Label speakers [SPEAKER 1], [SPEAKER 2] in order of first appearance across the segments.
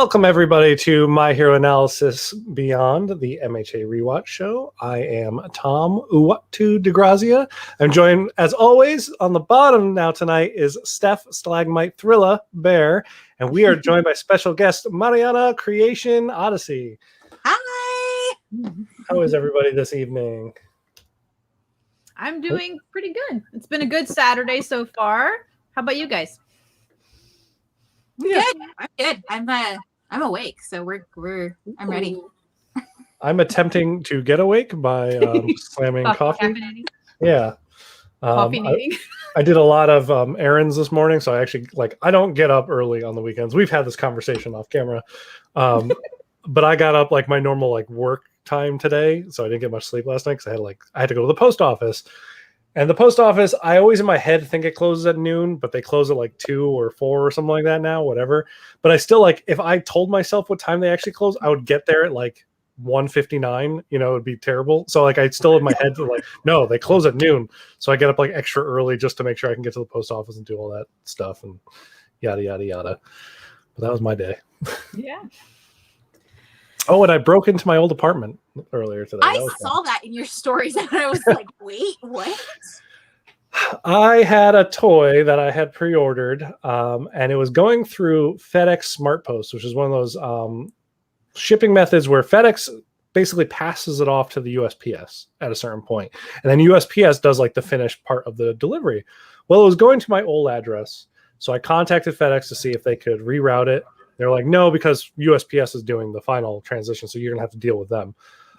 [SPEAKER 1] Welcome, everybody, to My Hero Analysis Beyond, the MHA Rewatch Show. I am Tom Uwatu DeGrazia. I'm joined, as always, on the bottom now tonight is Steph Stalagmite Thrilla Bear, and we are joined by special guest Mariana Creation Odyssey.
[SPEAKER 2] Hi!
[SPEAKER 1] How is everybody this evening?
[SPEAKER 3] I'm doing pretty good. It's been a good Saturday so far. How about you guys?
[SPEAKER 2] Yeah. I'm good. I'm awake, so I'm ready.
[SPEAKER 1] I'm attempting to get awake by slamming coffee. Yeah.
[SPEAKER 3] Coffee
[SPEAKER 1] I did a lot of errands this morning, so I don't get up early on the weekends. We've had this conversation off camera. But I got up like my normal work time today, so I didn't get much sleep last night because I had to go to the post office. And the post office, I always in my head think it closes at noon, but they close at 2 or 4 or something like that now, whatever. But I still if I told myself what time they actually close, I would get there at 1:59, it would be terrible. So I still in my head no, they close at noon. So I get up extra early just to make sure I can get to the post office and do all that stuff and yada, yada, yada. But that was my day.
[SPEAKER 3] Yeah.
[SPEAKER 1] Oh, and I broke into my old apartment earlier today.
[SPEAKER 2] I saw that in your stories, and I was like, wait, what?
[SPEAKER 1] I had a toy that I had pre-ordered, and it was going through FedEx SmartPost, which is one of those shipping methods where FedEx basically passes it off to the USPS at a certain point. And then USPS does the finished part of the delivery. Well, it was going to my old address. So I contacted FedEx to see if they could reroute it. They're like, no, because USPS is doing the final transition, so you're going to have to deal with them.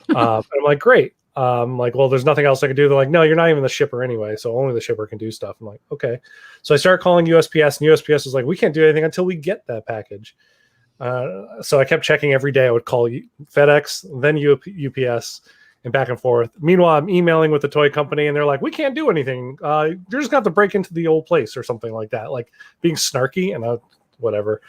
[SPEAKER 1] And I'm like, great. Well, there's nothing else I can do. They're like, no, you're not even the shipper anyway, so only the shipper can do stuff. I'm like, okay. So I started calling USPS, and USPS was like, we can't do anything until we get that package. So I kept checking every day. I would call FedEx, then UPS, and back and forth. Meanwhile, I'm emailing with the toy company, and they're like, we can't do anything. You're just going to have to break into the old place or something like that, being snarky and whatever.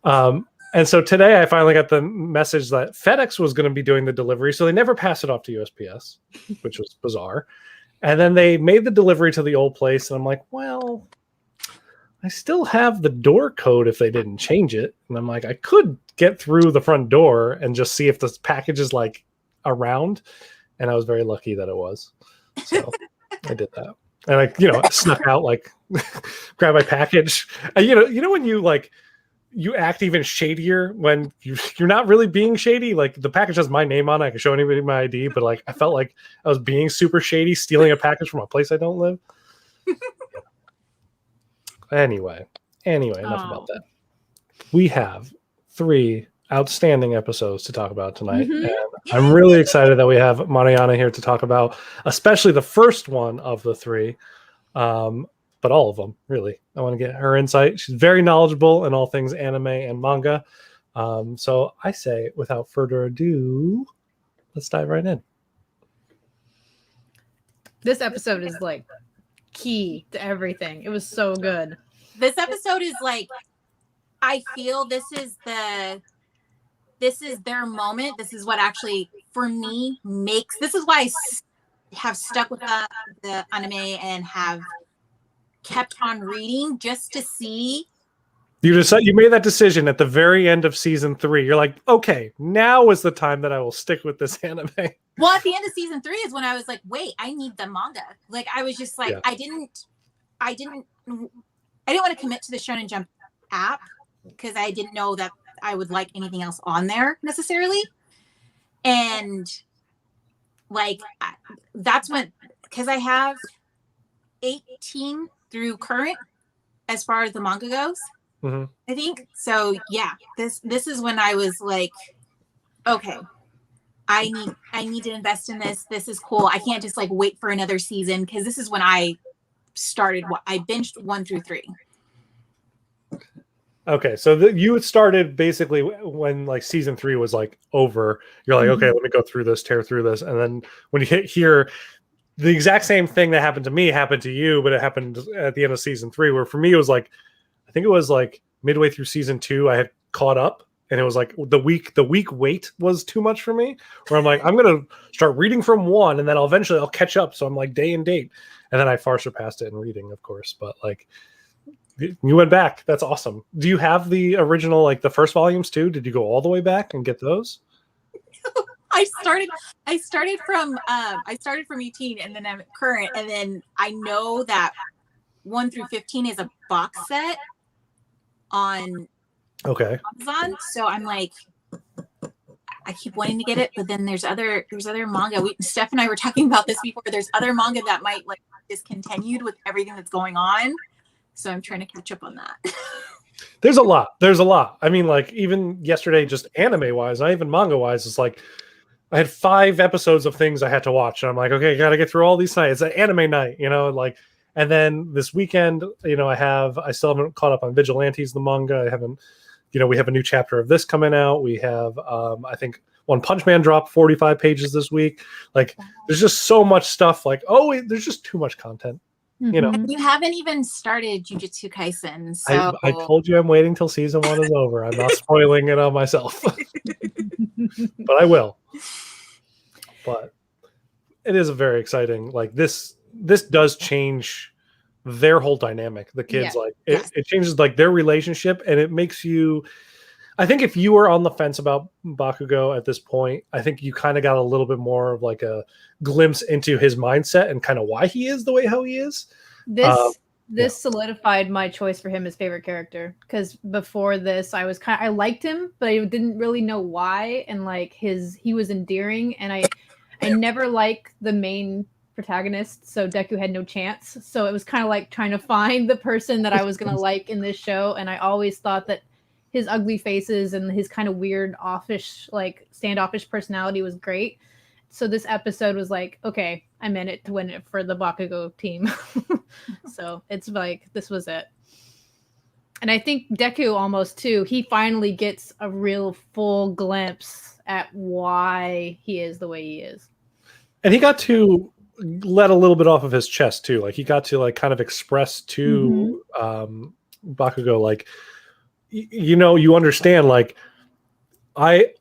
[SPEAKER 1] And so today I finally got the message that FedEx was going to be doing the delivery. So they never passed it off to USPS, which was bizarre. And then they made the delivery to the old place. And I'm like, well, I still have the door code if they didn't change it. And I'm like, I could get through the front door and just see if this package is around. And I was very lucky that it was. So I did that. And I snuck out, grab my package. You know, when you act even shadier when you're not really being shady. The package has my name on it. I can show anybody my ID, but I felt like I was being super shady, stealing a package from a place I don't live. Anyway, enough about that. We have 3 outstanding episodes to talk about tonight.
[SPEAKER 3] Mm-hmm.
[SPEAKER 1] And I'm really excited that we have Mariana here to talk about, especially the first one of the 3. But all of them, really. I want to get her insight. She's very knowledgeable in all things anime and manga. So I say, without further ado, let's dive right in.
[SPEAKER 3] This episode is key to everything. It was so good.
[SPEAKER 2] This episode is I feel this is their moment. This is what actually, for me, this is why I have stuck with the anime and have kept on reading just to see.
[SPEAKER 1] You made that decision at the very end of season 3. You're like, okay, now is the time that I will stick with this anime.
[SPEAKER 2] Well, at the end of season 3 is when I was like, wait, I need the manga. I was just like, yeah. I didn't want to commit to the Shonen Jump app because I didn't know that I would like anything else on there necessarily. And that's when, because I have 18 through current as far as the manga goes.
[SPEAKER 1] Mm-hmm.
[SPEAKER 2] I think so. Yeah, this is when I was like, okay, I need to invest in this. This is cool. I can't just wait for another season, because this is when I started. I binged 1 through 3.
[SPEAKER 1] Okay, so you started basically when season 3 was over. You're like, okay, let me go through this, tear through this, and then when you hit here, the exact same thing that happened to me happened to you, but it happened at the end of season 3, where for me it was I think it was midway through season 2, I had caught up, and it was the week wait was too much for me, where I'm I'm going to start reading from 1, and then eventually I'll catch up. So I'm day and date. And then I far surpassed it in reading, of course. But You went back. That's awesome. Do you have the original, like the first volumes too? Did you go all the way back and get those?
[SPEAKER 2] I started from 18 and then I'm current, and then I know that 1 through 15 is a box set on Amazon. So I'm like, I keep wanting to get it, but then there's other manga. Steph and I were talking about this before. There's other manga that might like discontinued with everything that's going on. So I'm trying to catch up on that.
[SPEAKER 1] There's a lot. I mean, like even yesterday, just anime wise, not even manga wise, it's like I had 5 episodes of things I had to watch. And I'm like, okay, I got to get through all these nights. It's an anime night, like, and then this weekend, I still haven't caught up on Vigilantes, the manga. I haven't, we have a new chapter of this coming out. We have, I think One Punch Man dropped 45 pages this week. Like, there's just so much stuff. Like, there's just too much content.
[SPEAKER 2] You haven't even started Jujutsu Kaisen. So
[SPEAKER 1] I told you I'm waiting till season 1 is over. I'm not spoiling it on myself, but I will. But it is a very exciting. Like this does change their whole dynamic. The kids, it changes like their relationship, and it makes you. I think if you were on the fence about Bakugo at this point, I think you kind of got a little bit more of like a glimpse into his mindset and kind of why he is the way how he is.
[SPEAKER 3] This solidified my choice for him as favorite character, because before this I was I liked him, but I didn't really know why, and like he was endearing, and I never liked the main protagonist, so Deku had no chance. So it was kind of like trying to find the person that I was going to like in this show, and I always thought that his ugly faces and his kind of weird standoffish personality was great. So this episode was like, okay, I'm in it to win it for the Bakugo team. So it's like, this was it. And I think Deku almost too, he finally gets a real full glimpse at why he is the way he is.
[SPEAKER 1] And he got to let a little bit off of his chest too. Like he got to like kind of express to Bakugo, like, you understand, like I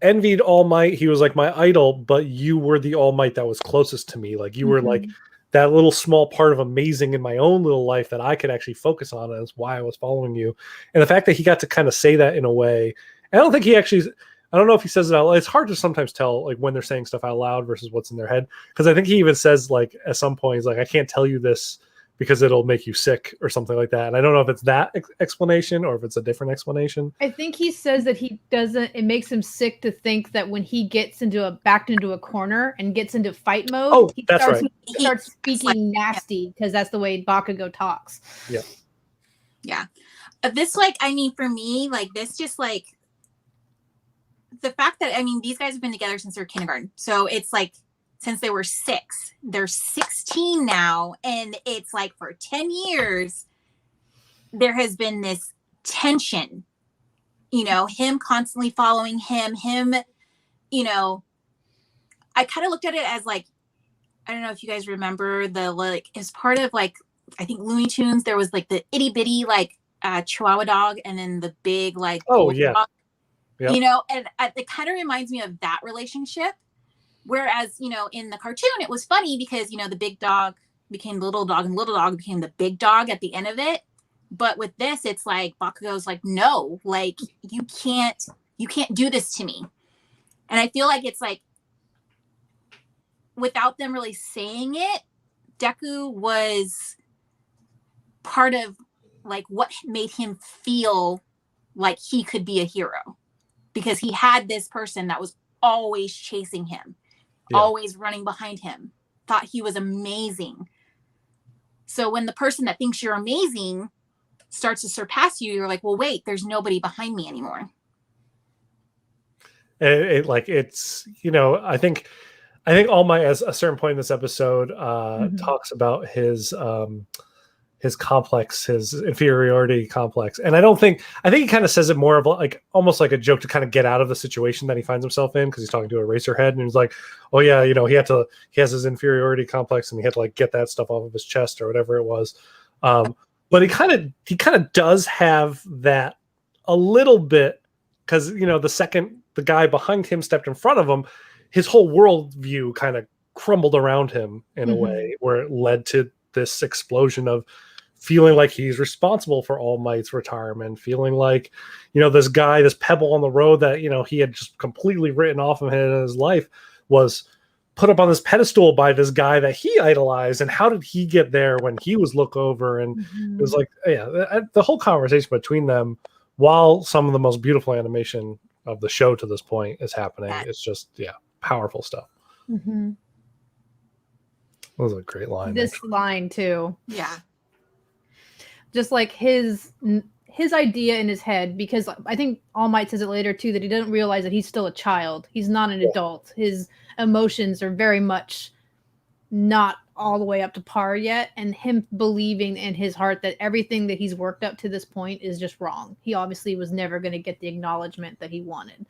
[SPEAKER 1] envied All Might. He was like my idol, but you were the All Might that was closest to me. Like you were like that little small part of amazing in my own little life that I could actually focus on. And that's why I was following you. And the fact that he got to kind of say that in a way, I don't think he actually, I don't know if he says it out loud. It's hard to sometimes tell like when they're saying stuff out loud versus what's in their head. Because I think he even says like at some point, he's like, I can't tell you this because it'll make you sick or something like that. And I don't know if it's that explanation or if it's a different explanation.
[SPEAKER 3] I think he says that it makes him sick to think that when he gets backed into a corner and gets into fight mode, he starts speaking nasty because that's the way Bakugo talks.
[SPEAKER 1] Yeah.
[SPEAKER 2] Yeah. This, like, I mean, for me, like this just like the fact that, I mean, these guys have been together since they're kindergarten. So it's like, since they were 6, they're 16 now. And it's like for 10 years, there has been this tension, him constantly following him, I kind of looked at it as like, I don't know if you guys remember as part of like, I think Looney Tunes, there was like the itty bitty, like Chihuahua dog. And then the big, like, dog, and it kind of reminds me of that relationship. Whereas, in the cartoon, it was funny because, the big dog became the little dog and little dog became the big dog at the end of it. But with this, it's like Bakugo's like, no, like you can't do this to me. And I feel like it's like, without them really saying it, Deku was part of like what made him feel like he could be a hero, because he had this person that was always chasing him. Always running behind him, thought he was amazing. So when the person that thinks you're amazing starts to surpass you, you're like, well, wait, there's nobody behind me anymore.
[SPEAKER 1] It's, I think All Might, at a certain point in this episode, talks about his complex, his inferiority complex. And I think he kind of says it more of like almost like a joke to kind of get out of the situation that he finds himself in, because he's talking to Eraserhead and he's like, oh yeah, he has his inferiority complex and he had to like get that stuff off of his chest or whatever it was. But he kind of does have that a little bit, because the second the guy behind him stepped in front of him, his whole worldview kind of crumbled around him in a way where it led to this explosion of feeling like he's responsible for All Might's retirement, feeling like, you know, this guy, this pebble on the road that, you know, he had just completely written off of him in his life was put up on this pedestal by this guy that he idolized. And how did he get there when he was looked over? And it was like, yeah, the whole conversation between them, while some of the most beautiful animation of the show to this point is happening, it's just, yeah, powerful stuff.
[SPEAKER 3] Mm-hmm.
[SPEAKER 1] That was a great line.
[SPEAKER 3] This line too.
[SPEAKER 2] Yeah.
[SPEAKER 3] Just like his idea in his head, because I think All Might says it later too, that he doesn't realize that he's still a child. He's not an adult. His emotions are very much not all the way up to par yet. And him believing in his heart that everything that he's worked up to this point is just wrong. He obviously was never going to get the acknowledgement that he wanted.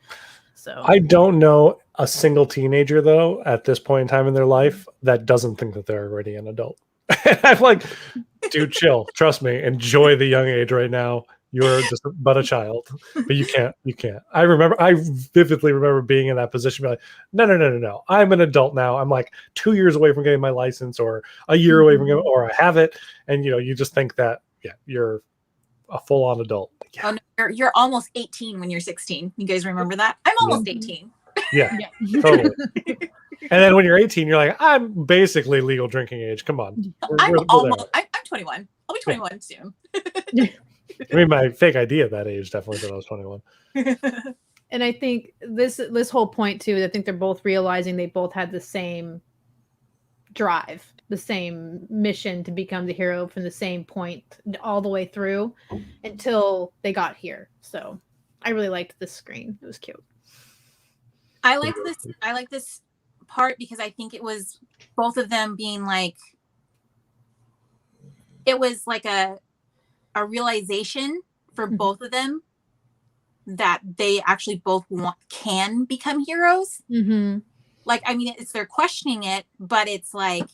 [SPEAKER 3] So
[SPEAKER 1] I don't know a single teenager, though, at this point in time in their life that doesn't think that they're already an adult. I'm like, dude, chill. Trust me. Enjoy the young age right now. You're just but a child, but you can't. I vividly remember being in that position, be like, no. I'm an adult now. I'm like 2 years away from getting my license, or a year away from getting, or I have it. And, you know, you just think that, yeah, you're a full-on adult. Yeah.
[SPEAKER 2] Oh, no, you're almost 18 when you're 16. You guys remember that? I'm almost 18.
[SPEAKER 1] Yeah. Totally. And then when you're 18, you're like, I'm basically legal drinking age. Come on.
[SPEAKER 2] I'm 21. I'll be 21 soon.
[SPEAKER 1] I mean, my fake ID at that age definitely said I was 21.
[SPEAKER 3] And I think this whole point too, I think they're both realizing they both had the same drive, the same mission to become the hero from the same point all the way through until they got here. So I really liked this screen. It was cute.
[SPEAKER 2] I like this part because I think it was both of them being like, it was like a realization for both of them that they actually both can become heroes.
[SPEAKER 3] Mm-hmm.
[SPEAKER 2] Like, I mean, they're questioning it, but it's like,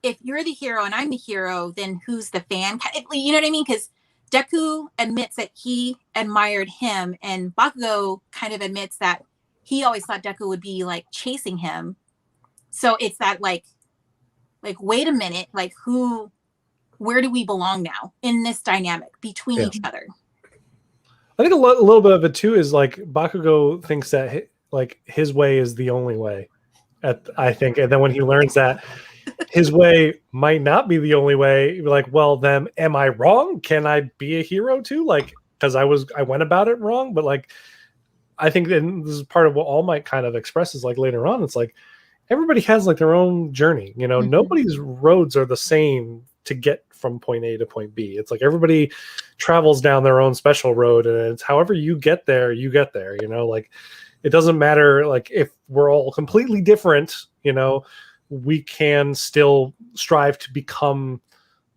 [SPEAKER 2] if you're the hero and I'm the hero, then who's the fan? You know what I mean? Because Deku admits that he admired him, and Bakugo kind of admits that he always thought Deku would be like chasing him. So it's that like, wait a minute, like where do we belong now in this dynamic between each other?
[SPEAKER 1] I think a little bit of it too is like Bakugo thinks that like his way is the only way. I think, and then when he learns that his way might not be the only way, you're like, well, then am I wrong? Can I be a hero too? Like, because I went about it wrong, but like, I think and this is part of what All Might kind of expresses like later on. It's like everybody has like their own journey. You know, nobody's roads are the same to get from point A to point B. It's like everybody travels down their own special road, and it's however you get there, you know, like it doesn't matter. Like if we're all completely different, you know, we can still strive to become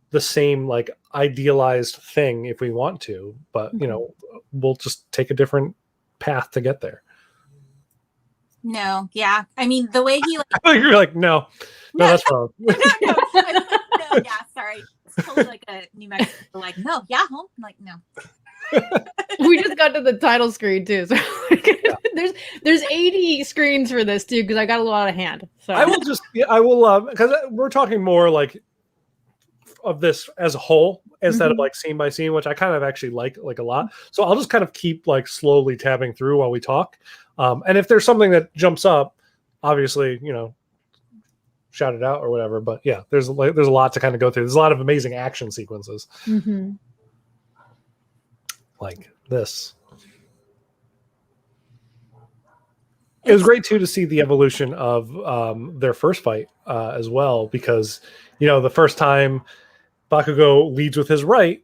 [SPEAKER 1] the same like idealized thing if we want to, but you know, we'll just take a different path to get there.
[SPEAKER 2] No, yeah. I mean, the way he like
[SPEAKER 1] you're like, no, that's wrong.
[SPEAKER 2] no, yeah, sorry. It's totally like a New Mexico, like, no, yeah, home. I'm like, no.
[SPEAKER 3] We just got to the title screen too. So there's 80 screens for this too, because I got a lot of hand. So
[SPEAKER 1] I will because we're talking more like of this as a whole instead of like scene by scene, which I kind of actually like a lot. So I'll just kind of keep like slowly tabbing through while we talk. And if there's something that jumps up, obviously, you know, shout it out or whatever. But yeah, there's a lot to kind of go through. There's a lot of amazing action sequences. Like this. It was great too to see the evolution of their first fight as well, because you know the first time Bakugo leads with his right,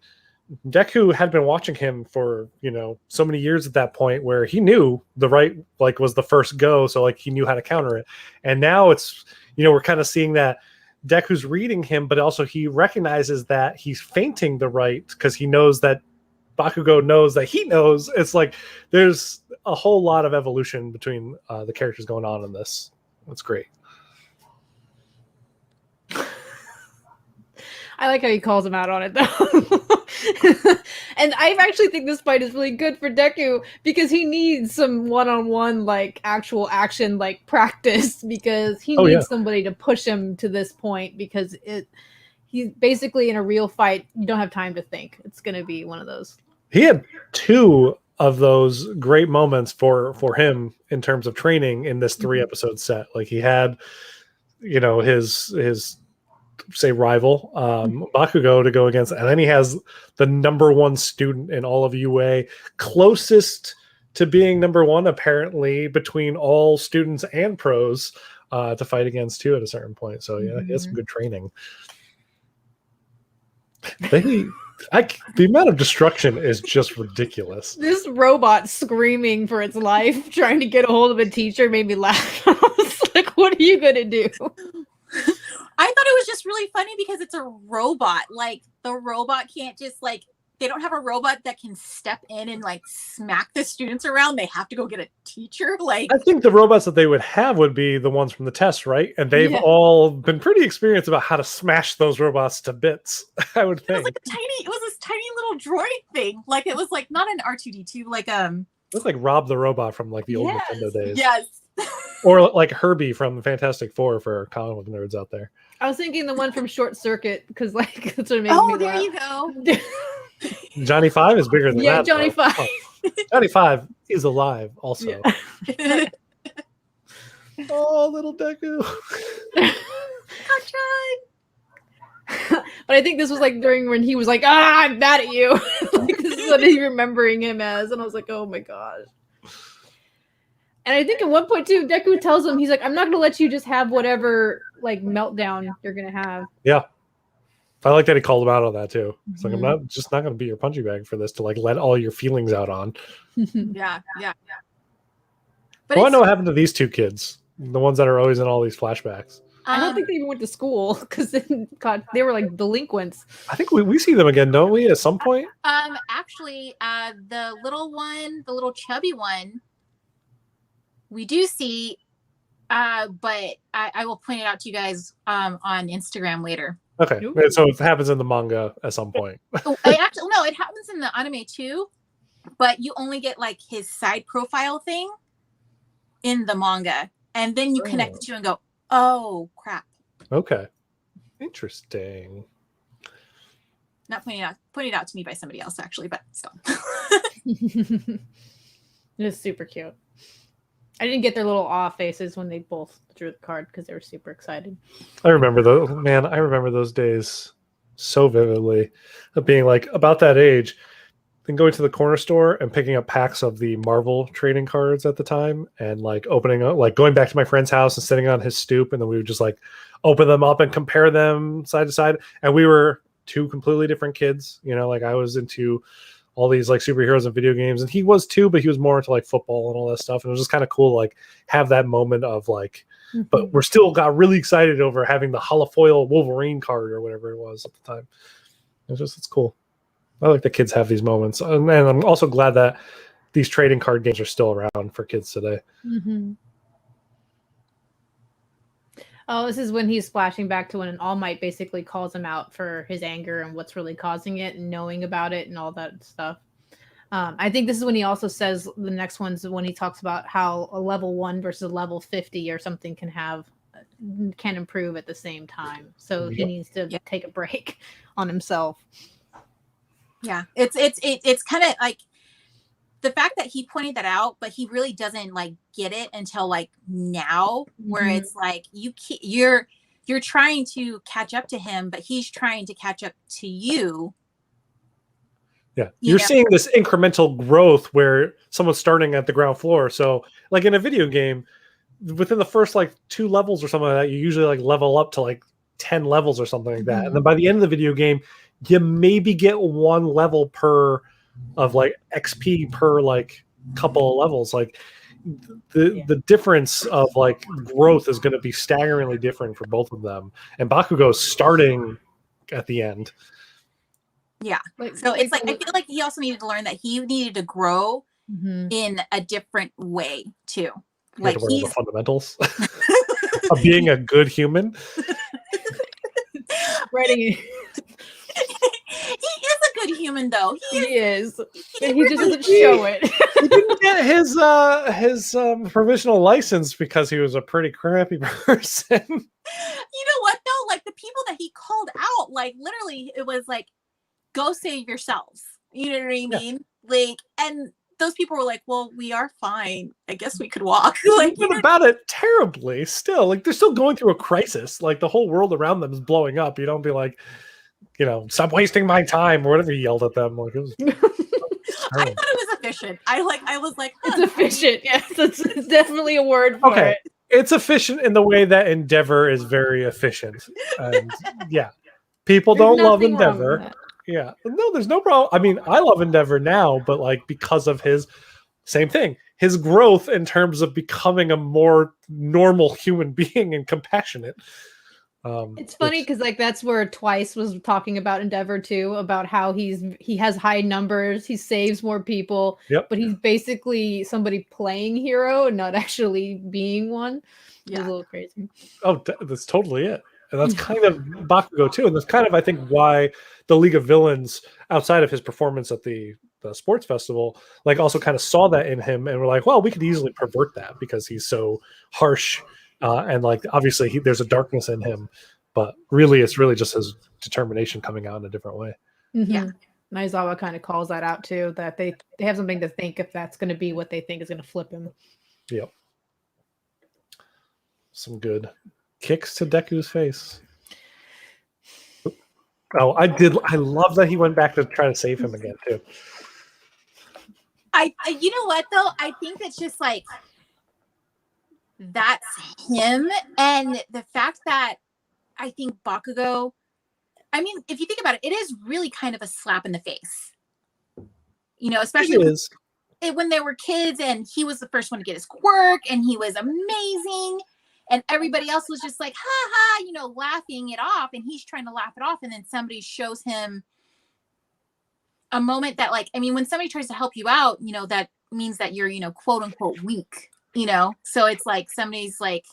[SPEAKER 1] Deku had been watching him for, you know, so many years at that point where he knew the right like was the first go, so like he knew how to counter it. And now it's, you know, we're kind of seeing that Deku's reading him, but also he recognizes that he's feinting the right because he knows that Bakugo knows that he knows. It's like there's a whole lot of evolution between the characters going on in this. It's great.
[SPEAKER 3] I like how he calls him out on it though. And I actually think this fight is really good for Deku because he needs some one-on-one like actual action like practice, because he needs somebody to push him to this point, because he's basically in a real fight. You don't have time to think. It's going to be one of those.
[SPEAKER 1] He had 2 of those great moments for him in terms of training in this 3 episode set. Like he had, his say rival Bakugo to go against, and then he has the number 1 student in all of UA, closest to being number 1 apparently between all students and pros to fight against too at a certain point. So yeah, he has some good training. The amount of destruction is just ridiculous.
[SPEAKER 3] This robot screaming for its life, trying to get a hold of a teacher, made me laugh. I was like, what are you going to do?
[SPEAKER 2] I thought it was just really funny because it's a robot. Like, the robot can't just, like, they don't have a robot that can step in and, like, smack the students around. They have to go get a teacher. Like,
[SPEAKER 1] I think the robots that they would have would be the ones from the test, right? And they've all been pretty experienced about how to smash those robots to bits, I would think.
[SPEAKER 2] It was this tiny little droid thing. Like, it was, like, not an R2-D2, like,
[SPEAKER 1] it was like Rob the Robot from, like, the old Nintendo days.
[SPEAKER 2] Yes.
[SPEAKER 1] Or like Herbie from the Fantastic Four for comic book nerds out there.
[SPEAKER 3] I was thinking the one from Short Circuit, because, like, that's what made me laugh.
[SPEAKER 2] There you go.
[SPEAKER 1] Johnny 5 is bigger than that.
[SPEAKER 3] Yeah, Johnny 5.
[SPEAKER 1] Oh. Johnny 5 is alive also.
[SPEAKER 3] Yeah.
[SPEAKER 1] Oh, little Deku.
[SPEAKER 3] But I think this was like during when he was like, I'm mad at you. Like, this is what he's remembering him as. And I was like, oh my gosh. And I think at one point too, Deku tells him, he's like, I'm not going to let you just have whatever like meltdown you're going to have.
[SPEAKER 1] Yeah. I like that he called him out on that too. It's like, I'm not going to be your punching bag for this to like let all your feelings out on.
[SPEAKER 2] Yeah. But
[SPEAKER 1] I want to know what happened to these 2 kids, the ones that are always in all these flashbacks.
[SPEAKER 3] I don't think they even went to school because God, they were like delinquents.
[SPEAKER 1] I think we see them again, don't we, at some point?
[SPEAKER 2] Actually, the little chubby one, we do see, but I will point it out to you guys on Instagram later.
[SPEAKER 1] Okay, so it happens in the manga at some point.
[SPEAKER 2] It happens in the anime too, but you only get like his side profile thing in the manga, and then you connect the 2 and go, oh crap. Okay,
[SPEAKER 1] interesting.
[SPEAKER 2] Not pointed out to me by somebody else actually, but still.
[SPEAKER 3] It was super cute. I didn't get their little awe faces when they both drew the card because they were super excited.
[SPEAKER 1] I remember those days so vividly, of being like about that age, then going to the corner store and picking up packs of the Marvel trading cards at the time, and like opening up, like going back to my friend's house and sitting on his stoop, and then we would just like open them up and compare them side to side. And we were 2 completely different kids, like I was into all these like superheroes and video games, and he was too, but he was more into like football and all that stuff. And it was just kind of cool to like have that moment of like, but we're still got really excited over having the holofoil Wolverine card or whatever it was at the time. It's cool. I like that kids have these moments. And I'm also glad that these trading card games are still around for kids today.
[SPEAKER 3] Oh, this is when he's flashing back to when an All Might basically calls him out for his anger and what's really causing it and knowing about it and all that stuff. I think this is when he also says the next one's when he talks about how a level 1 versus a level 50 or something can improve at the same time. So he needs to take a break on himself.
[SPEAKER 2] Yeah, it's kind of like the fact that he pointed that out, but he really doesn't like get it until like now, where it's like you're trying to catch up to him, but he's trying to catch up to you.
[SPEAKER 1] Yeah, you're seeing this incremental growth where someone's starting at the ground floor. So like in a video game, within the first like 2 levels or something like that, you usually like level up to like 10 levels or something like that. And then by the end of the video game, you maybe get 1 level per of like XP per like couple of levels. Like the difference of like growth is going to be staggeringly different for both of them. And Bakugo's starting at the end.
[SPEAKER 2] Yeah. So it's like, I feel like he also needed to learn that he needed to grow in a different way too. Like
[SPEAKER 1] he's the fundamentals of being a good human.
[SPEAKER 3] Writing.
[SPEAKER 2] He is a good human, though.
[SPEAKER 3] He is. He just doesn't show it.
[SPEAKER 1] He didn't get his provisional license because he was a pretty crappy person.
[SPEAKER 2] You know what, though? Like, the people that he called out, like literally it was like, go save yourselves. You know what I mean? Like, and those people were like, well, we are fine. I guess we could walk. Like,
[SPEAKER 1] but about it terribly still. Like, they're still going through a crisis. Like, the whole world around them is blowing up. You don't be like, stop wasting my time or whatever you yelled at them. Like, it was
[SPEAKER 2] I thought it was efficient. I was like,
[SPEAKER 3] it's efficient. Yes, it's definitely a word for it.
[SPEAKER 1] It's efficient in the way that Endeavor is very efficient. And people don't love Endeavor. Yeah. No, there's no problem. I mean, I love Endeavor now, but like because of his growth in terms of becoming a more normal human being and compassionate.
[SPEAKER 3] It's funny because like that's where Twice was talking about Endeavor too, about how he has high numbers, he saves more people, but he's basically somebody playing hero and not actually being one. Yeah. It's a little crazy.
[SPEAKER 1] Oh, that's totally it. And that's kind of Bakugo too. And that's kind of, I think, why the League of Villains, outside of his performance at the sports festival, like also kind of saw that in him and were like, well, we could easily pervert that because he's so harsh. And like, obviously there's a darkness in him, but really it's really just his determination coming out in a different way.
[SPEAKER 3] Mm-hmm. Yeah. Maezawa kind of calls that out too, that they have something to think if that's going to be what they think is going to flip him.
[SPEAKER 1] Yep. Some good kicks to Deku's face. Oh, I love that he went back to try to save him again too.
[SPEAKER 2] You know what though? I think it's just like, that's him. And the fact that I think Bakugo, I mean, if you think about it, it is really kind of a slap in the face. Especially when they were kids and he was the first one to get his quirk and he was amazing. And everybody else was just like, ha ha, laughing it off. And he's trying to laugh it off. And then somebody shows him a moment that, like, I mean, when somebody tries to help you out, that means that you're, quote unquote weak, So it's like somebody's like,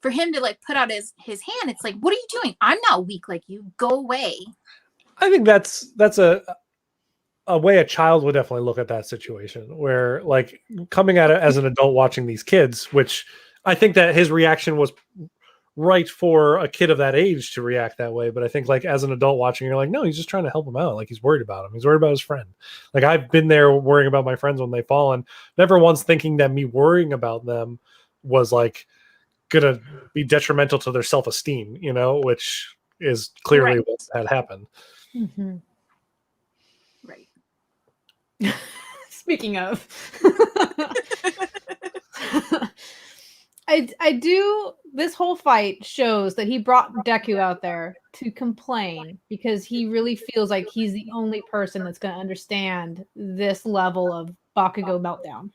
[SPEAKER 2] for him to like put out his hand, it's like, what are you doing? I'm not weak like you. Go away.
[SPEAKER 1] I think that's a way a child would definitely look at that situation where, like, coming at it as an adult watching these kids, which I think that his reaction was right for a kid of that age to react that way. But I think, like, as an adult watching, you're like, no, he's just trying to help him out. Like, he's worried about him. He's worried about his friend. Like, I've been there worrying about my friends when they fall, and never once thinking that me worrying about them was like gonna be detrimental to their self-esteem, which is clearly what had happened.
[SPEAKER 3] Mm-hmm.
[SPEAKER 2] Right.
[SPEAKER 3] Speaking of, I do. This whole fight shows that he brought Deku out there to complain because he really feels like he's the only person that's going to understand this level of Bakugo meltdown.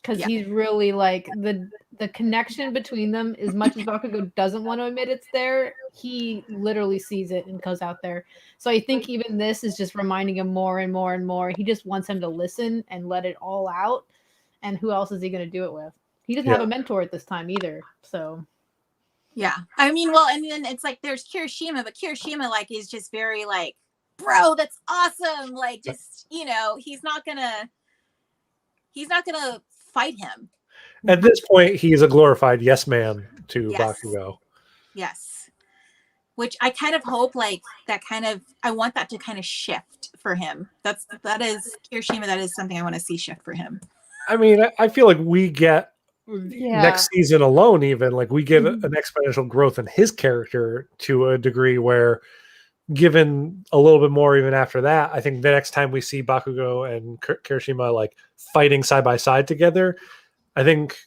[SPEAKER 3] Because he's really like the connection between them, as much as Bakugo doesn't want to admit it's there, he literally sees it and goes out there. So I think even this is just reminding him more and more and more. He just wants him to listen and let it all out. And who else is he going to do it with? He doesn't have a mentor at this time either. So
[SPEAKER 2] yeah, I mean, well, and then it's like there's Kirishima, but Kirishima like is just very like, bro, that's awesome. Like, just he's not gonna fight him.
[SPEAKER 1] At this point, he's a glorified yes man to Bakugo.
[SPEAKER 2] Yes. Which I kind of hope like that I want that to kind of shift for him. That is Kirishima. That is something I want to see shift for him.
[SPEAKER 1] I mean, I feel like we get next season alone, even like we get an exponential growth in his character to a degree where, given a little bit more even after that, I think the next time we see Bakugo and Kirishima like fighting side by side together, I think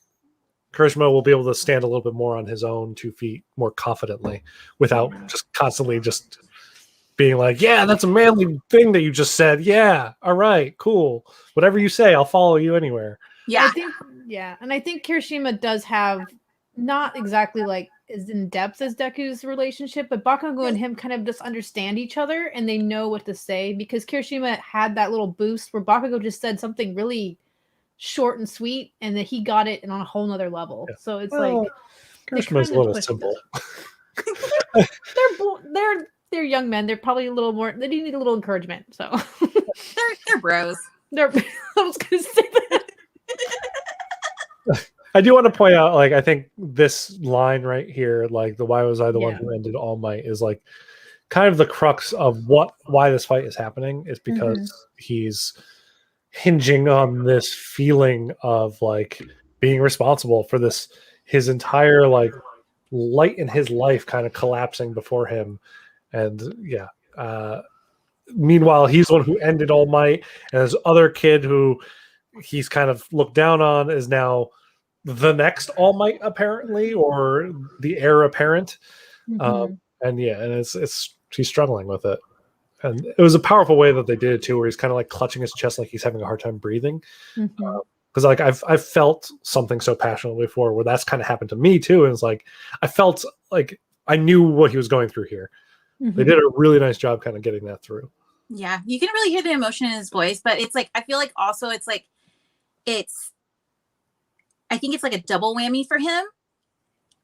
[SPEAKER 1] Kirishima will be able to stand a little bit more on his own 2 feet more confidently without just constantly just being like, yeah, that's a manly thing that you just said. Yeah. All right, cool. Whatever you say, I'll follow you anywhere.
[SPEAKER 2] Yeah.
[SPEAKER 3] And I think Kirishima does have not exactly like as in depth as Deku's relationship, but Bakugo and him kind of just understand each other and they know what to say, because Kirishima had that little boost where Bakugo just said something really short and sweet and that he got it on a whole nother level. Yeah. So it's like
[SPEAKER 1] Kirishima's a little simple.
[SPEAKER 3] They're young men. They're probably a little more. They do need a little encouragement. So
[SPEAKER 2] they're bros.
[SPEAKER 3] I was gonna say that.
[SPEAKER 1] I do want to point out, like, I think this line right here, like the "Why was I the one
[SPEAKER 3] Yeah.
[SPEAKER 1] who ended All Might," is like kind of the crux of why this fight is happening. Is because he's hinging on this feeling of like being responsible for this, his entire like light in his life kind of collapsing before him, and meanwhile he's the one who ended All Might, and this other kid who he's kind of looked down on is now the next All Might apparently, or the heir apparent. And it's he's struggling with it, and it was a powerful way that they did it too, where he's kind of like clutching his chest like he's having a hard time breathing. Because like I've felt something so passionately before, where that's kind of happened to me too, and it's like I felt like I knew what he was going through here. They did a really nice job kind of getting that through.
[SPEAKER 2] Yeah, you can really hear the emotion in his voice, but it's like I feel like also it's like I think it's like a double whammy for him.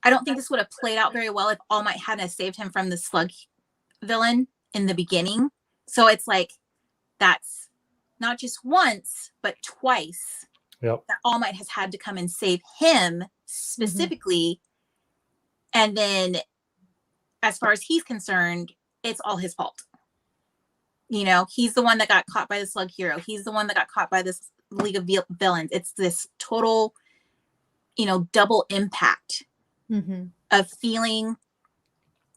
[SPEAKER 2] I don't think this would have played out very well if All Might hadn't saved him from the slug villain in the beginning. So it's like that's not just once, but twice.
[SPEAKER 1] Yep.
[SPEAKER 2] That All Might has had to come and save him specifically. And then as far as he's concerned, it's all his fault. You know, he's the one that got caught by the slug hero. He's the one that got caught by this League of Villains. It's this total, double impact of feeling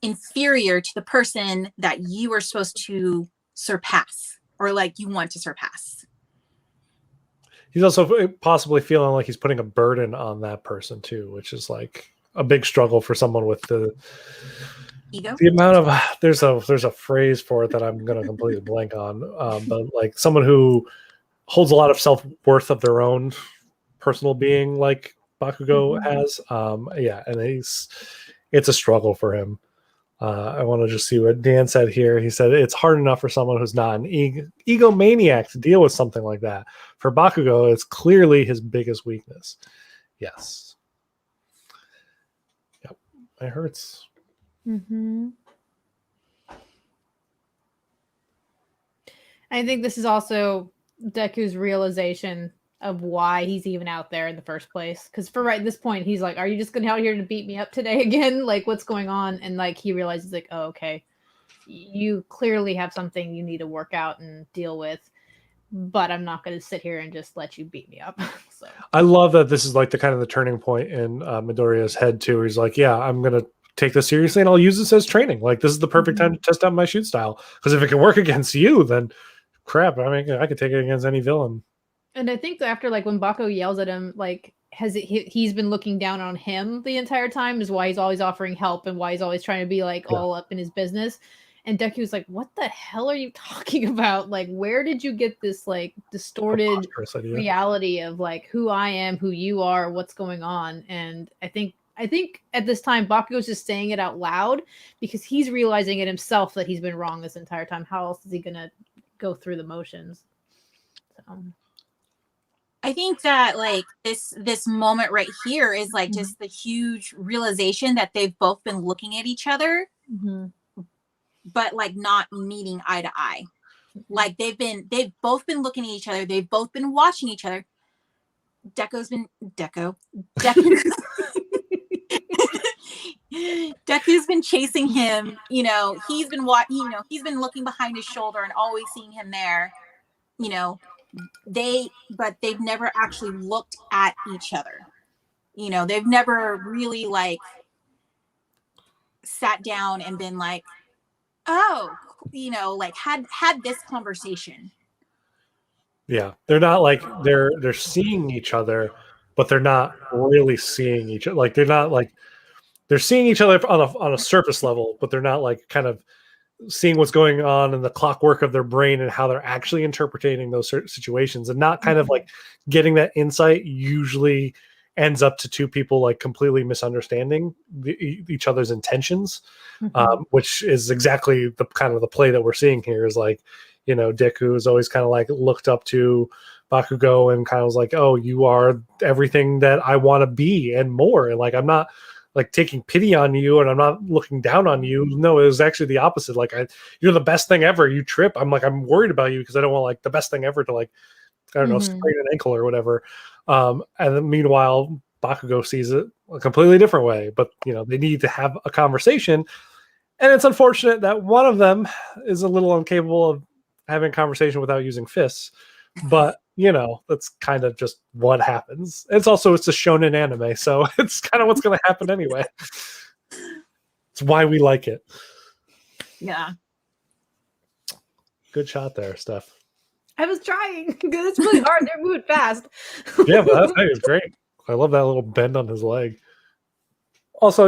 [SPEAKER 2] inferior to the person that you are supposed to surpass, or like you want to surpass.
[SPEAKER 1] He's also possibly feeling like he's putting a burden on that person too, which is like a big struggle for someone with the
[SPEAKER 2] ego.
[SPEAKER 1] The amount of there's a phrase for it that I'm going to completely blank on, but like someone who holds a lot of self-worth of their own personal being, like Bakugo has. And it's a struggle for him. I want to just see what Dan said here. He said it's hard enough for someone who's not an egomaniac to deal with something like that. For Bakugo, it's clearly his biggest weakness. Yes. Yep. It hurts.
[SPEAKER 3] I think this is also Deku's realization of why he's even out there in the first place. Because for right at this point, he's like, "Are you just going to out here to beat me up today again? Like, what's going on?" And like he realizes, like, "Oh, okay, you clearly have something you need to work out and deal with, but I'm not going to sit here and just let you beat me up." So
[SPEAKER 1] I love that this is like the kind of the turning point in Midoriya's head too. Where he's like, "Yeah, I'm going to take this seriously and I'll use this as training. Like, this is the perfect time to test out my shoot style. Because if it can work against you, then crap, I mean, I could take it against any villain."
[SPEAKER 3] And I think after, like, when Bakugo yells at him, like, he's been looking down on him the entire time, is why he's always offering help and why he's always trying to be like all up in his business. And Deku's like, "What the hell are you talking about? Like, where did you get this like distorted reality of like who I am, who you are, what's going on?" And I think at this time Bakugo's just saying it out loud because he's realizing it himself that he's been wrong this entire time. How else is he gonna go through the motions? So
[SPEAKER 2] I think that like this moment right here is like just the huge realization that they've both been looking at each other, but like not meeting eye to eye. Like they've both been looking at each other. They've both been watching each other. Deku's been chasing him. He's been he's been looking behind his shoulder and always seeing him there. But they've never actually looked at each other. They've never really like sat down and been like, oh, like had this conversation.
[SPEAKER 1] Yeah, they're not like they're seeing each other, but they're not really seeing each other. Like they're not like they're seeing each other on a surface level, but they're not like kind of seeing what's going on in the clockwork of their brain and how they're actually interpreting those situations, and not kind of like getting that insight usually ends up to two people like completely misunderstanding each other's intentions, which is exactly the kind of the play that we're seeing here. Is like, Deku is always kind of like looked up to Bakugo and kind of was like, "Oh, you are everything that I want to be and more." And like, I'm not like taking pity on you and I'm not looking down on you. No, it was actually the opposite. Like, you're the best thing ever. You trip, I'm worried about you because I don't want like the best thing ever to like, I don't know, sprain an ankle or whatever. And then meanwhile, Bakugo sees it a completely different way, but they need to have a conversation. And it's unfortunate that one of them is a little incapable of having a conversation without using fists. But, that's kind of just what happens. It's a shonen anime, so it's kind of what's going to happen anyway. It's why we like it.
[SPEAKER 2] Yeah.
[SPEAKER 1] Good shot there, Steph.
[SPEAKER 3] I was trying. It's really hard. They're moving fast.
[SPEAKER 1] Yeah, but that was great. I love that little bend on his leg. Also,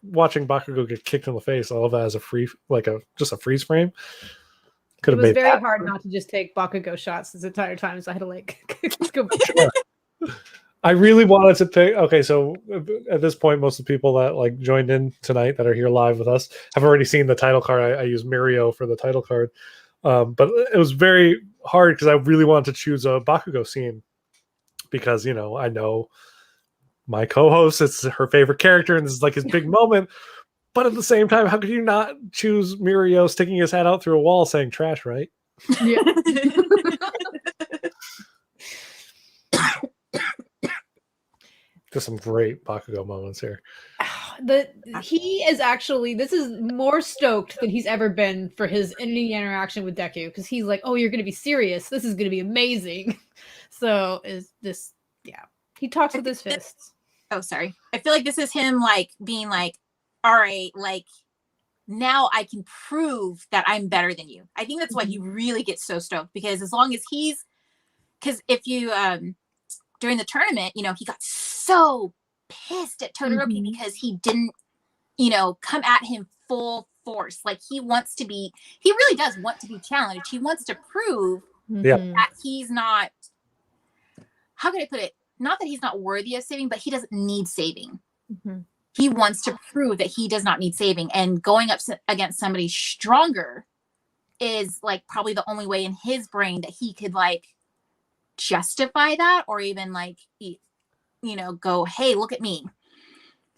[SPEAKER 1] watching Bakugo get kicked in the face, I love that as a freeze frame.
[SPEAKER 3] It was very hard not to just take Bakugo shots this entire time, so I had to go back.
[SPEAKER 1] Sure. I really wanted to pick. Okay, so at this point, most of the people that joined in tonight that are here live with us have already seen the title card. I use Mirio for the title card, but it was very hard because I really wanted to choose a Bakugo scene because I know my co-host, it's her favorite character, and this is his big moment. But at the same time, how could you not choose Mirio sticking his head out through a wall saying trash, right?
[SPEAKER 3] Yeah.
[SPEAKER 1] Just some great Bakugo moments here.
[SPEAKER 3] He is actually, this is more stoked than he's ever been for his any interaction with Deku, because he's like, oh, you're going to be serious. This is going to be amazing. So he talks with his fists.
[SPEAKER 2] Oh, sorry. I feel like this is him being all right, now I can prove that I'm better than you. I think that's why he really gets so stoked, because as long as because if you, during the tournament, he got so pissed at Todoroki because he didn't, come at him full force. He really does want to be challenged. He wants to prove that he's not, how can I put it? Not that he's not worthy of saving, but he doesn't need saving.
[SPEAKER 3] Mm-hmm.
[SPEAKER 2] He wants to prove that he does not need saving, and going up against somebody stronger is probably the only way in his brain that he could justify that, or even go, hey, look at me.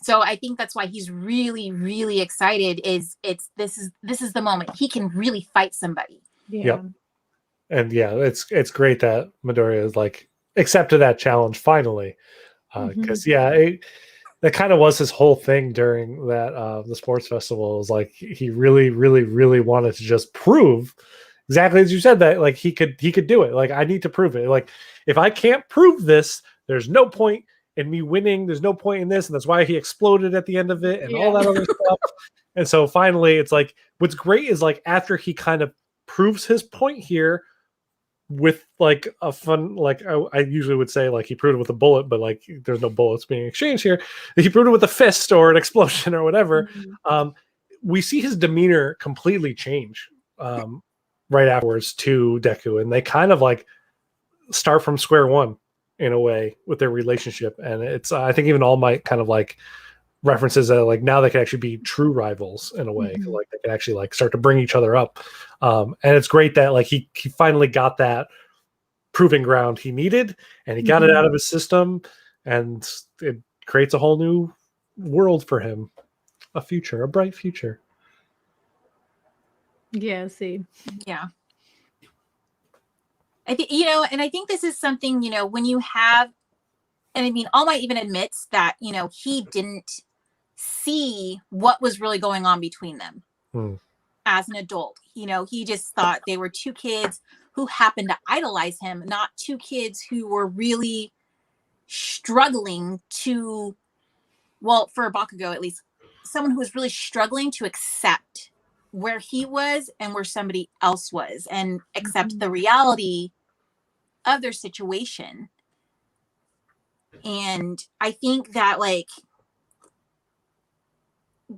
[SPEAKER 2] So I think that's why he's really, really excited. This is the moment he can really fight somebody.
[SPEAKER 3] Yeah.
[SPEAKER 1] Yep. And it's great that Midoriya is accepted that challenge finally, because that kind of was his whole thing during that the sports festival. Is he really, really, really wanted to just prove exactly as you said that he could do it. I need to prove it. If I can't prove this, there's no point in me winning. There's no point in this, and that's why he exploded at the end of it and all that other stuff. And so finally, it's what's great is after he kind of proves his point here with a fun, I usually would say he proved it with a bullet, but there's no bullets being exchanged here. He proved it with a fist or an explosion or whatever. We see his demeanor completely change right afterwards to Deku, and they kind of start from square one in a way with their relationship. And it's I think even All Might kind of references that now they can actually be true rivals in a way. They can actually start to bring each other up. And it's great that he finally got that proving ground he needed, and he got it out of his system, and it creates a whole new world for him, a bright future.
[SPEAKER 3] Yeah, see.
[SPEAKER 2] Yeah. I think, and I think this is something, when you have, and I mean, All Might even admits that, he didn't see what was really going on between them as an adult. He just thought they were two kids who happened to idolize him, not two kids who were really struggling to, well, for Bakugo at least, someone who was really struggling to accept where he was and where somebody else was, and accept the reality of their situation. And I think that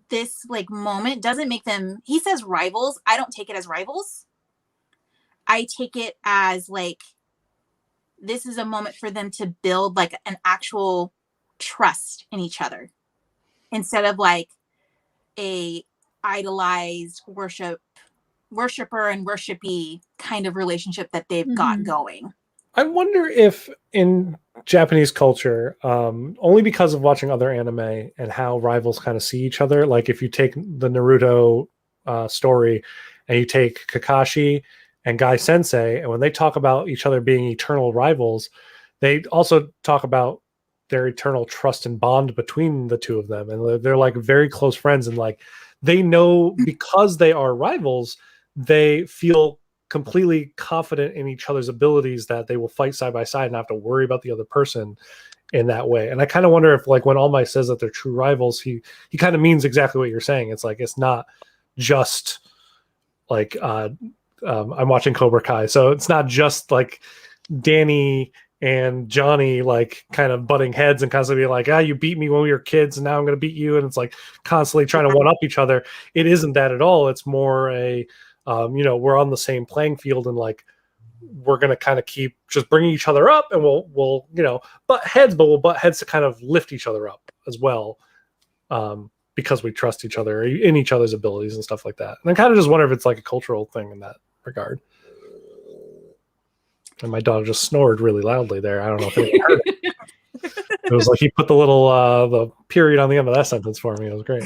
[SPEAKER 2] this moment doesn't make them, he says rivals. I don't take it as rivals. I take it as this is a moment for them to build an actual trust in each other, instead of a idolized worshiper and worshipee kind of relationship that they've got going.
[SPEAKER 1] I wonder if in Japanese culture, only because of watching other anime and how rivals kind of see each other, if you take the Naruto story and you take Kakashi and Gai Sensei, and when they talk about each other being eternal rivals, they also talk about their eternal trust and bond between the two of them, and they're like very close friends, and like they know because they are rivals, they feel completely confident in each other's abilities that they will fight side by side and not have to worry about the other person in that way. And I kind of wonder if like when All Might says that they're true rivals, he kind of means exactly what you're saying. It's like it's not just like I'm watching Cobra Kai, so it's not just like Danny and Johnny like kind of butting heads and constantly being like, you beat me when we were kids and now I'm going to beat you, and it's like constantly trying to one up each other. It isn't that at all. It's more a we're on the same playing field, and like we're going to kind of keep just bringing each other up, and we'll butt heads, but we'll butt heads to kind of lift each other up as well, because we trust each other in each other's abilities and stuff like that. And I kind of just wonder if it's like a cultural thing in that regard. And my dog just snored really loudly there. I don't know if anyone heard it. It was like he put the little the period on the end of that sentence for me. It was great.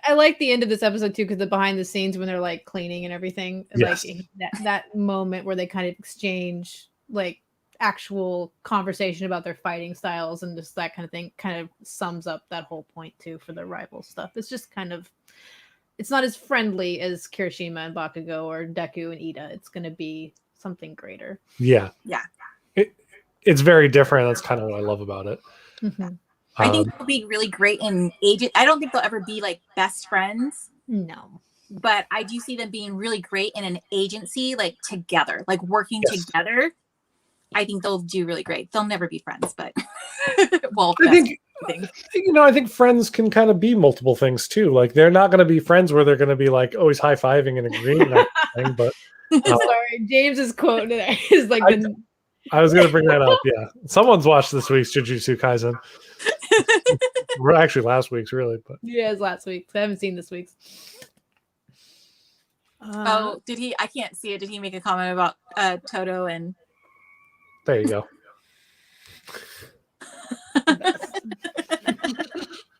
[SPEAKER 3] I like the end of this episode too, because the behind the scenes when they're like cleaning and everything,
[SPEAKER 1] Yes.
[SPEAKER 3] like that moment where they kind of exchange like actual conversation about their fighting styles and just that kind of thing kind of sums up that whole point too for the rival stuff. It's just kind of, it's not as friendly as Kirishima and Bakugo or Deku and Ida. It's going to be something greater.
[SPEAKER 1] Yeah. It's very different. That's kind of what I love about it.
[SPEAKER 3] Mm-hmm.
[SPEAKER 2] I think they'll be really great in agent. I don't think they'll ever be like best friends.
[SPEAKER 3] No.
[SPEAKER 2] But I do see them being really great in an agency, like together, like working
[SPEAKER 1] Yes.
[SPEAKER 2] together. I think they'll do really great. They'll never be friends, but well,
[SPEAKER 1] I think friends can kind of be multiple things too. Like they're not going to be friends where they're going to be like always high fiving and agreeing on everything. But
[SPEAKER 3] Sorry, James's quote today is like
[SPEAKER 1] I was going to bring that up. Yeah, someone's watched this week's Jujutsu Kaisen. We're actually last week's, really, but
[SPEAKER 3] yeah, it's last week's. I haven't seen this week's.
[SPEAKER 2] Oh, did he? I can't see it. Did he make a comment about Toto and?
[SPEAKER 1] There you go.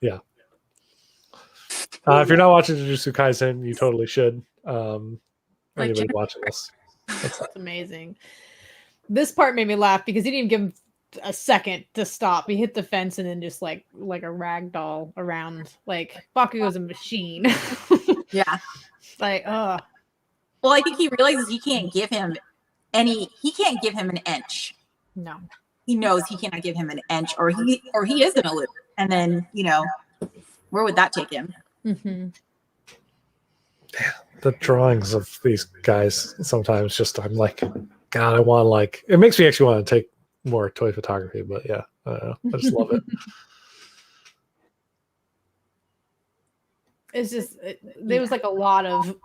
[SPEAKER 1] Yeah. If you're not watching Jujutsu Kaisen, you totally should. Anybody watching this?
[SPEAKER 3] That's amazing. This part made me laugh because he didn't even give him a second to stop. He hit the fence and then just like a rag doll around. Like Bakugo's a machine.
[SPEAKER 2] Yeah.
[SPEAKER 3] Like,
[SPEAKER 2] well, I think he realizes he can't give him an inch.
[SPEAKER 3] No.
[SPEAKER 2] He knows he cannot give him an inch, or he is gonna lose. And then, where would that take him?
[SPEAKER 3] Mm-hmm.
[SPEAKER 1] The drawings of these guys sometimes just, I'm like, God, I want like, it makes me actually want to take more toy photography, but yeah, I don't know. I just love it.
[SPEAKER 3] It's just, there was like a lot of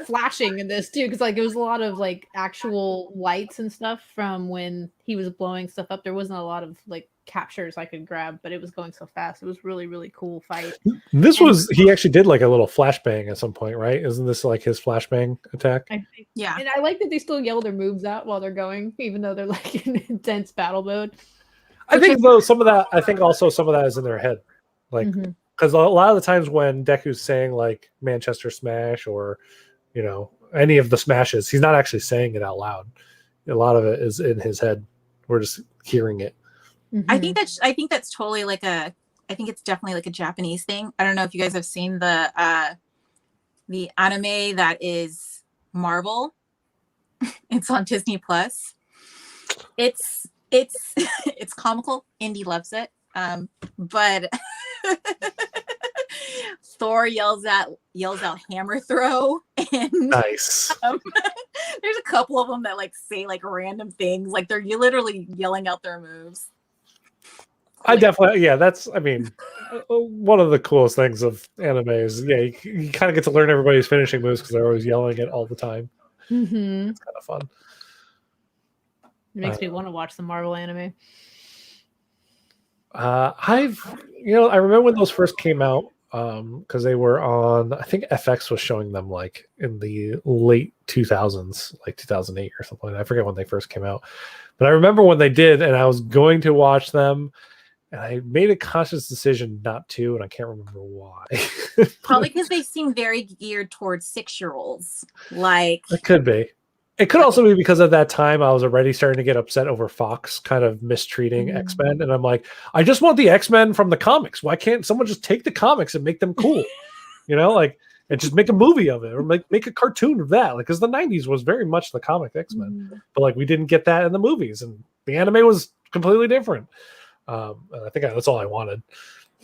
[SPEAKER 3] flashing in this too, because like it was a lot of like actual lights and stuff from when he was blowing stuff up. There wasn't a lot of like captures I could grab, but it was going so fast. It was really, really cool fight.
[SPEAKER 1] He actually did like a little flashbang at some point, right? Isn't this like his flashbang attack?
[SPEAKER 3] I think,
[SPEAKER 2] yeah.
[SPEAKER 3] And I like that they still yell their moves out while they're going, even though they're like in intense battle mode.
[SPEAKER 1] I think though some of that is in their head. Like, because a lot of the times when Deku's saying like Manchester Smash or, any of the smashes, he's not actually saying it out loud. A lot of it is in his head. We're just hearing it.
[SPEAKER 3] Mm-hmm.
[SPEAKER 2] I think that's totally I think it's definitely like a Japanese thing. I don't know if you guys have seen the anime that is Marvel. It's on Disney Plus. It's comical. Indy loves it. But Thor yells out hammer throw, and
[SPEAKER 1] nice.
[SPEAKER 2] There's a couple of them that like say like random things, like they're literally yelling out their moves.
[SPEAKER 1] I definitely, that's, one of the coolest things of anime is, you kind of get to learn everybody's finishing moves because they're always yelling it all the time.
[SPEAKER 3] Mm-hmm.
[SPEAKER 1] It's kind of fun.
[SPEAKER 3] It makes me want to watch the Marvel anime.
[SPEAKER 1] I remember when those first came out, because they were on, I think FX was showing them like in the late 2000s, like 2008 or something. I forget when they first came out, but I remember when they did, and I was going to watch them, and I made a conscious decision not to, and I can't remember why.
[SPEAKER 2] Probably because they seem very geared towards 6-year-olds. Like
[SPEAKER 1] it could be. It could also be because at that time I was already starting to get upset over Fox kind of mistreating
[SPEAKER 3] Mhm.
[SPEAKER 1] X-Men, and I'm like, I just want the X-Men from the comics. Why can't someone just take the comics and make them cool? Like, and just make a movie of it, or make a cartoon of that. Like, because the '90s was very much the comic X-Men,
[SPEAKER 3] Mhm.
[SPEAKER 1] but like we didn't get that in the movies, and the anime was completely different. And I think that's all I wanted.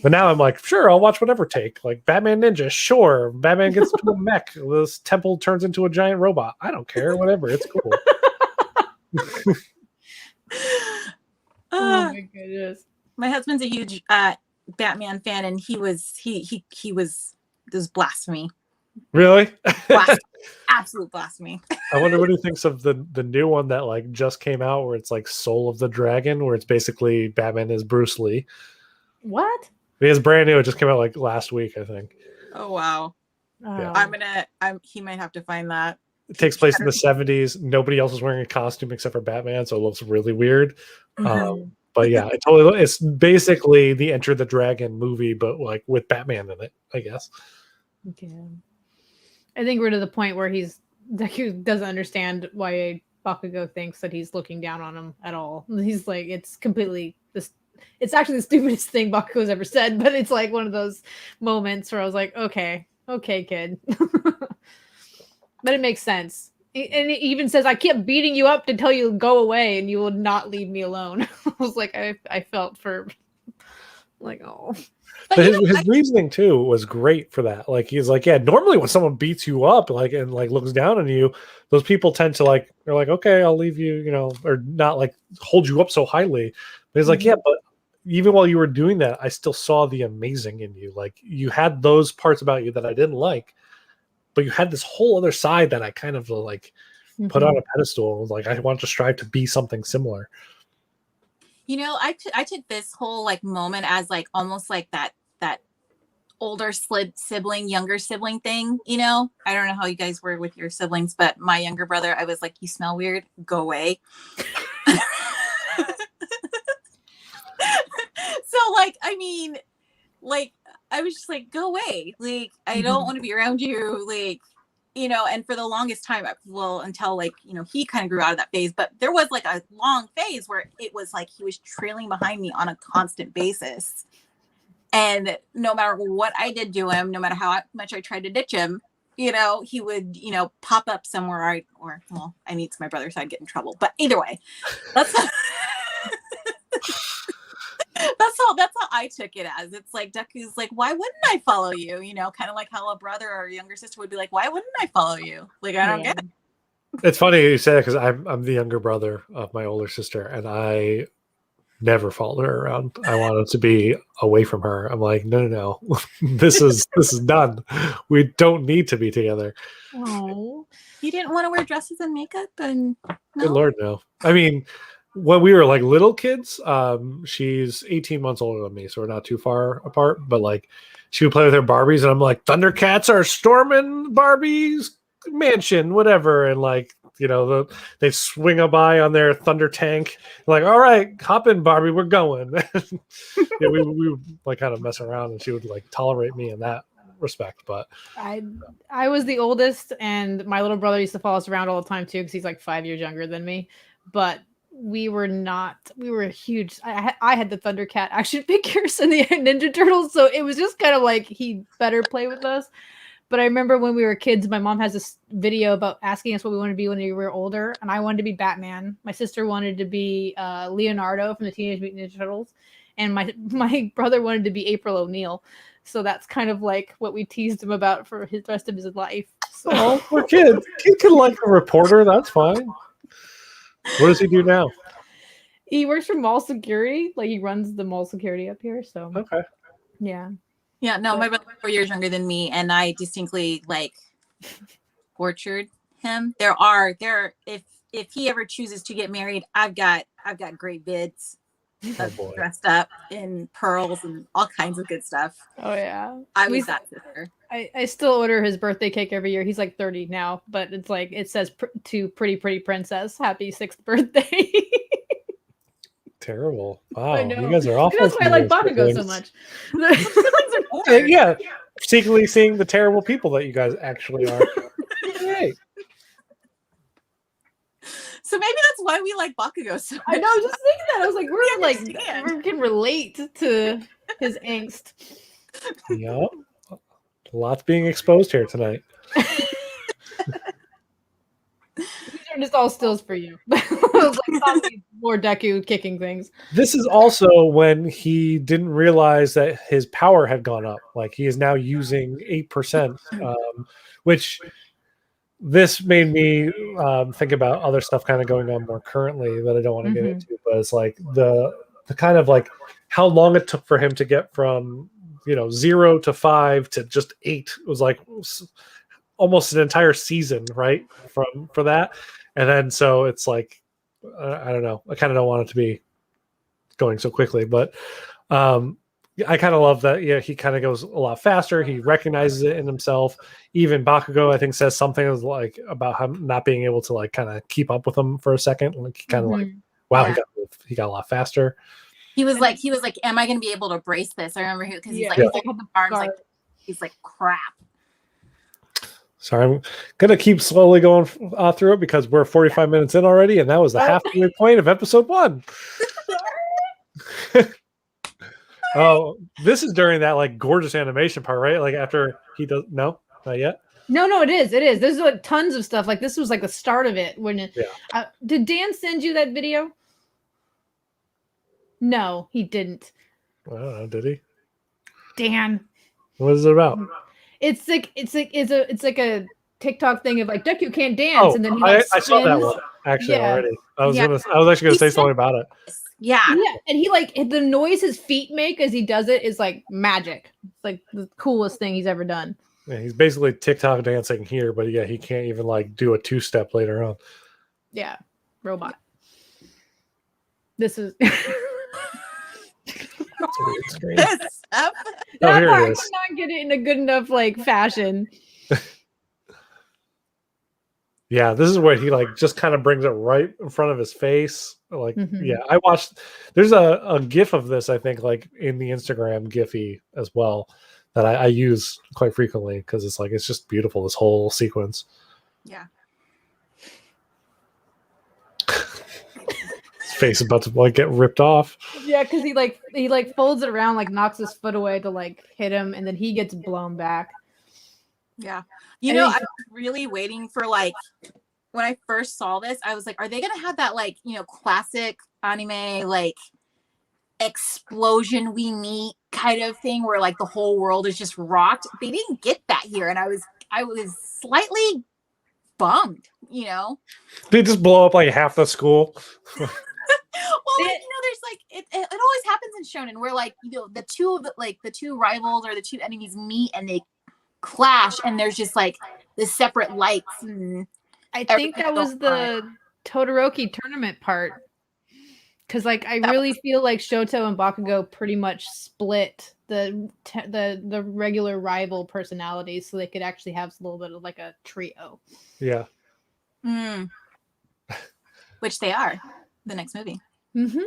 [SPEAKER 1] But now I'm like, sure, I'll watch whatever take. Like Batman Ninja, sure. Batman gets into a mech. This temple turns into a giant robot. I don't care. Whatever. It's cool.
[SPEAKER 3] Oh my goodness.
[SPEAKER 2] My husband's a huge Batman fan, and he was this was blasphemy.
[SPEAKER 1] Really?
[SPEAKER 2] Absolute blasphemy.
[SPEAKER 1] I wonder what he thinks of the new one that like just came out, where it's like Soul of the Dragon, where it's basically Batman is Bruce Lee.
[SPEAKER 3] What?
[SPEAKER 1] It's brand new. It just came out like last week, I think.
[SPEAKER 2] Oh wow.
[SPEAKER 1] Yeah.
[SPEAKER 2] He might have to find that.
[SPEAKER 1] It takes place in the 70s. Nobody else is wearing a costume except for Batman, so it looks really weird. But yeah, it's basically the Enter the Dragon movie, but like with Batman in it, I guess.
[SPEAKER 3] Okay. I think we're to the point where he doesn't understand why Bakugo thinks that he's looking down on him at all. He's like, it's completely this. It's actually the stupidest thing Bakugo's ever said, but it's like one of those moments where I was like, okay, kid. But it makes sense. And it even says, I kept beating you up to tell you to go away and you will not leave me alone. I was like, I felt for like, oh.
[SPEAKER 1] But his reasoning too was great for that. Like he's like, yeah, normally when someone beats you up and looks down on you, those people tend to they're like, okay, I'll leave you, or not like hold you up so highly. But he's like, yeah, but even while you were doing that, I still saw the amazing in you. Like you had those parts about you that I didn't like, but you had this whole other side that I kind of put on a pedestal. Like I want to strive to be something similar.
[SPEAKER 2] I took this whole moment as almost like that older sibling, younger sibling thing. I don't know how you guys were with your siblings, but my younger brother, I was like, you smell weird, go away. So I was just like, go away. I don't want to be around you. And for the longest time, until he kind of grew out of that phase, but there was a long phase where it was like he was trailing behind me on a constant basis. And no matter what I did to him, no matter how much I tried to ditch him, he would, pop up somewhere I mean, it's my brother, so I'd get in trouble. But either way, that's that's how I took it as. It's like Deku's like, why wouldn't I follow you? Kind of like how a brother or a younger sister would be like, why wouldn't I follow you? I don't get it.
[SPEAKER 1] It's funny you say that because I'm the younger brother of my older sister, and I never followed her around. I wanted to be away from her. I'm like, no. this is done. We don't need to be together.
[SPEAKER 2] Oh, you didn't want to wear dresses and makeup, and no?
[SPEAKER 1] Good Lord, no. I mean, when we were little kids, she's 18 months older than me, so we're not too far apart. But she would play with her Barbies, and I'm like, Thundercats are storming Barbie's mansion, whatever. And they swing by on their Thunder Tank. Like, all right, hop in, Barbie, we're going. Yeah, we would kind of mess around, and she would tolerate me in that respect. But
[SPEAKER 3] I was the oldest, and my little brother used to follow us around all the time too, because he's 5 years younger than me. But we were huge. I had the Thundercat action figures and the Ninja Turtles, so it was just kind of like he better play with us. But I remember when we were kids, my mom has this video about asking us what we wanted to be when we were older, and I wanted to be Batman. My sister wanted to be Leonardo from the Teenage Mutant Ninja Turtles, and my brother wanted to be April O'Neil. So that's kind of what we teased him about for the rest of his life. So.
[SPEAKER 1] Oh, poor kid. Kid can like a reporter. That's fine. What does he do now?
[SPEAKER 3] He works for mall security. He runs the mall security up here. So
[SPEAKER 1] okay.
[SPEAKER 3] Yeah.
[SPEAKER 2] Yeah, no, my brother's 4 years younger than me, and I distinctly tortured him. If he ever chooses to get married, I've got great vids dressed up in pearls and all kinds of good stuff.
[SPEAKER 3] Oh yeah.
[SPEAKER 2] I was that sister.
[SPEAKER 3] I still order his birthday cake every year. He's 30 now, but it's it says to pretty princess, happy 6th birthday.
[SPEAKER 1] Terrible. Wow, you guys are awful.
[SPEAKER 3] That's why I like Bakugo so much.
[SPEAKER 1] Yeah, secretly seeing the terrible people that you guys actually are. Great.
[SPEAKER 2] So maybe that's why we like Bakugo so much.
[SPEAKER 3] I know, I was just thinking that. I was like,
[SPEAKER 2] We
[SPEAKER 3] we
[SPEAKER 2] understand.
[SPEAKER 3] can relate to his angst.
[SPEAKER 1] Yeah. Lots being exposed here tonight.
[SPEAKER 3] These are just all stills for you. It was like probably more Deku kicking things.
[SPEAKER 1] This is also when he didn't realize that his power had gone up. Like he is now using 8%, which this made me think about other stuff kind of going on more currently that I don't want to get into. But it's like the kind of like how long it took for him to get from 0 to 5 to just 8. It was like almost an entire season, right? For that, and then so it's like I don't know. I kind of don't want it to be going so quickly, but I kind of love that. Yeah, he kind of goes a lot faster. He recognizes it in himself. Even Bakugo, I think, says something like about him not being able to like kind of keep up with him for a second. Like kind of like, wow, he got a lot faster.
[SPEAKER 2] He was like, am I going to be able to brace this? I remember because he's like, the arms like, he's like, crap.
[SPEAKER 1] Sorry, I'm gonna keep slowly going through it because we're 45 minutes in already, and that was the halfway point of episode 1. Oh, this is during that like gorgeous animation part, right? Like after he does not yet.
[SPEAKER 3] No, it is. This is like tons of stuff. Like this was like the start of it. When did Dan send you that video? No, he didn't.
[SPEAKER 1] I don't know, did he?
[SPEAKER 3] Dan.
[SPEAKER 1] What is it about?
[SPEAKER 3] It's like a TikTok thing of like Deku can't dance, and then he
[SPEAKER 1] I saw that one actually already. I was actually gonna say something about it.
[SPEAKER 2] Yeah,
[SPEAKER 3] and he like the noise his feet make as he does it is like magic. It's like the coolest thing he's ever done.
[SPEAKER 1] Yeah, he's basically TikTok dancing here, but yeah, he can't even like do a 2-step later on.
[SPEAKER 3] Yeah, robot. This is.
[SPEAKER 1] That's a weird screen.
[SPEAKER 3] That
[SPEAKER 1] here
[SPEAKER 3] part
[SPEAKER 1] it is.
[SPEAKER 3] could not get it in a good enough like fashion.
[SPEAKER 1] Yeah, this is where he like just kind of brings it right in front of his face. Like, yeah, I watched. There's a GIF of this, I think, like in the Instagram Giphy as well, that I use quite frequently because it's like it's just beautiful. This whole sequence.
[SPEAKER 2] Yeah.
[SPEAKER 1] Face about to like get ripped off.
[SPEAKER 3] Yeah, because he folds it around, like knocks his foot away to like hit him, and then he gets blown back.
[SPEAKER 2] Yeah, I was really waiting for like when I first saw this, I was like, are they gonna have that like classic anime like explosion we meet kind of thing where like the whole world is just rocked? They didn't get that here, and I was slightly bummed.
[SPEAKER 1] They just blow up like half the school.
[SPEAKER 2] Well, there's like it always happens in shonen where like the two rivals or the two enemies meet and they clash and there's just like the separate lights.
[SPEAKER 3] I think that was the Todoroki tournament part because like I really feel like Shoto and Bakugo pretty much split the regular rival personalities so they could actually have a little bit of like a trio.
[SPEAKER 1] Yeah.
[SPEAKER 2] Which they are. The next movie.
[SPEAKER 3] Mm-hmm.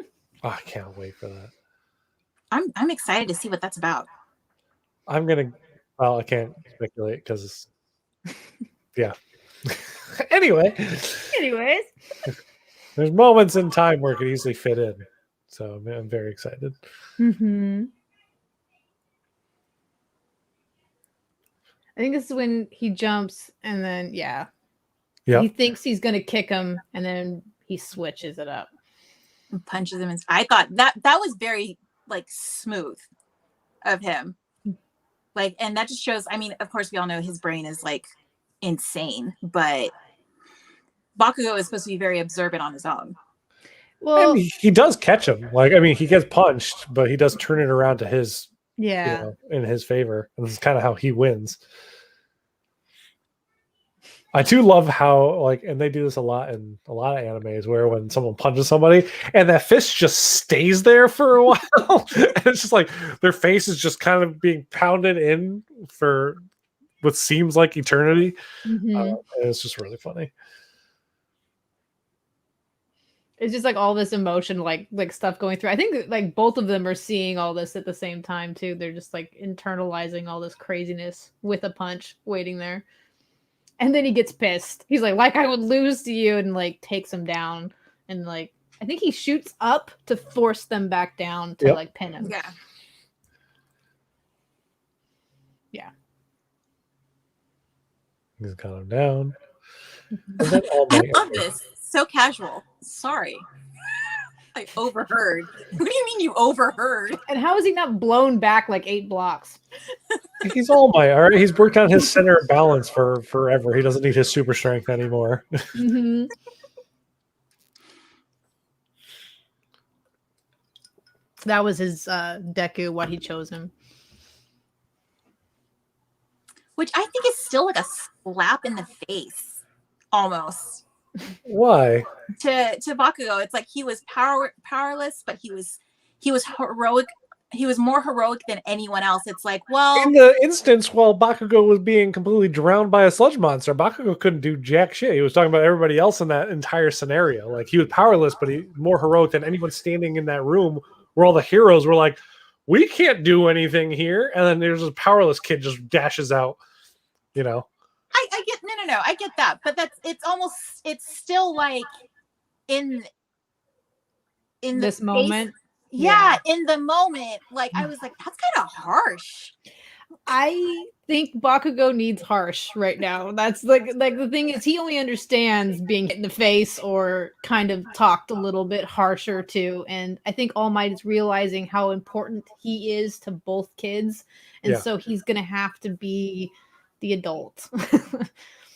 [SPEAKER 1] Oh, I can't wait for that.
[SPEAKER 2] I'm excited to see what that's about.
[SPEAKER 1] I can't speculate because yeah. Anyways, there's moments in time where it could easily fit in, so I'm very excited.
[SPEAKER 3] Mm-hmm. I think this is when he jumps and then he thinks he's gonna kick him and then he switches it up
[SPEAKER 2] and punches him. I thought that was very like smooth of him. Like, and that just shows, I mean, of course we all know his brain is like insane, but Bakugo is supposed to be very observant on his own.
[SPEAKER 3] Well,
[SPEAKER 1] I mean, he does catch him. Like, I mean, he gets punched, but he does turn it around to his, in his favor. And this is kind of how he wins. I do love how and they do this a lot in a lot of animes where when someone punches somebody and that fist just stays there for a while. And it's just like their face is just kind of being pounded in for what seems like eternity. And it's just really funny.
[SPEAKER 3] It's just like all this emotion, like stuff going through. I think like both of them are seeing all this at the same time too. They're just like internalizing all this craziness with a punch waiting there. And then he gets pissed. He's like I would lose to you, and like takes him down, and like I think he shoots up to force them back down to like pin him.
[SPEAKER 2] Yeah.
[SPEAKER 3] Yeah.
[SPEAKER 1] He's got him down.
[SPEAKER 3] Mhm.
[SPEAKER 1] And then All
[SPEAKER 2] I
[SPEAKER 1] Might.
[SPEAKER 2] love this. So casual. Sorry. I overheard. What do you mean you overheard?
[SPEAKER 3] And how is he not blown back like 8 blocks?
[SPEAKER 1] He's All Might, all right? He's worked on his center of balance for forever. He doesn't need his super strength anymore.
[SPEAKER 3] Mm-hmm. That was his Deku, what he chose him.
[SPEAKER 2] Which I think is still like a slap in the face, almost.
[SPEAKER 1] Why?
[SPEAKER 2] To Bakugo, it's like he was powerless, but he was heroic. He was more heroic than anyone else. It's like, well,
[SPEAKER 1] In the instance while Bakugo was being completely drowned by a sludge monster, Bakugo couldn't do jack shit. He was talking about everybody else in that entire scenario. Like, he was powerless, but he more heroic than anyone standing in that room where all the heroes were like, we can't do anything here. And then there's this powerless kid just dashes out, you know.
[SPEAKER 2] I get no, I get that, but it's still like in
[SPEAKER 3] This
[SPEAKER 2] the
[SPEAKER 3] moment.
[SPEAKER 2] yeah, in the moment, like I was like, that's kind of harsh.
[SPEAKER 3] I think Bakugo needs harsh right now. That's like the thing is he only understands being hit in the face or kind of talked a little bit harsher to. And I think All Might is realizing how important he is to both kids. And
[SPEAKER 1] Yeah.
[SPEAKER 3] so he's gonna have to be the adult.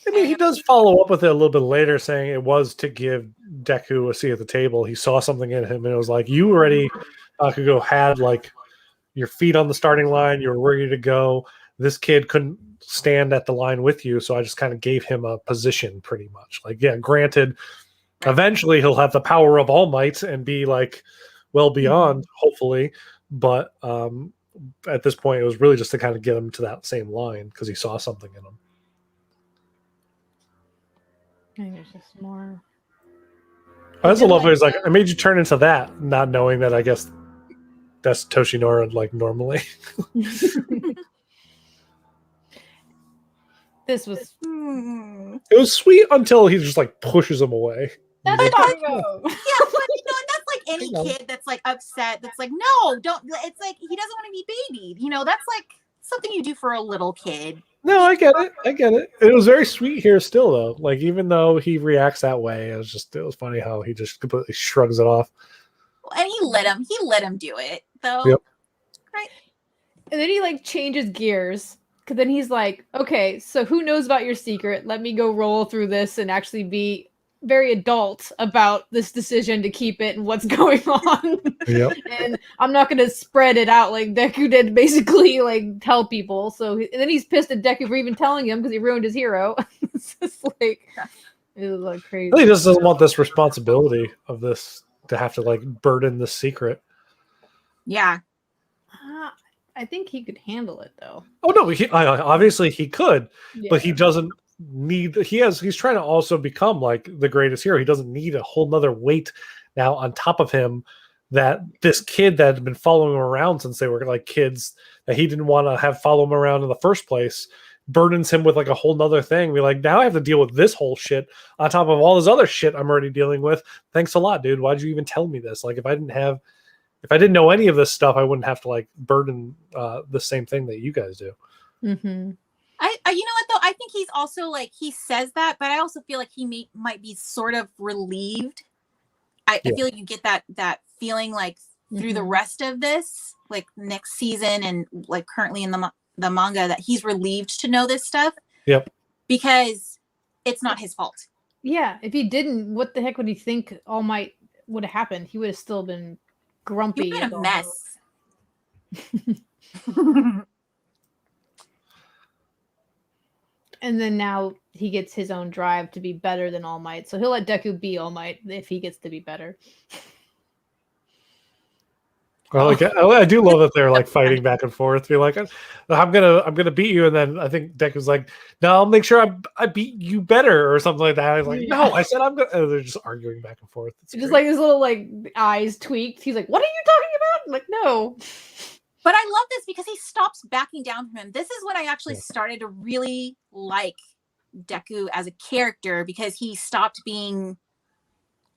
[SPEAKER 1] I mean, he does follow up with it a little bit later, saying it was to give Deku a seat at the table. He saw something in him, and it was like, you already, Bakugo, had like your feet on the starting line. You were ready to go. This kid couldn't stand at the line with you, so I just kind of gave him a position, pretty much. Like, yeah, granted, eventually he'll have the power of All Might and be like well beyond, hopefully. But at this point, it was really just to kind of get him to that same line because he saw something in him.
[SPEAKER 3] I think there's just more.
[SPEAKER 1] I also love it. It's like, I made you turn into that, not knowing that I guess that's Toshinora like normally.
[SPEAKER 3] This was
[SPEAKER 1] It was sweet until he just like pushes him away.
[SPEAKER 3] that's
[SPEAKER 1] He's like,
[SPEAKER 3] Bakugo.
[SPEAKER 2] Yeah, but that's like any
[SPEAKER 1] You know.
[SPEAKER 2] kid that's like upset. That's like, no, don't. It's like he doesn't want to be babied. That's like something you do for a little kid.
[SPEAKER 1] No, I get it. I get it. It was very sweet here still, though. Like, even though he reacts that way, it was funny how he just completely shrugs it off.
[SPEAKER 2] And he let him do it though.
[SPEAKER 1] Yep.
[SPEAKER 2] Right.
[SPEAKER 3] And then he like changes gears. Cause then he's like, okay, so who knows about your secret? Let me go roll through this and actually be very adult about this decision to keep it and what's going on.
[SPEAKER 1] Yep.
[SPEAKER 3] And I'm not going to spread it out like Deku did, basically like tell people. So and then he's pissed at Deku for even telling him because he ruined his hero. It's just like, it was like crazy.
[SPEAKER 1] He just doesn't want this responsibility of this to have to like burden the secret.
[SPEAKER 2] Yeah.
[SPEAKER 3] I think he could handle it though.
[SPEAKER 1] Oh no, obviously he could,
[SPEAKER 3] Yeah.
[SPEAKER 1] but he doesn't need. He's trying to also become like the greatest hero. He doesn't need a whole nother weight now on top of him. That this kid that had been following him around since they were like kids that he didn't want to have follow him around in the first place burdens him with like a whole nother thing. We're like, now I have to deal with this whole shit on top of all this other shit I'm already dealing with. Thanks a lot, dude. Why'd you even tell me this? Like, if I didn't know any of this stuff, I wouldn't have to like burden the same thing that you guys do.
[SPEAKER 3] Mm-hmm.
[SPEAKER 2] I you know what though? I think he's also like he says that, but I also feel like he might be sort of relieved. I feel like you get that feeling like through the rest of this, like next season and like currently in the manga, that he's relieved to know this stuff.
[SPEAKER 1] Yep.
[SPEAKER 2] Because it's not his fault.
[SPEAKER 3] Yeah, if he didn't, what the heck would he think All Might would have happened? He would have still been grumpy.
[SPEAKER 2] You've been a mess.
[SPEAKER 3] And then now he gets his own drive to be better than All Might. So he'll let Deku be All Might if he gets to be better.
[SPEAKER 1] Well, like, I do love that they're like fighting back and forth. Be like, I'm gonna beat you, and then I think Deku's like, no, I'll make sure I beat you better or something like that. I was like, no, I said I'm gonna. And they're just arguing back and forth. It's
[SPEAKER 3] Just
[SPEAKER 1] great.
[SPEAKER 3] like his little like eyes tweaked. He's like, "What are you talking about?" I'm like, no.
[SPEAKER 2] But I love this because he stops backing down from him. This is when I actually started to really like Deku as a character because he stopped being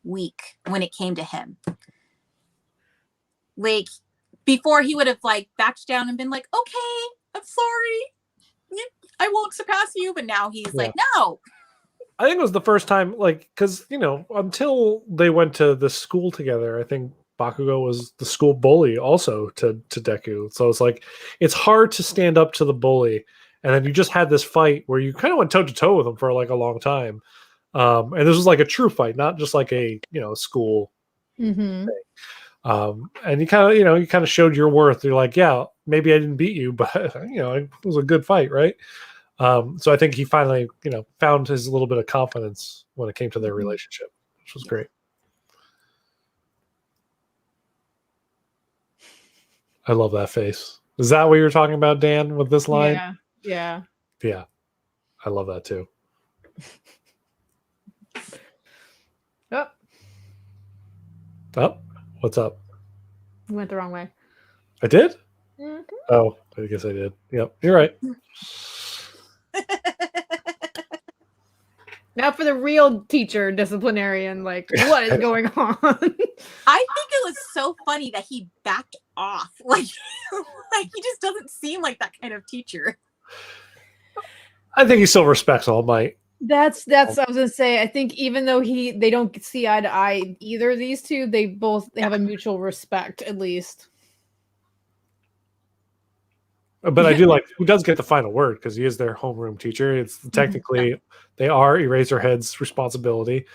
[SPEAKER 2] weak when it came to him. Like before he would have like backed down and been like, okay, I'm sorry, I won't surpass you, but now he's like, no.
[SPEAKER 1] I think it was the first time, like, because, you know, until they went to the school together, I think Bakugo was the school bully also to Deku. So it's like, it's hard to stand up to the bully. And then you just had this fight where you kind of went toe to toe with him for like a long time. And this was like a true fight, not just like a, you know, school thing. And you kind of showed your worth. You're like, yeah, maybe I didn't beat you, but, you know, it was a good fight, right? So I think he finally, you know, found his little bit of confidence when it came to their relationship, which was great. I love that face. Is that what you were talking about, Dan, with this line?
[SPEAKER 3] Yeah.
[SPEAKER 1] I love that too. Oh, what's up?
[SPEAKER 3] You went the wrong way.
[SPEAKER 1] I did?
[SPEAKER 3] Mm-hmm.
[SPEAKER 1] Oh, I guess I did. Yep, you're right.
[SPEAKER 3] Now for the real teacher disciplinarian, like, what is going on?
[SPEAKER 2] I think it was so funny that he backed off. Like he just doesn't seem like that kind of teacher.
[SPEAKER 1] I think he still respects All Might.
[SPEAKER 3] That's what I was gonna say. I think even though they don't see eye to eye, either of these two, they have a mutual respect, at least.
[SPEAKER 1] But I do like who does get the final word because he is their homeroom teacher. It's technically they are Eraserhead's responsibility.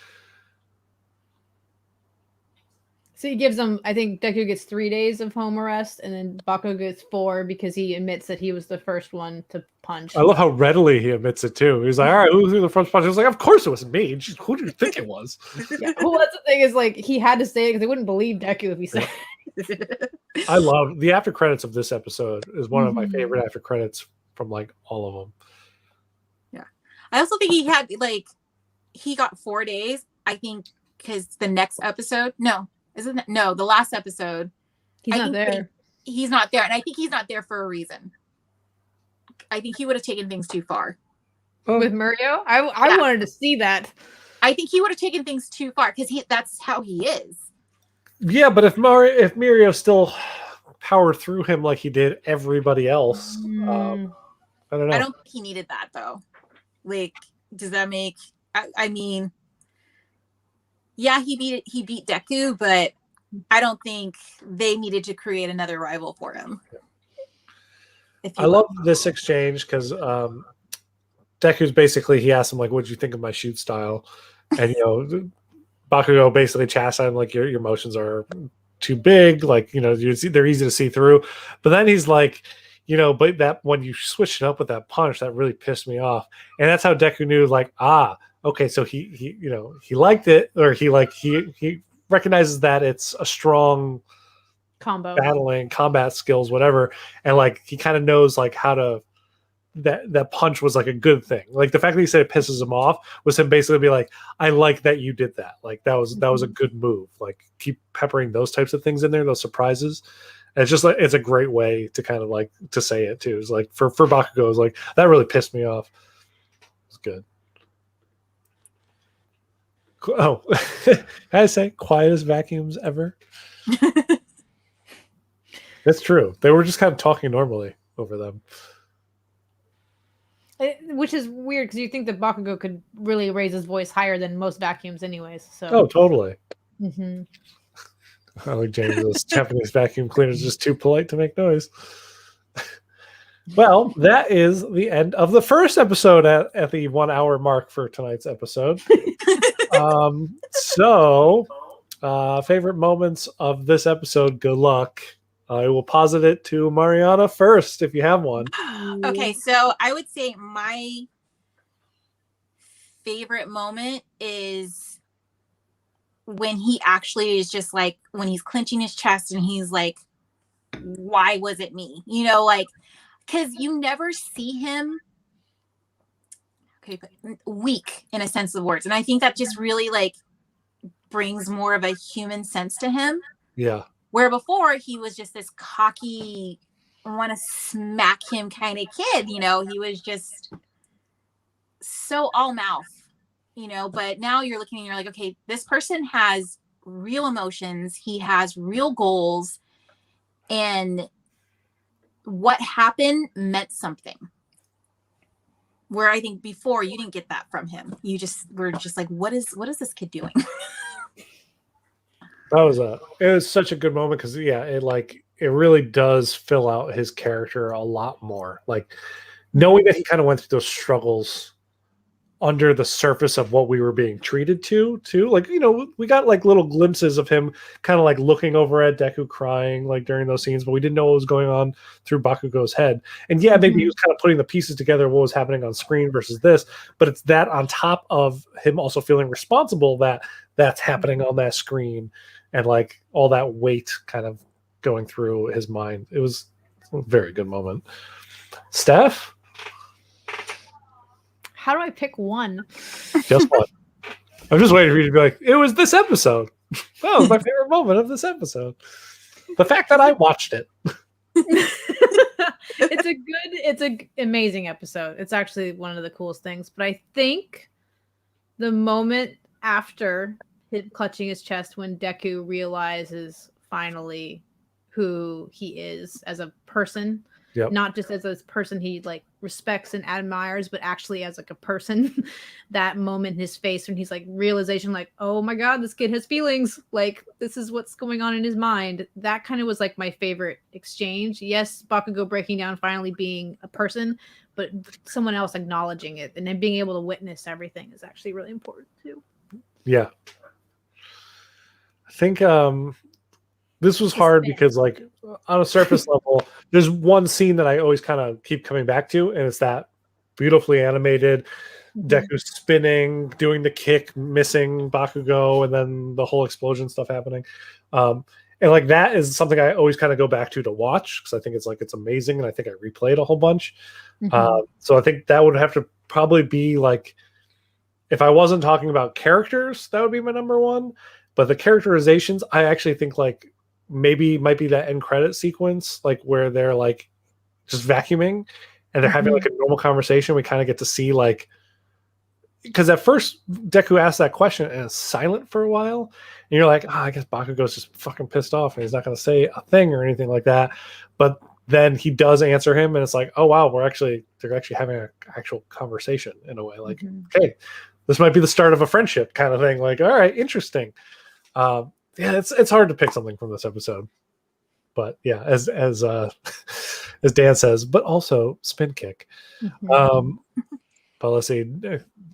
[SPEAKER 3] So he gives them, I think Deku gets 3 days of home arrest, and then Bakugo gets 4 because he admits that he was the first one to punch.
[SPEAKER 1] I love how readily he admits it too. He's like, all right, who threw the first punch? He was like, of course it was me. Who do you think it was?
[SPEAKER 3] Yeah. Well, that's the thing is like he had to say it because they wouldn't believe Deku if he said it.
[SPEAKER 1] I love the after credits of this episode is one of my favorite after credits from like all of them.
[SPEAKER 2] Yeah. I also think he got 4 days, I think, because the next episode, the last episode.
[SPEAKER 3] He's not there.
[SPEAKER 2] He's not there. And I think he's not there for a reason. I think he would have taken things too far.
[SPEAKER 3] With Mirio? I wanted to see that.
[SPEAKER 2] I think he would have taken things too far because that's how he is.
[SPEAKER 1] Yeah, but if Mirio still powered through him like he did everybody else, I don't know.
[SPEAKER 2] I don't think he needed that though. Like, does that make? I mean, yeah, he beat Deku, but I don't think they needed to create another rival for him.
[SPEAKER 1] I love this exchange because Deku's basically he asked him like, "What did you think of my shoot style?" And you know. Bakugo basically chastised him like your emotions are too big, like you know they're easy to see through. But then he's like, you know, but that when you switched it up with that punch, that really pissed me off. And that's how Deku knew, like, okay, so he you know he liked it, or he recognizes that it's a strong
[SPEAKER 3] combo,
[SPEAKER 1] battling combat skills, whatever, and like he kind of knows like how to. That punch was like a good thing. Like the fact that he said it pisses him off was him basically be like, I like that you did that. Like that was a good move. Like keep peppering those types of things in there, those surprises. And it's just like it's a great way to kind of like to say it too. It's like for Bakugo, it's like that really pissed me off. It's good. Oh, I say quietest vacuums ever. That's true. They were just kind of talking normally over them.
[SPEAKER 3] Which is weird because you think that Bakugo could really raise his voice higher than most vacuums, anyways. So.
[SPEAKER 1] Oh, totally.
[SPEAKER 3] Mm-hmm.
[SPEAKER 1] I like James' Japanese vacuum cleaner is just too polite to make noise. Well, that is the end of the first episode at the 1 hour mark for tonight's episode. Favorite moments of this episode. Good luck. I will posit it to Mariana first, if you have one.
[SPEAKER 2] Okay, so I would say my favorite moment is when he actually is just like, when he's clenching his chest and he's like, why was it me? You know, like, because you never see him weak in a sense of words. And I think that just really like brings more of a human sense to him.
[SPEAKER 1] Yeah.
[SPEAKER 2] Where before he was just this cocky, want to smack him kind of kid, you know, he was just so all mouth, but now you're looking and you're like, okay, this person has real emotions. He has real goals. And what happened meant something. Where I think before you didn't get that from him. You just were just like, what is this kid doing?
[SPEAKER 1] It was such a good moment because it really does fill out his character a lot more. Like knowing that he kind of went through those struggles under the surface of what we were being treated to, like, we got like little glimpses of him kind of like looking over at Deku crying like during those scenes, but we didn't know what was going on through Bakugo's head. And maybe he was kind of putting the pieces together, what was happening on screen versus this, but it's that on top of him also feeling responsible that's happening on that screen and like all that weight kind of going through his mind. It was a very good moment. Steph?
[SPEAKER 3] How do I pick one?
[SPEAKER 1] Guess what? I'm just waiting for you to be like, it was this episode. That was my favorite moment of this episode. The fact that I watched it.
[SPEAKER 3] It's an amazing episode. It's actually one of the coolest things. But I think the moment after him clutching his chest when Deku realizes finally who he is as a person. Yep. Not just as a person he like respects and admires, but actually as like a person. That moment in his face when he's like realization, like, oh my god, this kid has feelings. Like this is what's going on in his mind. That kind of was like my favorite exchange. Yes, Bakugo breaking down, finally being a person, but someone else acknowledging it and then being able to witness everything is actually really important too.
[SPEAKER 1] Yeah, I think this was hard because, like, on a surface level, there's one scene that I always kind of keep coming back to, and it's that beautifully animated Deku spinning, doing the kick, missing Bakugo, and then the whole explosion stuff happening. And like that is something I always kind of go back to watch because I think it's amazing, and I think I replayed a whole bunch. So I think that would have to probably be like, if I wasn't talking about characters, that would be my number one. But the characterizations, I actually think like maybe might be that end credit sequence, like where they're like just vacuuming and they're having like a normal conversation. We kind of get to see like, because at first Deku asks that question and it's silent for a while, and you're like, I guess Bakugo's just fucking pissed off and he's not going to say a thing or anything like that. But then he does answer him, and it's like, oh wow, they're actually having an actual conversation in a way. Like, okay, this might be the start of a friendship kind of thing. Like, all right, interesting. Yeah, it's hard to pick something from this episode, but yeah, as Dan says, but also spin kick. But let's see.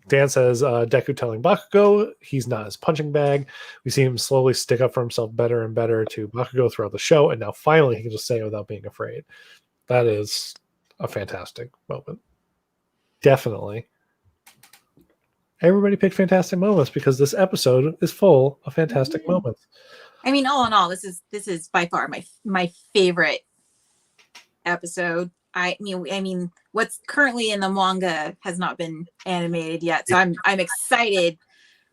[SPEAKER 1] Dan says Deku telling Bakugo he's not his punching bag. We see him slowly stick up for himself better and better to Bakugo throughout the show, and now finally he can just say it without being afraid. That is a fantastic moment. Definitely. Everybody picked fantastic moments because this episode is full of fantastic moments.
[SPEAKER 2] I mean, all in all, this is by far my favorite episode. I mean, what's currently in the manga has not been animated yet, so I'm excited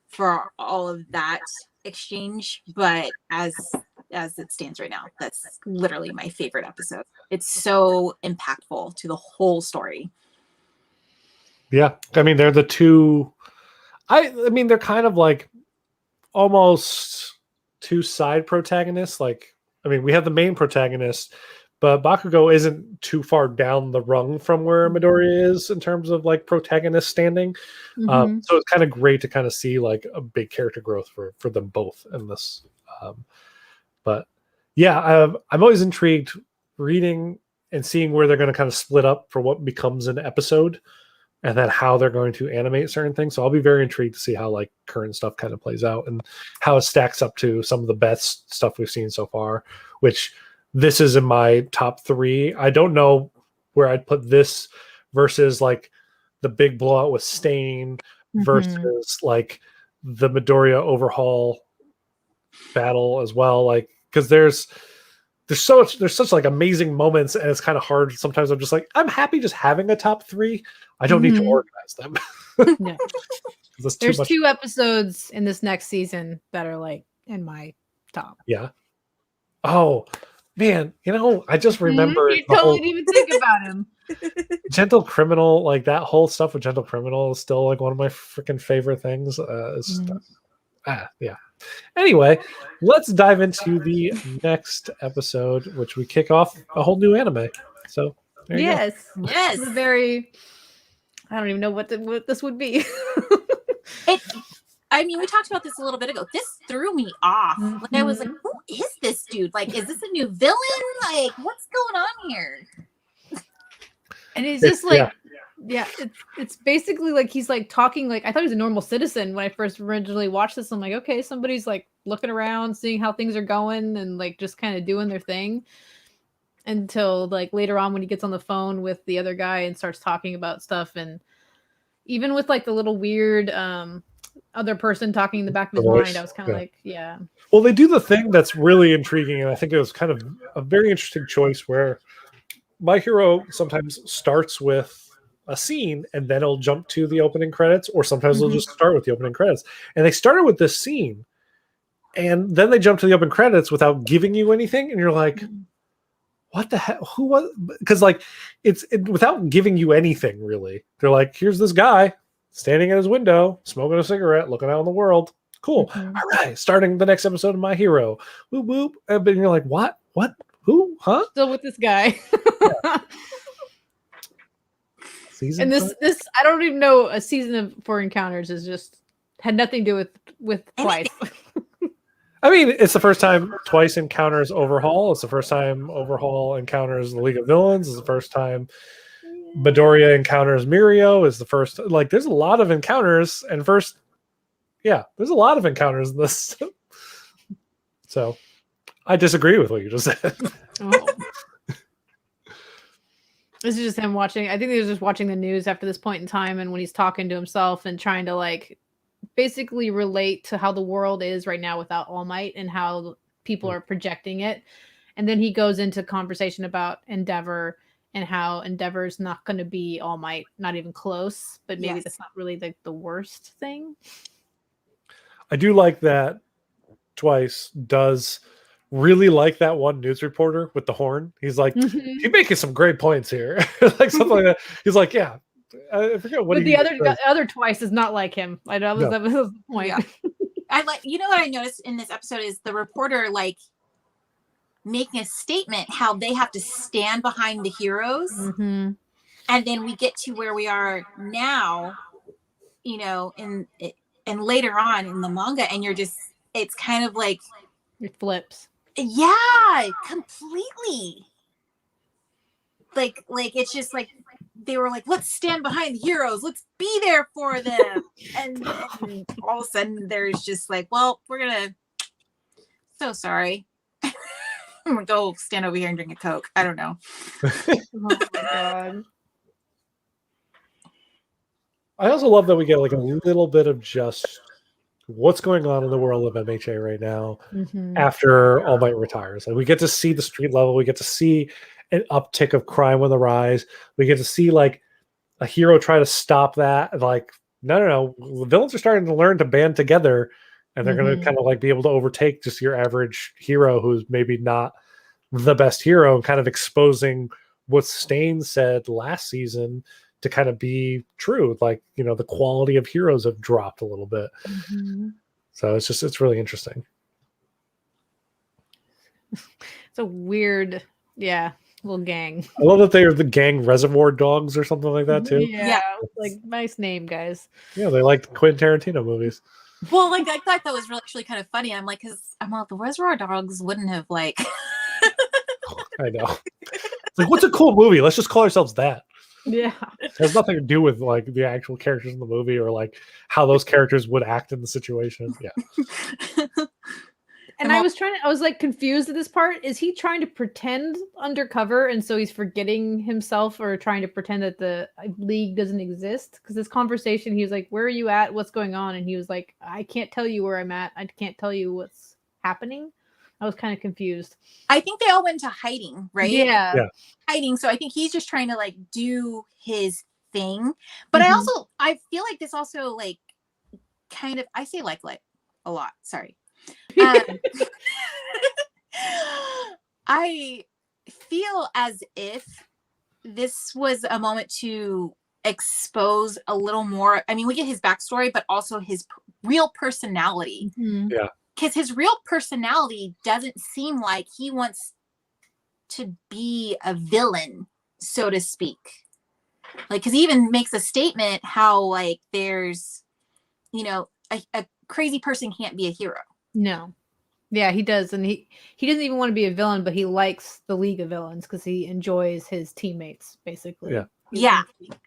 [SPEAKER 2] for all of that exchange. But as it stands right now, that's literally my favorite episode. It's so impactful to the whole story.
[SPEAKER 1] Yeah, I mean, they're the two. I mean, they're kind of like almost two side protagonists. Like, I mean, we have the main protagonist, but Bakugo isn't too far down the rung from where Midoriya is in terms of like protagonist standing. So it's kind of great to kind of see like a big character growth for them both in this. But yeah, I'm always intrigued reading and seeing where they're going to kind of split up for what becomes an episode, and then how they're going to animate certain things. So I'll be very intrigued to see how like current stuff kind of plays out and how it stacks up to some of the best stuff we've seen so far, which this is in my top 3. I don't know where I'd put this versus like the big blowout with Stain versus like the Midoriya overhaul battle as well. Like, because there's such like amazing moments, and it's kind of hard. Sometimes I'm just like, I'm happy just having a top 3. I don't need to organize them.
[SPEAKER 3] No. There's 2 episodes in this next season that are like in my top.
[SPEAKER 1] Yeah. Oh man, I just remembered.
[SPEAKER 3] You totally didn't even think about him.
[SPEAKER 1] Gentle Criminal, like that whole stuff with Gentle Criminal is still like one of my freaking favorite things. Yeah. Anyway, let's dive into the next episode, which we kick off a whole new anime. So there you go.
[SPEAKER 2] Yes.
[SPEAKER 3] It's a very. I don't even know what this would be.
[SPEAKER 2] I mean, we talked about this a little bit ago. This threw me off. Like, I was like, who is this dude? Like, is this a new villain? Like, what's going on here?
[SPEAKER 3] And it's just like, it's basically like he's like talking like I thought he was a normal citizen when I first originally watched this. I'm like, okay, somebody's like looking around, seeing how things are going, and like just kind of doing their thing. Until like later on when he gets on the phone with the other guy and starts talking about stuff, and even with like the little weird other person talking in the back of his mind, I was kind of like, yeah.
[SPEAKER 1] Well, they do the thing that's really intriguing, and I think it was kind of a very interesting choice where My Hero sometimes starts with a scene and then it'll jump to the opening credits, or sometimes they'll just start with the opening credits. And they started with this scene, and then they jump to the open credits without giving you anything, and you're like, what the hell? Who was? Because like it's without giving you anything really. They're like, here's this guy standing at his window, smoking a cigarette, looking out in the world. Cool. All right, starting the next episode of My Hero. Whoop whoop. And you're like, what? What? Who? Huh?
[SPEAKER 3] Still with this guy.
[SPEAKER 1] Season
[SPEAKER 3] and this I don't even know, a season of For Encounters is just had nothing to do with Twice.
[SPEAKER 1] I mean, it's the first time Twice encounters Overhaul. It's the first time Overhaul encounters the League of Villains. It's the first time Midoriya encounters Mirio. Is the first, like, there's a lot of encounters, and there's a lot of encounters in this. So I disagree with what you just said.
[SPEAKER 3] This is just him watching. I think he was just watching the news after this point in time, and when he's talking to himself and trying to like basically relate to how the world is right now without All Might and how people are projecting it. And then he goes into conversation about Endeavor and how Endeavor's not going to be All Might, not even close, but maybe that's not really the worst thing.
[SPEAKER 1] I do like that Twice does really like that one news reporter with the horn. He's like, you're making some great points here. Like something like that. He's like, yeah. I forget what. But
[SPEAKER 3] the other Twice is not like him. I know that was the point.
[SPEAKER 2] Yeah. I like, you know what I noticed in this episode is the reporter like making a statement how they have to stand behind the heroes, and then we get to where we are now, you know, and later on in the manga, and you're just, it's kind of like
[SPEAKER 3] it flips.
[SPEAKER 2] Yeah, completely. Like it's just like they were like, let's stand behind the heroes, let's be there for them, and all of a sudden there's just like, well, we're gonna, so sorry, I'm gonna go stand over here and drink a Coke. I don't know.
[SPEAKER 3] Oh my God.
[SPEAKER 1] I also love that we get like a little bit of just what's going on in the world of MHA right now after All Might retires. Like we get to see the street level, we get to see an uptick of crime on the rise. We get to see like a hero try to stop that. And like, no, the villains are starting to learn to band together, and they're going to kind of like be able to overtake just your average hero who's maybe not the best hero, and kind of exposing what Stain said last season to kind of be true. Like, you know, the quality of heroes have dropped a little bit. So it's really interesting.
[SPEAKER 3] It's a weird, little gang.
[SPEAKER 1] I love that they are the gang Reservoir Dogs or something like that too.
[SPEAKER 3] Yeah. Like, nice name, guys.
[SPEAKER 1] Yeah, they like Quentin Tarantino movies.
[SPEAKER 2] Well, like I thought that was really actually kind of funny. I'm like, because I'm like, the Reservoir Dogs wouldn't have like.
[SPEAKER 1] I know. It's like, what's a cool movie? Let's just call ourselves that.
[SPEAKER 3] Yeah.
[SPEAKER 1] It has nothing to do with like the actual characters in the movie or like how those characters would act in the situation. Yeah.
[SPEAKER 3] And I was like confused at this part. Is he trying to pretend undercover, and so he's forgetting himself, or trying to pretend that the league doesn't exist? Because this conversation, he was like, where are you at? What's going on? And he was like, I can't tell you where I'm at. I can't tell you what's happening. I was kind of confused.
[SPEAKER 2] I think they all went to hiding, right?
[SPEAKER 3] Yeah.
[SPEAKER 2] Hiding. So I think he's just trying to like do his thing. But I feel like this also like kind of, I say like a lot. Sorry. I feel as if this was a moment to expose a little more. I mean, we get his backstory, but also his real personality.
[SPEAKER 3] Mhm.
[SPEAKER 1] Yeah.
[SPEAKER 2] Because his real personality doesn't seem like he wants to be a villain, so to speak. Like, because he even makes a statement how, like, there's, you know, a crazy person can't be a hero.
[SPEAKER 3] No. Yeah, he does. And he doesn't even want to be a villain, but he likes the League of Villains because he enjoys his teammates, basically.
[SPEAKER 1] Yeah.
[SPEAKER 2] Yeah.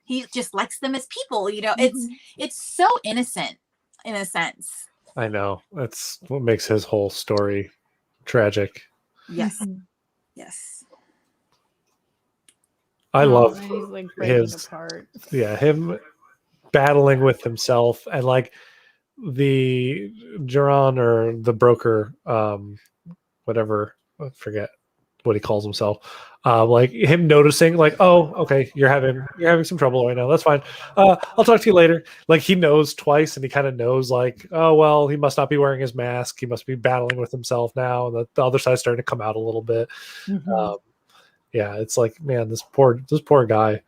[SPEAKER 2] He just likes them as people, you know. It's so innocent in a sense.
[SPEAKER 1] I know. That's what makes his whole story tragic.
[SPEAKER 2] Yes.
[SPEAKER 3] Mhm.
[SPEAKER 2] Yes.
[SPEAKER 1] I
[SPEAKER 3] Oh,
[SPEAKER 1] love
[SPEAKER 3] and he's like breaking
[SPEAKER 1] his
[SPEAKER 3] apart.
[SPEAKER 1] him battling with himself, and like the Duran or the broker, whatever, I forget what he calls himself. Like him noticing, like, oh, okay, you're having some trouble right now. That's fine. I'll talk to you later. Like he knows twice, and he kind of knows, like, oh well, he must not be wearing his mask. He must be battling with himself now. The other side's starting to come out a little bit.
[SPEAKER 3] Mhm.
[SPEAKER 1] Yeah, it's like, man, this poor guy.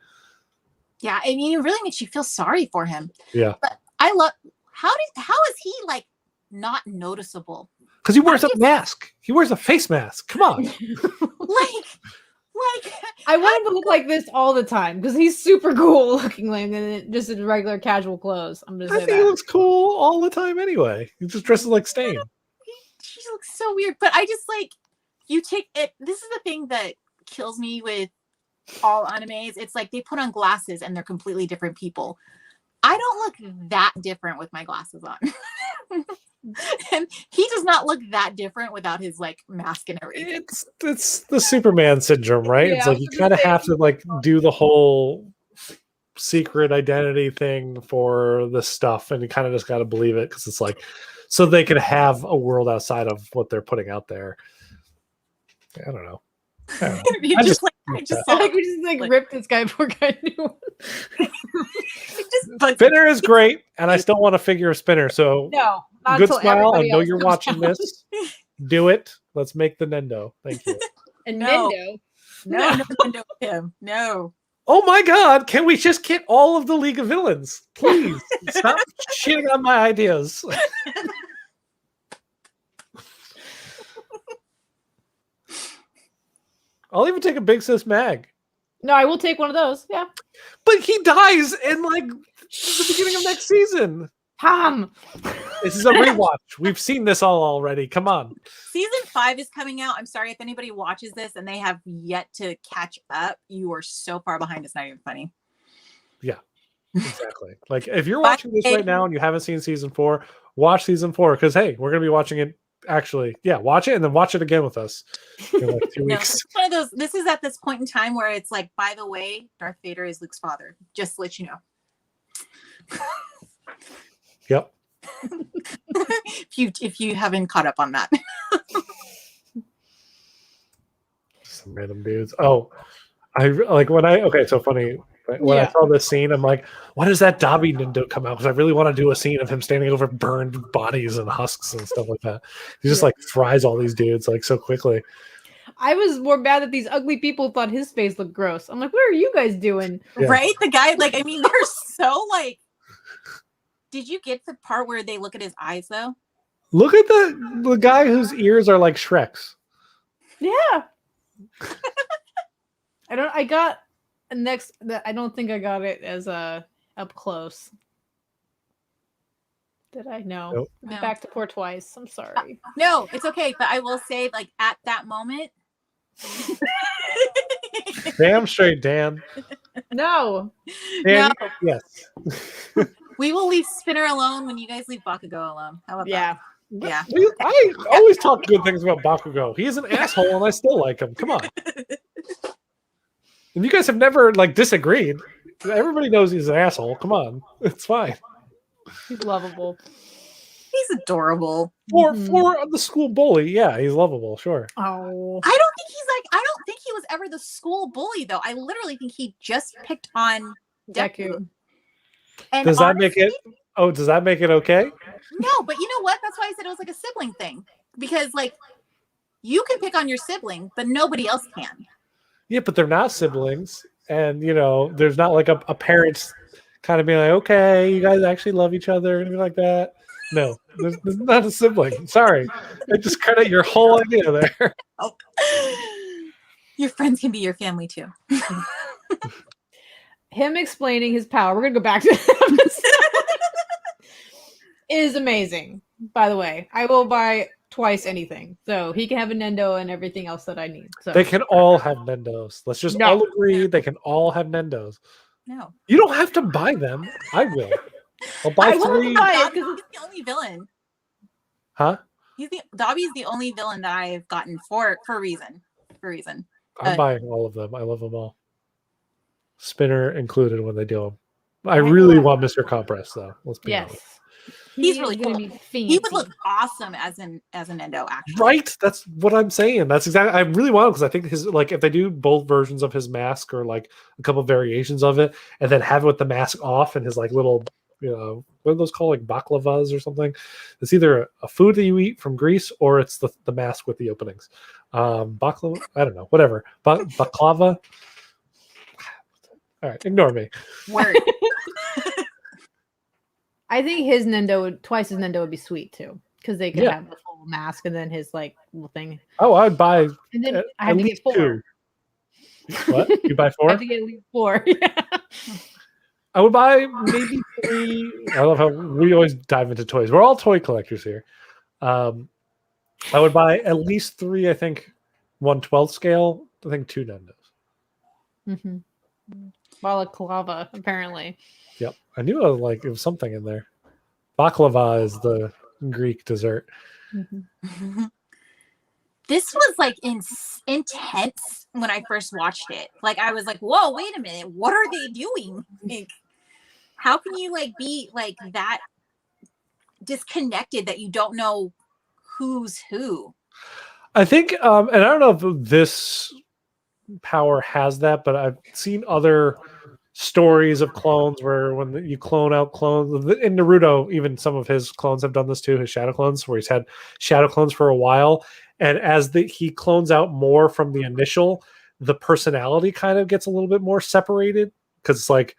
[SPEAKER 2] Yeah. I mean, it really makes you feel sorry for him.
[SPEAKER 1] Yeah,
[SPEAKER 2] But I love how is he like not noticeable?
[SPEAKER 1] because he wears a mask. He wears a face mask. Come on.
[SPEAKER 2] Like
[SPEAKER 3] I want him to look like this all the time because he's super cool looking, like just in regular casual clothes. I'm gonna
[SPEAKER 1] I
[SPEAKER 3] say
[SPEAKER 1] think he
[SPEAKER 3] that.
[SPEAKER 1] looks cool all the time anyway. He just dresses like Stain.
[SPEAKER 2] he looks so weird. But I just like you take it. This is the thing that kills me with all animes. It's like they put on glasses and they're completely different people. I don't look that different with my glasses on. And he does not look that different without his like mask and everything.
[SPEAKER 1] It's the Superman syndrome, right?
[SPEAKER 3] Yeah,
[SPEAKER 1] It's
[SPEAKER 3] I
[SPEAKER 1] like
[SPEAKER 3] was
[SPEAKER 1] you
[SPEAKER 3] gonna
[SPEAKER 1] kind of
[SPEAKER 3] say.
[SPEAKER 1] have to like do the whole secret identity thing for the stuff, and you kind of just got to believe it because it's like so they can have a world outside of what they're putting out there. I don't know. I don't know.
[SPEAKER 2] You
[SPEAKER 1] I
[SPEAKER 2] just
[SPEAKER 1] just-
[SPEAKER 2] like I just
[SPEAKER 3] I
[SPEAKER 2] saw
[SPEAKER 3] like we just like
[SPEAKER 2] Like-
[SPEAKER 3] ripped this guy poor guy new one.
[SPEAKER 2] it just bugs me.
[SPEAKER 1] Spinner is great, and I still want to figure a Spinner. So
[SPEAKER 3] No, not
[SPEAKER 1] good
[SPEAKER 3] until
[SPEAKER 1] smile. I
[SPEAKER 3] everybody
[SPEAKER 1] know
[SPEAKER 3] else
[SPEAKER 1] you're
[SPEAKER 3] comes
[SPEAKER 1] watching
[SPEAKER 3] out.
[SPEAKER 1] this. Do it. Let's make the Nendo. Thank you.
[SPEAKER 3] And
[SPEAKER 2] No.
[SPEAKER 3] Nendo.
[SPEAKER 2] No, him. No.
[SPEAKER 1] Oh my God! Can we just get all of the League of Villains, please? Stop shitting on my ideas. I'll even take a Big Sis Mag,
[SPEAKER 3] No, I will take one of those. Yeah.
[SPEAKER 1] but he dies in like the beginning of next season.
[SPEAKER 3] Tom.
[SPEAKER 1] This is a rewatch. We've seen this all already. Come on.
[SPEAKER 2] Season 5 is coming out. I'm sorry if anybody watches this and they have yet to catch up. You are so far behind. It's not even funny.
[SPEAKER 1] Exactly. Like if you're watching this right now and you haven't seen season 4, watch season 4 because hey, we're gonna be watching it. Actually, yeah, watch it and then watch it again with us in like 2
[SPEAKER 2] No,
[SPEAKER 1] weeks.
[SPEAKER 2] it's one of those. This is at this point in time where it's like, by the way, Darth Vader is Luke's father. Just to let you know.
[SPEAKER 1] Yep.
[SPEAKER 2] if you haven't caught up on that.
[SPEAKER 1] Some random dudes. Oh, I like when I okay. So funny when I
[SPEAKER 3] Yeah.
[SPEAKER 1] saw this scene, I'm like, when does that Dobby Nindo come out? Because I really want to do a scene of him standing over burned bodies and husks and stuff like that. He just
[SPEAKER 3] Yeah.
[SPEAKER 1] like fries all these dudes like so quickly.
[SPEAKER 3] I was more mad that these ugly people thought his face looked gross. I'm like, what are you guys doing?
[SPEAKER 1] Yeah.
[SPEAKER 2] Right? The guy, like, I mean, they're so like. Did you get the part where they look at his eyes though?
[SPEAKER 1] Look at the guy whose ears are like Shrek's.
[SPEAKER 3] Yeah. I got next that I don't think I got it as a up close. Did I? No.
[SPEAKER 1] Nope.
[SPEAKER 2] No.
[SPEAKER 3] Back to poor twice. I'm sorry.
[SPEAKER 2] No, it's okay. But I will say, like, at that moment.
[SPEAKER 1] Damn straight, Dan.
[SPEAKER 3] No.
[SPEAKER 1] Dan,
[SPEAKER 2] No,
[SPEAKER 1] yes.
[SPEAKER 2] we will leave Spinner alone when you guys leave Bakugo alone. How about
[SPEAKER 3] Yeah.
[SPEAKER 2] Yeah.
[SPEAKER 1] I always talk good things about Bakugo. He is an asshole, and I still like him. Come on. And you guys have never like disagreed. Everybody knows he's an asshole. Come on, it's fine.
[SPEAKER 3] He's lovable.
[SPEAKER 2] He's adorable.
[SPEAKER 1] For
[SPEAKER 3] Mhm.
[SPEAKER 1] for the school bully, yeah, he's lovable. Sure.
[SPEAKER 3] Oh.
[SPEAKER 2] I don't think he was ever the school bully though. I literally think he just picked on Deku.
[SPEAKER 3] Deku.
[SPEAKER 2] And
[SPEAKER 1] Does that make it?
[SPEAKER 2] honestly,
[SPEAKER 1] Oh, does that make it okay?
[SPEAKER 2] No, but you know what? That's why I said it was like a sibling thing. Because like you can pick on your sibling, but nobody else can.
[SPEAKER 1] Yeah, but they're not siblings, and there's not like a parent's kind of being like, okay, you guys actually love each other and anything like that. No, there's not a sibling. Sorry, I discredit your whole idea there.
[SPEAKER 2] Oh. Your friends can be your family too.
[SPEAKER 3] Him explaining his power, we're gonna go back to that, is amazing. By the way, I will buy twice anything, so he can have a Nendo and everything else that I need. So
[SPEAKER 1] They can all have Nendos. Let's just all agree they can all have Nendos.
[SPEAKER 2] No,
[SPEAKER 1] you don't have to buy them. I will. I'll buy
[SPEAKER 2] I will
[SPEAKER 1] 3.
[SPEAKER 2] buy it because he's the only villain.
[SPEAKER 1] Huh?
[SPEAKER 2] Dobby's the only villain that I've gotten for a reason.
[SPEAKER 1] I'm buying all of them. I love them all. Spinner included when they do them. I really want Mr. Compress though. Let's be honest.
[SPEAKER 2] He's really
[SPEAKER 3] gonna
[SPEAKER 2] cool.
[SPEAKER 3] be fancy.
[SPEAKER 2] He would look awesome as an Nendo, actually.
[SPEAKER 1] Right? That's what I'm saying. That's exactly. I really want him because I think his if they do both versions of his mask or like a couple variations of it, and then have it with the mask off and his like little, what are those called, like baklavas or something? It's either a food that you eat from Greece or it's the mask with the openings. Baklava, I don't know, whatever. Baklava. All right, ignore me.
[SPEAKER 2] Word.
[SPEAKER 3] I think his Nendo twice his Nendo would be sweet too, because they could have the full mask and then his like little thing.
[SPEAKER 1] Oh, I'd buy.
[SPEAKER 3] And then I have to get 4.
[SPEAKER 1] 2. What? You buy 4?
[SPEAKER 3] I have to get at least 4. Yeah.
[SPEAKER 1] I would buy maybe 3. I love how we always dive into toys. We're all toy collectors here. I would buy at least 3. I think 1/12 scale. I think 2 Nendos.
[SPEAKER 3] Mm-hmm. Balaclava, apparently.
[SPEAKER 1] Yep, I knew it was something in there. Baklava is the Greek dessert.
[SPEAKER 3] Mm-hmm.
[SPEAKER 2] This was like intense when I first watched it. Like I was like, "Whoa, wait a minute! What are they doing? Like, how can you like be like that disconnected that you don't know who's who?"
[SPEAKER 1] I think, and I don't know if this power has that, but I've seen other stories of clones where when you clone out clones in Naruto, even some of his clones have done this too, his shadow clones, where he's had shadow clones for a while, and as he clones out more from the initial, the personality kind of gets a little bit more separated, because it's like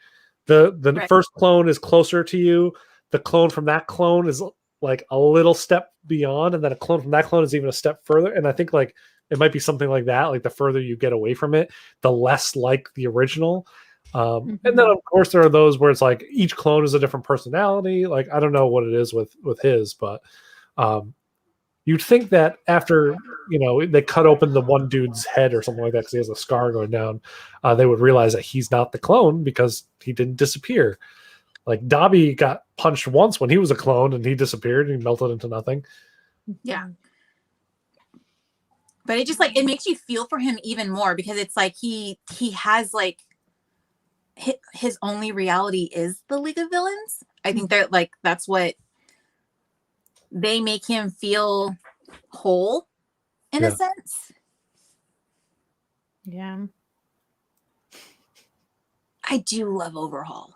[SPEAKER 1] the first clone is closer to you, the clone from that clone is like a little step beyond, and then a clone from that clone is even a step further. And I think like it might be something like that, like the further you get away from it, the less like the original. And then of course there are those where it's like each clone is a different personality. Like I don't know what it is with his, but you'd think that after they cut open the one dude's head or something like that because he has a scar going down, they would realize that he's not the clone because he didn't disappear. Like Dobby got punched once when he was a clone and he disappeared and he melted into nothing.
[SPEAKER 2] Yeah. But it just like it makes you feel for him even more because it's like he has like his only reality is the League of Villains. I think that like that's what they make him feel whole in a sense.
[SPEAKER 3] Yeah.
[SPEAKER 2] I do love Overhaul.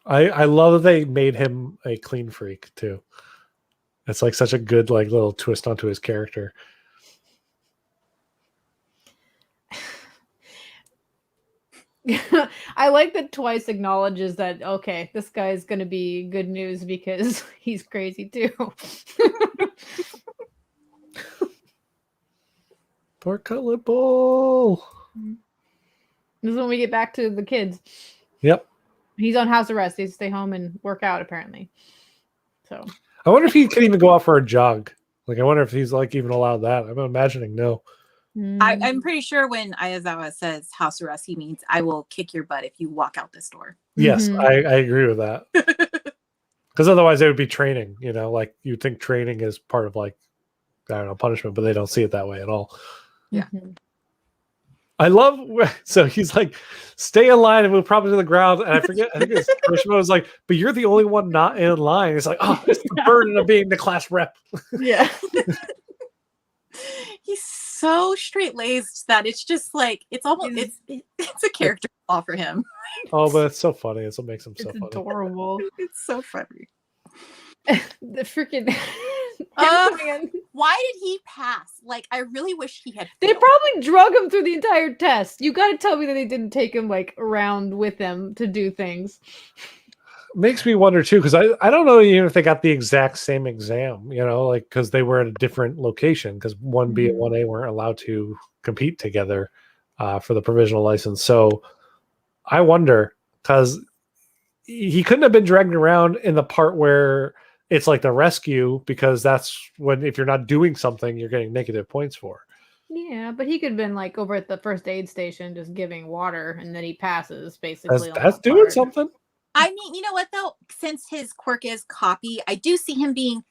[SPEAKER 1] I love that they made him a clean freak too. It's like such a good like little twist onto his character.
[SPEAKER 3] I like that Twice acknowledges that, okay, this guy is going to be good news because he's crazy too.
[SPEAKER 1] Pork cutlet bowl.
[SPEAKER 3] This is when we get back to the kids.
[SPEAKER 1] Yep.
[SPEAKER 3] He's on house arrest. He has to stay home and work out, apparently. So
[SPEAKER 1] I wonder if he can even go out for a jog. Like, I wonder if he's like even allowed that. I'm imagining no.
[SPEAKER 2] I'm pretty sure when Aizawa says house arrest, he means I will kick your butt if you walk out this door.
[SPEAKER 1] Yes, I agree with that. Because otherwise, it would be training. Like you'd think training is part of like, I don't know, punishment, but they don't see it that way at all.
[SPEAKER 2] Yeah.
[SPEAKER 1] I love, so he's like, stay in line and we'll probably to the ground. And I forget, I think it's Kirishima was like, but you're the only one not in line. It's like, oh, it's the burden of being the class rep.
[SPEAKER 3] Yeah.
[SPEAKER 2] He's so straight-laced that it's just like, it's almost, it's a character flaw for him.
[SPEAKER 1] Oh, but it's so funny. It's what makes him so funny.
[SPEAKER 3] Adorable.
[SPEAKER 2] It's so funny.
[SPEAKER 3] The freaking
[SPEAKER 2] Why did he pass? Like, I really wish he had.
[SPEAKER 3] They
[SPEAKER 2] failed.
[SPEAKER 3] probably drug him through the entire test. You got to tell me that they didn't take him like around with them to do things.
[SPEAKER 1] Makes me wonder too, because I don't know even if they got the exact same exam, you know, like because they were at a different location, because 1B and 1A weren't allowed to compete together for the provisional license. So I wonder, because he couldn't have been dragged around in the part where it's like the rescue, because that's when, if you're not doing something, you're getting negative points for.
[SPEAKER 3] Yeah, but he could have been like over at the first aid station just giving water, and then he passes basically.
[SPEAKER 1] That's doing something.
[SPEAKER 2] I mean, you know what though? Since his quirk is copy, I do see him being,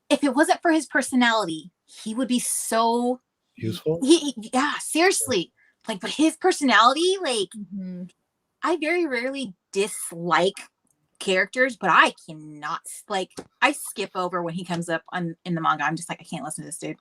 [SPEAKER 2] if it wasn't for his personality, he would be so
[SPEAKER 1] useful.
[SPEAKER 2] Yeah, seriously. Like, but his personality, like, I very rarely dislike characters, but I cannot, like, I skip over when he comes up in the manga. I'm just like, I can't listen to this dude.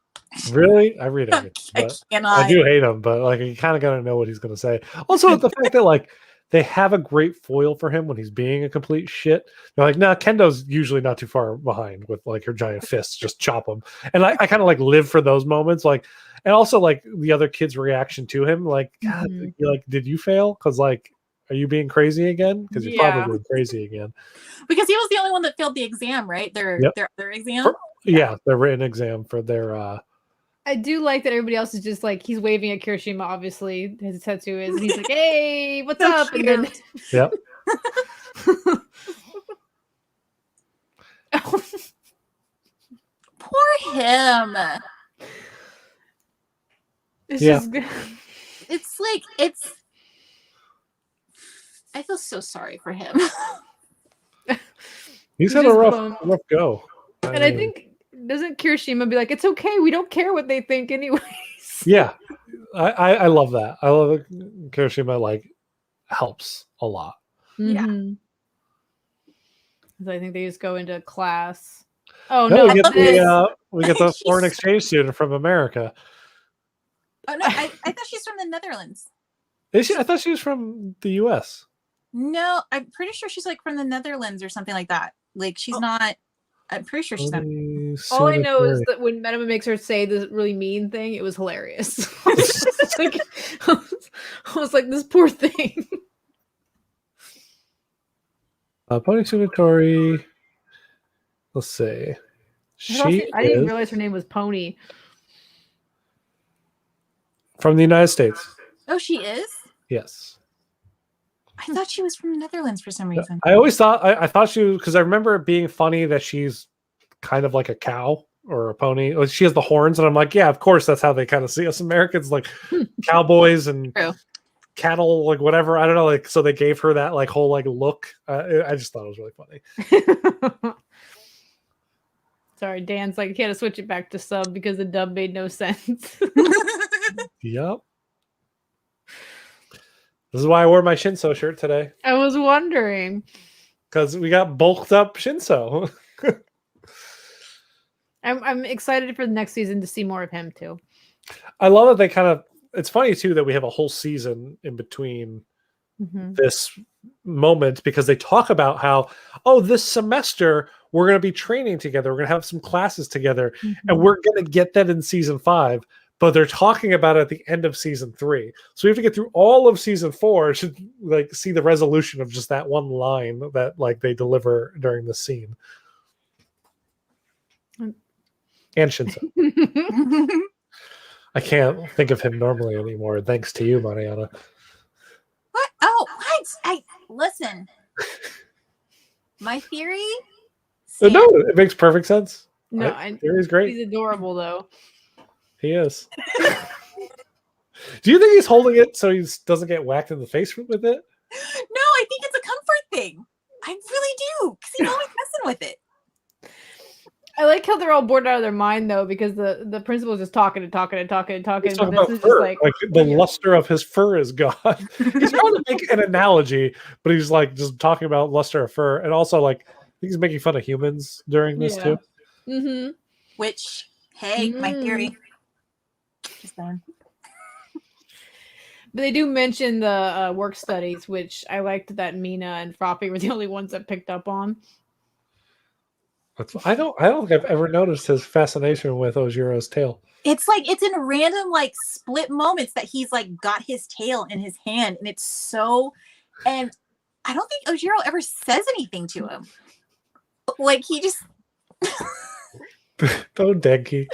[SPEAKER 1] Really? I read everything. I do hate him, but like, you kind of got to know what he's going to say. Also, the fact that like they have a great foil for him when he's being a complete shit. They're like, nah, Kendo's usually not too far behind with like her giant fists, just chop him. And I kind of like live for those moments. Like, and also like the other kid's reaction to him, like, God, you're like, did you fail? Because like, are you being crazy again? Because you're probably being crazy again.
[SPEAKER 2] Because he was the only one that failed the exam, right? Their other exam.
[SPEAKER 1] Their written exam for their.
[SPEAKER 3] I do like that everybody else is just like, he's waving at Kirishima, obviously, his tattoo is, and he's like, hey, what's up? And then
[SPEAKER 1] yep.
[SPEAKER 2] Poor him.
[SPEAKER 3] It's just
[SPEAKER 2] it's like I feel so sorry for him.
[SPEAKER 1] He's had a rough go.
[SPEAKER 3] And I think, doesn't Kirishima be like, it's okay, we don't care what they think anyways?
[SPEAKER 1] Yeah. I love that. I love that Kirishima like helps a lot.
[SPEAKER 2] Yeah.
[SPEAKER 3] So I think they just go into class. Oh
[SPEAKER 1] no,
[SPEAKER 3] no,
[SPEAKER 1] we get the foreign exchange student from America.
[SPEAKER 2] Oh no, I thought she's from the Netherlands.
[SPEAKER 1] Is she? I thought she was from the US.
[SPEAKER 2] No, I'm pretty sure she's like from the Netherlands or something like that. Like she's not. I'm pretty sure she's not.
[SPEAKER 3] All I know is that when Menema makes her say this really mean thing, it was hilarious. I was like, this poor thing.
[SPEAKER 1] Pony Tsunatori. Let's see.
[SPEAKER 3] I didn't realize her name was Pony.
[SPEAKER 1] From the United States.
[SPEAKER 2] Oh, she is?
[SPEAKER 1] Yes.
[SPEAKER 2] I thought she was from the Netherlands for some reason.
[SPEAKER 1] I always thought I thought she was, because I remember it being funny that she's kind of like a cow or a pony. She has the horns, and I'm like, yeah, of course that's how they kind of see us Americans, like cowboys and cattle, like whatever. I don't know, like so they gave her that like whole like look. I just thought it was really funny.
[SPEAKER 3] Sorry, Dan's like, he had to switch it back to sub because the dub made no sense.
[SPEAKER 1] Yep. This is why I wore my Shinso shirt today.
[SPEAKER 3] I was wondering.
[SPEAKER 1] Because we got bulked up Shinso.
[SPEAKER 3] I'm excited for the next season to see more of him too.
[SPEAKER 1] I love that they kind of, it's funny too that we have a whole season in between this moment, because they talk about how, oh, this semester we're going to be training together. We're going to have some classes together, and we're going to get that in season 5. But they're talking about it at the end of season 3. So we have to get through all of season 4 to like see the resolution of just that one line that like they deliver during the scene. And Shinso. I can't think of him normally anymore, thanks to you, Mariana.
[SPEAKER 2] What? Oh, what? Listen. My theory?
[SPEAKER 1] No, it makes perfect sense.
[SPEAKER 3] No,
[SPEAKER 1] theory's great.
[SPEAKER 3] He's adorable though.
[SPEAKER 1] He is. Do you think he's holding it so he doesn't get whacked in the face with it?
[SPEAKER 2] No, I think it's a comfort thing. I really do, because he's always messing with it.
[SPEAKER 3] I like how they're all bored out of their mind though, because the principal's just talking and talking and talking and talking.
[SPEAKER 1] He's talking about fur. Like the luster of his fur is gone. He's trying to make an analogy, but he's like just talking about luster of fur, and also like he's making fun of humans during this too.
[SPEAKER 2] Which, hey, my theory. Just saying.
[SPEAKER 3] But they do mention the work studies, which I liked that Mina and Froppy were the only ones that picked up on.
[SPEAKER 1] I don't think I've ever noticed his fascination with Ojiro's tail.
[SPEAKER 2] It's like it's in random like split moments that he's like got his tail in his hand, and it's so. And I don't think Ojiro ever says anything to him. Like he just.
[SPEAKER 1] Oh, Denki.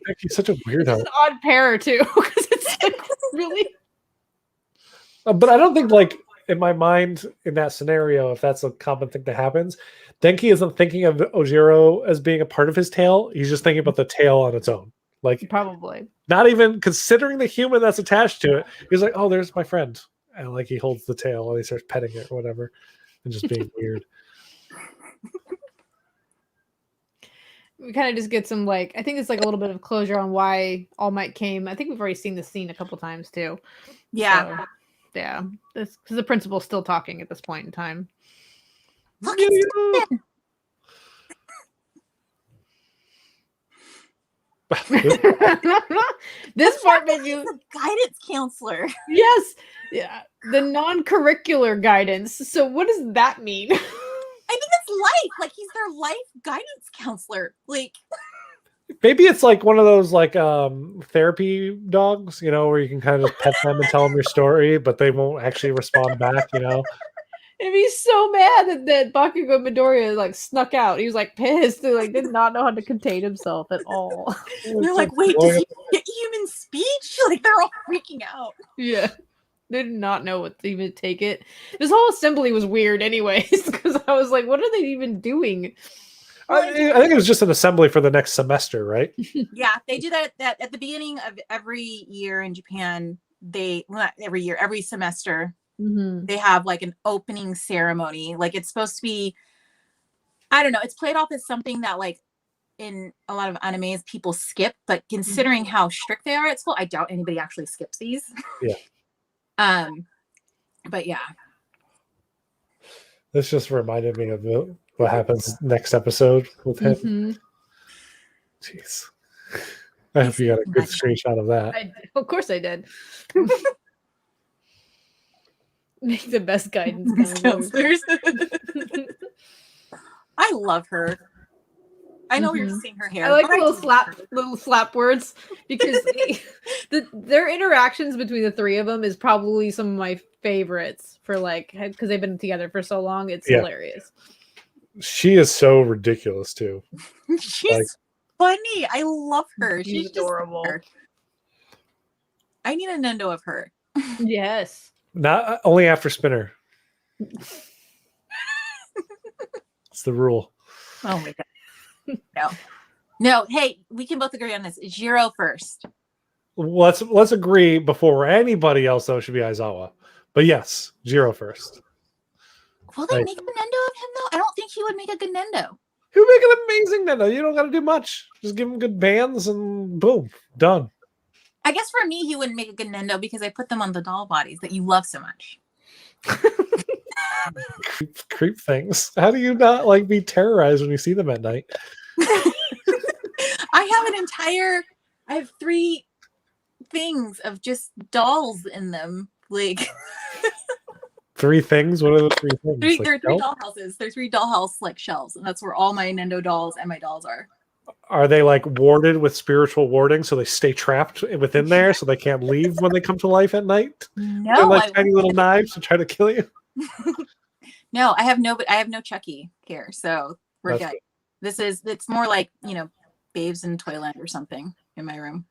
[SPEAKER 1] Denki's such a weirdo.
[SPEAKER 3] It's an odd pair too, because it's like really.
[SPEAKER 1] But I don't think, like, in my mind, in that scenario, if that's a common thing that happens, Denki isn't thinking of Ojiro as being a part of his tail. He's just thinking about the tail on its own. Like,
[SPEAKER 3] Probably.
[SPEAKER 1] not even considering the human that's attached to it. He's like, oh, there's my friend. And, like, he holds the tail and he starts petting it or whatever and just being weird.
[SPEAKER 3] We kind of just get some, like, I think it's like a little bit of closure on why All Might came. I think we've already seen this scene a couple times too.
[SPEAKER 2] Yeah.
[SPEAKER 3] So, yeah. Because the principal's still talking at this point in time.
[SPEAKER 2] Look, it's
[SPEAKER 3] This part made you.
[SPEAKER 2] the guidance counselor.
[SPEAKER 3] Yes. Yeah. The non-curricular guidance. So what does that mean?
[SPEAKER 2] I think it's life. Like he's their life guidance counselor. Like
[SPEAKER 1] Maybe it's like one of those, like, therapy dogs, you know, where you can kind of just pet them and tell them your story, but they won't actually respond back, you know?
[SPEAKER 3] And he's so mad that Bakugo Midoriya like snuck out. He was like pissed. He like did not know how to contain himself at all.
[SPEAKER 2] they're like, wait, does he get human speech? Like they're all freaking out.
[SPEAKER 3] Yeah. They did not know what to even take it. This whole assembly was weird anyways, because I was like, what are they even doing?
[SPEAKER 1] I think it was just an assembly for the next semester, right?
[SPEAKER 2] Yeah, they do that at the beginning of every year in Japan. Not every year, every semester, they have like an opening ceremony. Like it's supposed to be, I don't know, it's played off as something that like in a lot of animes people skip, but considering how strict they are at school, I doubt anybody actually skips these.
[SPEAKER 1] Yeah.
[SPEAKER 2] But yeah.
[SPEAKER 1] This just reminded me of what happens next episode with him. Jeez. I hope you got a good screenshot of that.
[SPEAKER 3] Of course I did. Make the best guidance
[SPEAKER 2] counselors. I love her. I know you're seeing her hair.
[SPEAKER 3] I like the little slap words because their interactions between the three of them is probably some of my favorites for like because they've been together for so long. It's hilarious.
[SPEAKER 1] She is so ridiculous too.
[SPEAKER 2] She's funny. I love her. She's
[SPEAKER 3] adorable.
[SPEAKER 2] I need a Nendo of her.
[SPEAKER 3] Yes.
[SPEAKER 1] Not only after Spinner. It's the rule.
[SPEAKER 2] Oh my god. No. Hey, we can both agree on this. Jiro first.
[SPEAKER 1] Let's agree before anybody else though should be Aizawa. But yes, Jiro first.
[SPEAKER 2] Will they make a Nendo of him though? I don't think he would make a good Nendo.
[SPEAKER 1] He would make an amazing Nendo. You don't got to do much. Just give him good bands and boom, done.
[SPEAKER 2] I guess for me, he wouldn't make a good Nendo because I put them on the doll bodies that you love so much.
[SPEAKER 1] creep things. How do you not like be terrorized when you see them at night?
[SPEAKER 2] I have 3 things of just dolls in them. Like
[SPEAKER 1] 3 things? What are the 3 things?
[SPEAKER 2] There are 3 doll houses. There's 3 dollhouse like shelves, and that's where all my Nendo dolls and my dolls are.
[SPEAKER 1] Are they like warded with spiritual warding so they stay trapped within there so they can't leave when they come to life at night?
[SPEAKER 2] No,
[SPEAKER 1] they're like tiny little knives to try to kill you.
[SPEAKER 2] No, I have no Chucky here, so we're good. It's more like, Babes in Toyland or something in my room.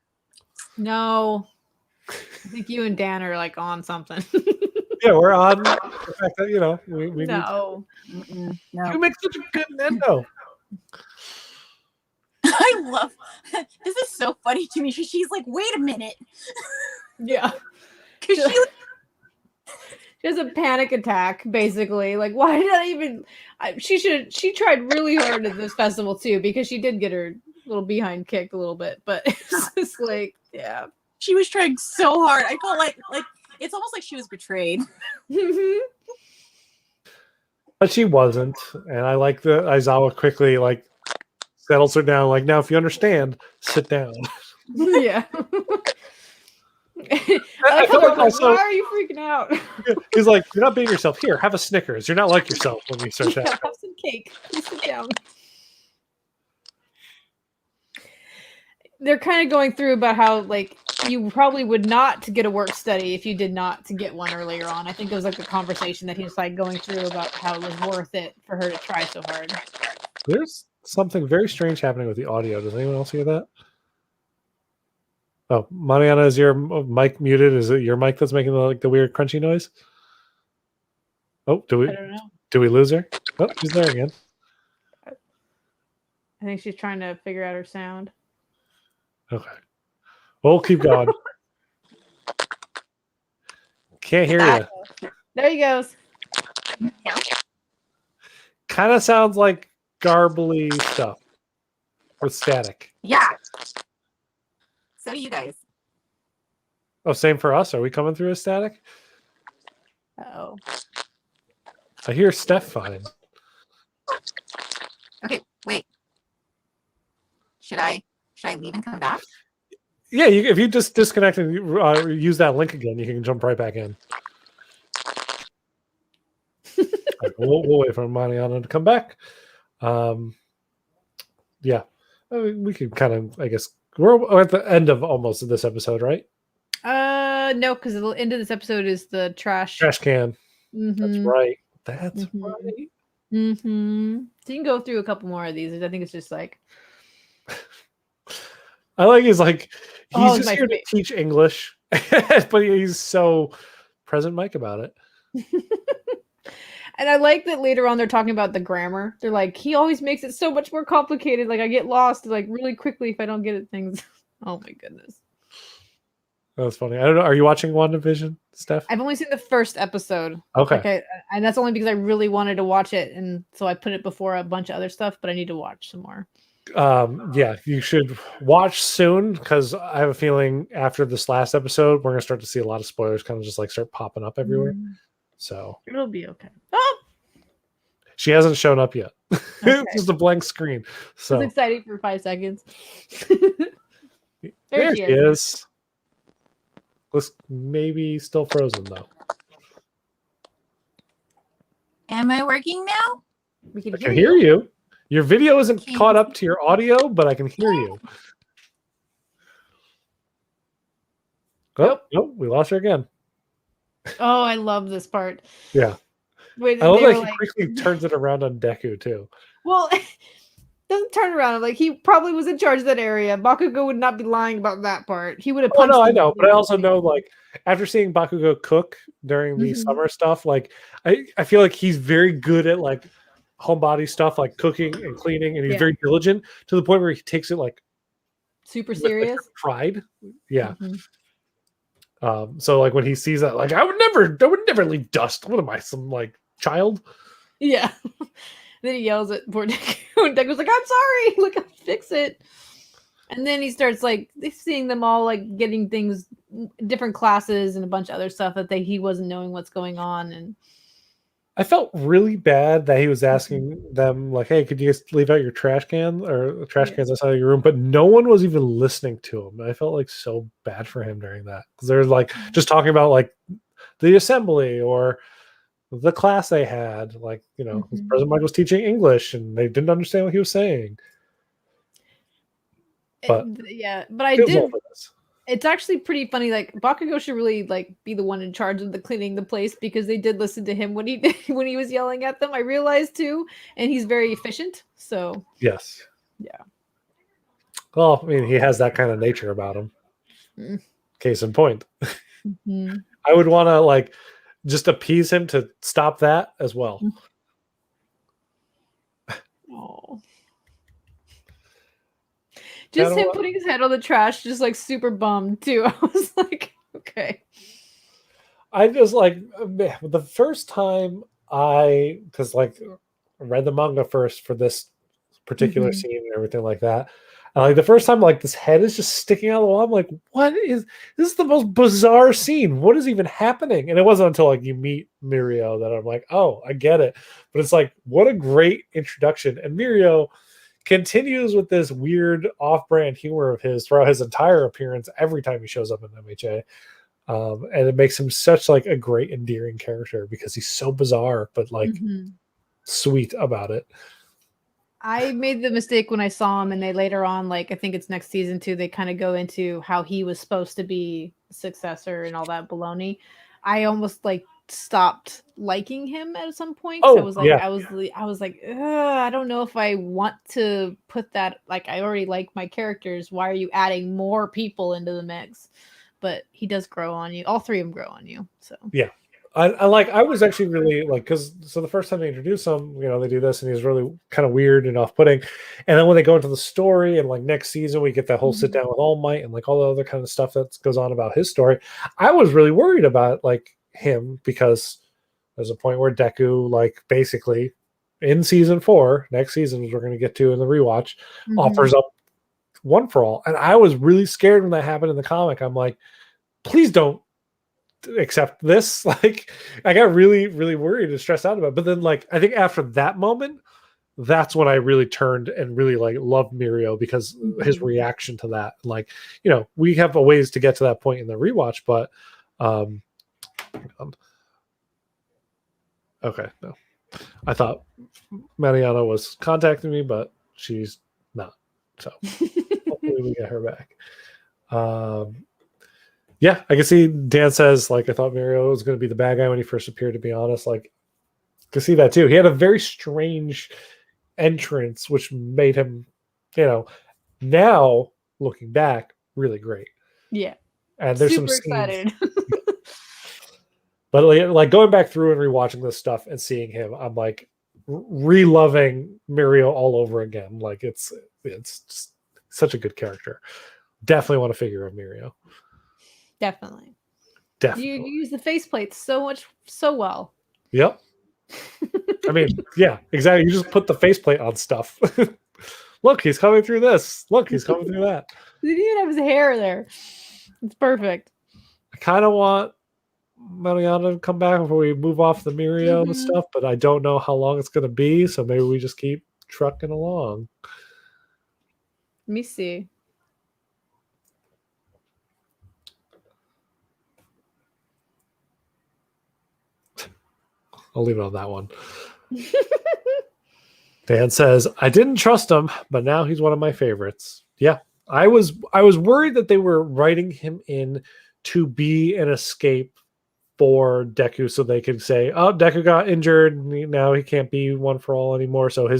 [SPEAKER 3] No, I think you and Dan are like on something.
[SPEAKER 1] Yeah, we're on the fact that we
[SPEAKER 3] no.
[SPEAKER 1] You make such a good Nendo.
[SPEAKER 2] I love this is so funny to me. She's like, wait a minute.
[SPEAKER 3] Yeah.
[SPEAKER 2] Because
[SPEAKER 3] she has a panic attack, basically. Like, why did I even she tried really hard at this festival too, because she did get her little behind kicked a little bit, but it's just like, yeah.
[SPEAKER 2] She was trying so hard. I felt like it's almost like she was betrayed.
[SPEAKER 1] But she wasn't. And I like the Aizawa quickly settles her down. Like, now if you understand, sit down.
[SPEAKER 3] Yeah.
[SPEAKER 1] I feel like also,
[SPEAKER 3] why are you freaking out?
[SPEAKER 1] He's like, you're not being yourself. Here, have a Snickers. You're not like yourself when you start that.
[SPEAKER 3] Have some cake. Please sit down. they're kind of going through about how like you probably would not to get a work study if you did not to get one earlier on. I think it was like a conversation that he was like going through about how it was worth it for her to try so hard.
[SPEAKER 1] There's something very strange happening with the audio. Does anyone else hear that? Oh, Mariana, is your mic muted? Is it your mic that's making the weird crunchy noise? Oh,
[SPEAKER 3] I don't know.
[SPEAKER 1] do we lose her? Oh, she's there again.
[SPEAKER 3] I think she's trying to figure out her sound.
[SPEAKER 1] Okay. We'll keep going. Can't hear you.
[SPEAKER 3] There he goes.
[SPEAKER 1] Kind of sounds like garbly stuff with static.
[SPEAKER 2] Yeah. So do you guys.
[SPEAKER 1] Oh, same for us. Are we coming through a static?
[SPEAKER 3] Oh.
[SPEAKER 1] I hear Steph fine.
[SPEAKER 2] Okay, wait. Should I leave and come back?
[SPEAKER 1] Yeah, if you just disconnect and use that link again, you can jump right back in. Right, we'll wait for Mariana to come back. Yeah, we could kind of, I guess, we're at the end of almost this episode, right?
[SPEAKER 3] No, because the end of this episode is the trash
[SPEAKER 1] can.
[SPEAKER 3] Mm-hmm.
[SPEAKER 1] That's right. That's right.
[SPEAKER 3] Mm-hmm. So you can go through a couple more of these. I think it's just like.
[SPEAKER 1] I like he's just here
[SPEAKER 3] to
[SPEAKER 1] to teach English, but he's so present Mike about it.
[SPEAKER 3] And I like that later on they're talking about the grammar. They're like, he always makes it so much more complicated. Like I get lost like really quickly if I don't get at things. Oh my goodness.
[SPEAKER 1] That was funny. I don't know. Are you watching WandaVision, Steph?
[SPEAKER 3] I've only seen the first episode.
[SPEAKER 1] Okay.
[SPEAKER 3] And that's only because I really wanted to watch it. And so I put it before a bunch of other stuff, but I need to watch some more.
[SPEAKER 1] Yeah, you should watch soon because I have a feeling after this last episode, we're going to start to see a lot of spoilers kind of just like start popping up everywhere. So
[SPEAKER 3] it'll be okay. Oh!
[SPEAKER 1] She hasn't shown up yet.
[SPEAKER 3] Okay.
[SPEAKER 1] It's just a blank screen. So
[SPEAKER 3] I was excited for 5 seconds.
[SPEAKER 1] there she is. Looks maybe still frozen though.
[SPEAKER 2] Am I working now?
[SPEAKER 3] We can
[SPEAKER 1] I can hear you. Your video isn't caught up to your audio, but I can hear you. Oh, nope, we lost her again.
[SPEAKER 3] Oh, I love this part.
[SPEAKER 1] Yeah.
[SPEAKER 3] Wait,
[SPEAKER 1] I love that he quickly turns it around on Deku too.
[SPEAKER 3] Well, doesn't turn around. Like he probably was in charge of that area. Bakugo would not be lying about that part. He would have punched.
[SPEAKER 1] Oh no, I know, but I also know like after seeing Bakugo cook during the summer stuff, like I feel like he's very good at like homebody stuff, like cooking and cleaning, and he's very diligent to the point where he takes it like
[SPEAKER 3] super serious
[SPEAKER 1] pride. Yeah. So like when he sees that, like I would never leave dust. What am I, some like child?
[SPEAKER 3] Yeah. Then he yells at poor Deku, and Deku's like, "I'm sorry, look, I'll fix it." And then he starts like seeing them all like getting things, different classes, and a bunch of other stuff that he wasn't knowing what's going on. And
[SPEAKER 1] I felt really bad that he was asking them like, "Hey, could you guys leave out your trash can or trash cans outside of your room?" But no one was even listening to him. I felt like so bad for him during that because they're like just talking about like the assembly or the class they had. Like, you know, President Mike was teaching English and they didn't understand what he was saying. But
[SPEAKER 3] but I did. It's actually pretty funny. Like Bakugo should really like be the one in charge of the cleaning the place because they did listen to him when he was yelling at them. I realized too, and he's very efficient. So
[SPEAKER 1] yes,
[SPEAKER 3] yeah.
[SPEAKER 1] Well, I mean, he has that kind of nature about him. Case in point, I would want to like just appease him to stop that as well.
[SPEAKER 3] Oh. Just him putting his head on the trash, just like super bummed too. I was like, okay.
[SPEAKER 1] I just like the first time because like I read the manga first for this particular scene and everything like that. And like the first time, like this head is just sticking out of the wall. I'm like, this is the most bizarre scene. What is even happening? And it wasn't until like you meet Mirio that I'm like, oh, I get it. But it's like, what a great introduction. And Mirio continues with this weird off-brand humor of his throughout his entire appearance every time he shows up in MHA. And it makes him such like a great endearing character because he's so bizarre but like sweet about it.
[SPEAKER 3] I made the mistake when I saw him, and they later on, like I think it's next season too, they kind of go into how he was supposed to be successor and all that baloney. I almost like stopped liking him at some point.
[SPEAKER 1] Oh,
[SPEAKER 3] I was like,
[SPEAKER 1] yeah.
[SPEAKER 3] I was like, I don't know if I want to put that. Like, I already like my characters. Why are you adding more people into the mix? But he does grow on you. All three of them grow on you. So
[SPEAKER 1] Yeah. I was actually really like, because so the first time they introduce him, you know, they do this and he's really kind of weird and off-putting, and then when they go into the story and like next season we get that whole sit down with All Might and like all the other kind of stuff that goes on about his story. I was really worried about like him, because there's a point where Deku, like basically in season 4, next season, as we're going to get to in the rewatch, offers up One for All, and I was really scared when that happened in the comic. I'm like, please don't accept this. Like, I got really worried and stressed out about it. But then like I think after that moment, that's when I really turned and really like loved Mirio, because his reaction to that, like, you know, we have a ways to get to that point in the rewatch, but okay, no, I thought Mariana was contacting me, but she's not, so hopefully we get her back. Yeah, I can see Dan says, like, I thought Mirio was going to be the bad guy when he first appeared, to be honest. Like, I can see that too. He had a very strange entrance, which made him, you know, now looking back, really great.
[SPEAKER 3] yeah,
[SPEAKER 1] and there's
[SPEAKER 3] super
[SPEAKER 1] some scenes,
[SPEAKER 3] excited.
[SPEAKER 1] but like going back through and rewatching this stuff and seeing him, I'm like re-loving Mirio all over again. Like it's just such a good character. Definitely want to figure out Mirio.
[SPEAKER 3] Definitely.
[SPEAKER 1] Definitely.
[SPEAKER 3] You use the faceplate so well.
[SPEAKER 1] Yep. I mean, yeah, exactly. You just put the faceplate on stuff. Look, he's coming through this. Look, he's coming through that.
[SPEAKER 3] He didn't even have his hair there. It's perfect.
[SPEAKER 1] I kind of want Mariana to come back before we move off the Mirio stuff, but I don't know how long it's going to be, so maybe we just keep trucking along.
[SPEAKER 3] Let me see.
[SPEAKER 1] I'll leave it on that one. Dan says, I didn't trust him, but now he's one of my favorites. Yeah, I was worried that they were writing him in to be an escape for Deku, so they could say, oh, Deku got injured, now he can't be One for All anymore, so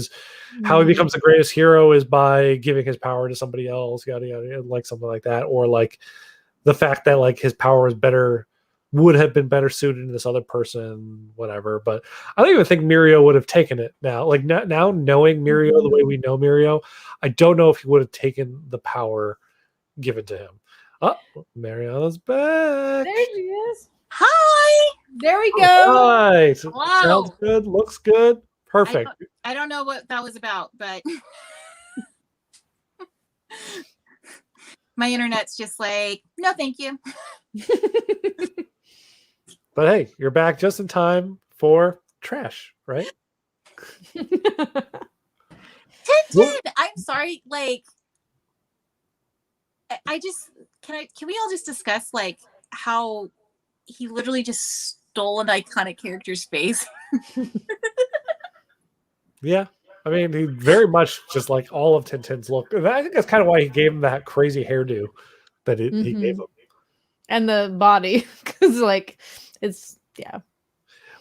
[SPEAKER 1] how he becomes the greatest hero is by giving his power to somebody else, yada yada, like something like that. Or like the fact that like his power is better, would have been better suited to this other person, whatever. But I don't even think Mirio would have taken it now. Like now knowing Mirio the way we know Mirio, I don't know if he would have taken the power given to him. Oh, Mariana's back.
[SPEAKER 3] There she is.
[SPEAKER 2] Hi.
[SPEAKER 3] There we go.
[SPEAKER 1] All right.
[SPEAKER 2] Wow.
[SPEAKER 1] Sounds good. Looks good. Perfect.
[SPEAKER 2] I don't know what that was about, but my internet's just like, no, thank you.
[SPEAKER 1] But hey, you're back just in time for trash, right?
[SPEAKER 2] Tintin, I'm sorry. Like, I just can we all just discuss like how he literally just stole an iconic character's face?
[SPEAKER 1] Yeah. I mean, he very much just like all of Tintin's look. And I think that's kind of why he gave him that crazy hairdo that he gave him.
[SPEAKER 3] And the body, because like it's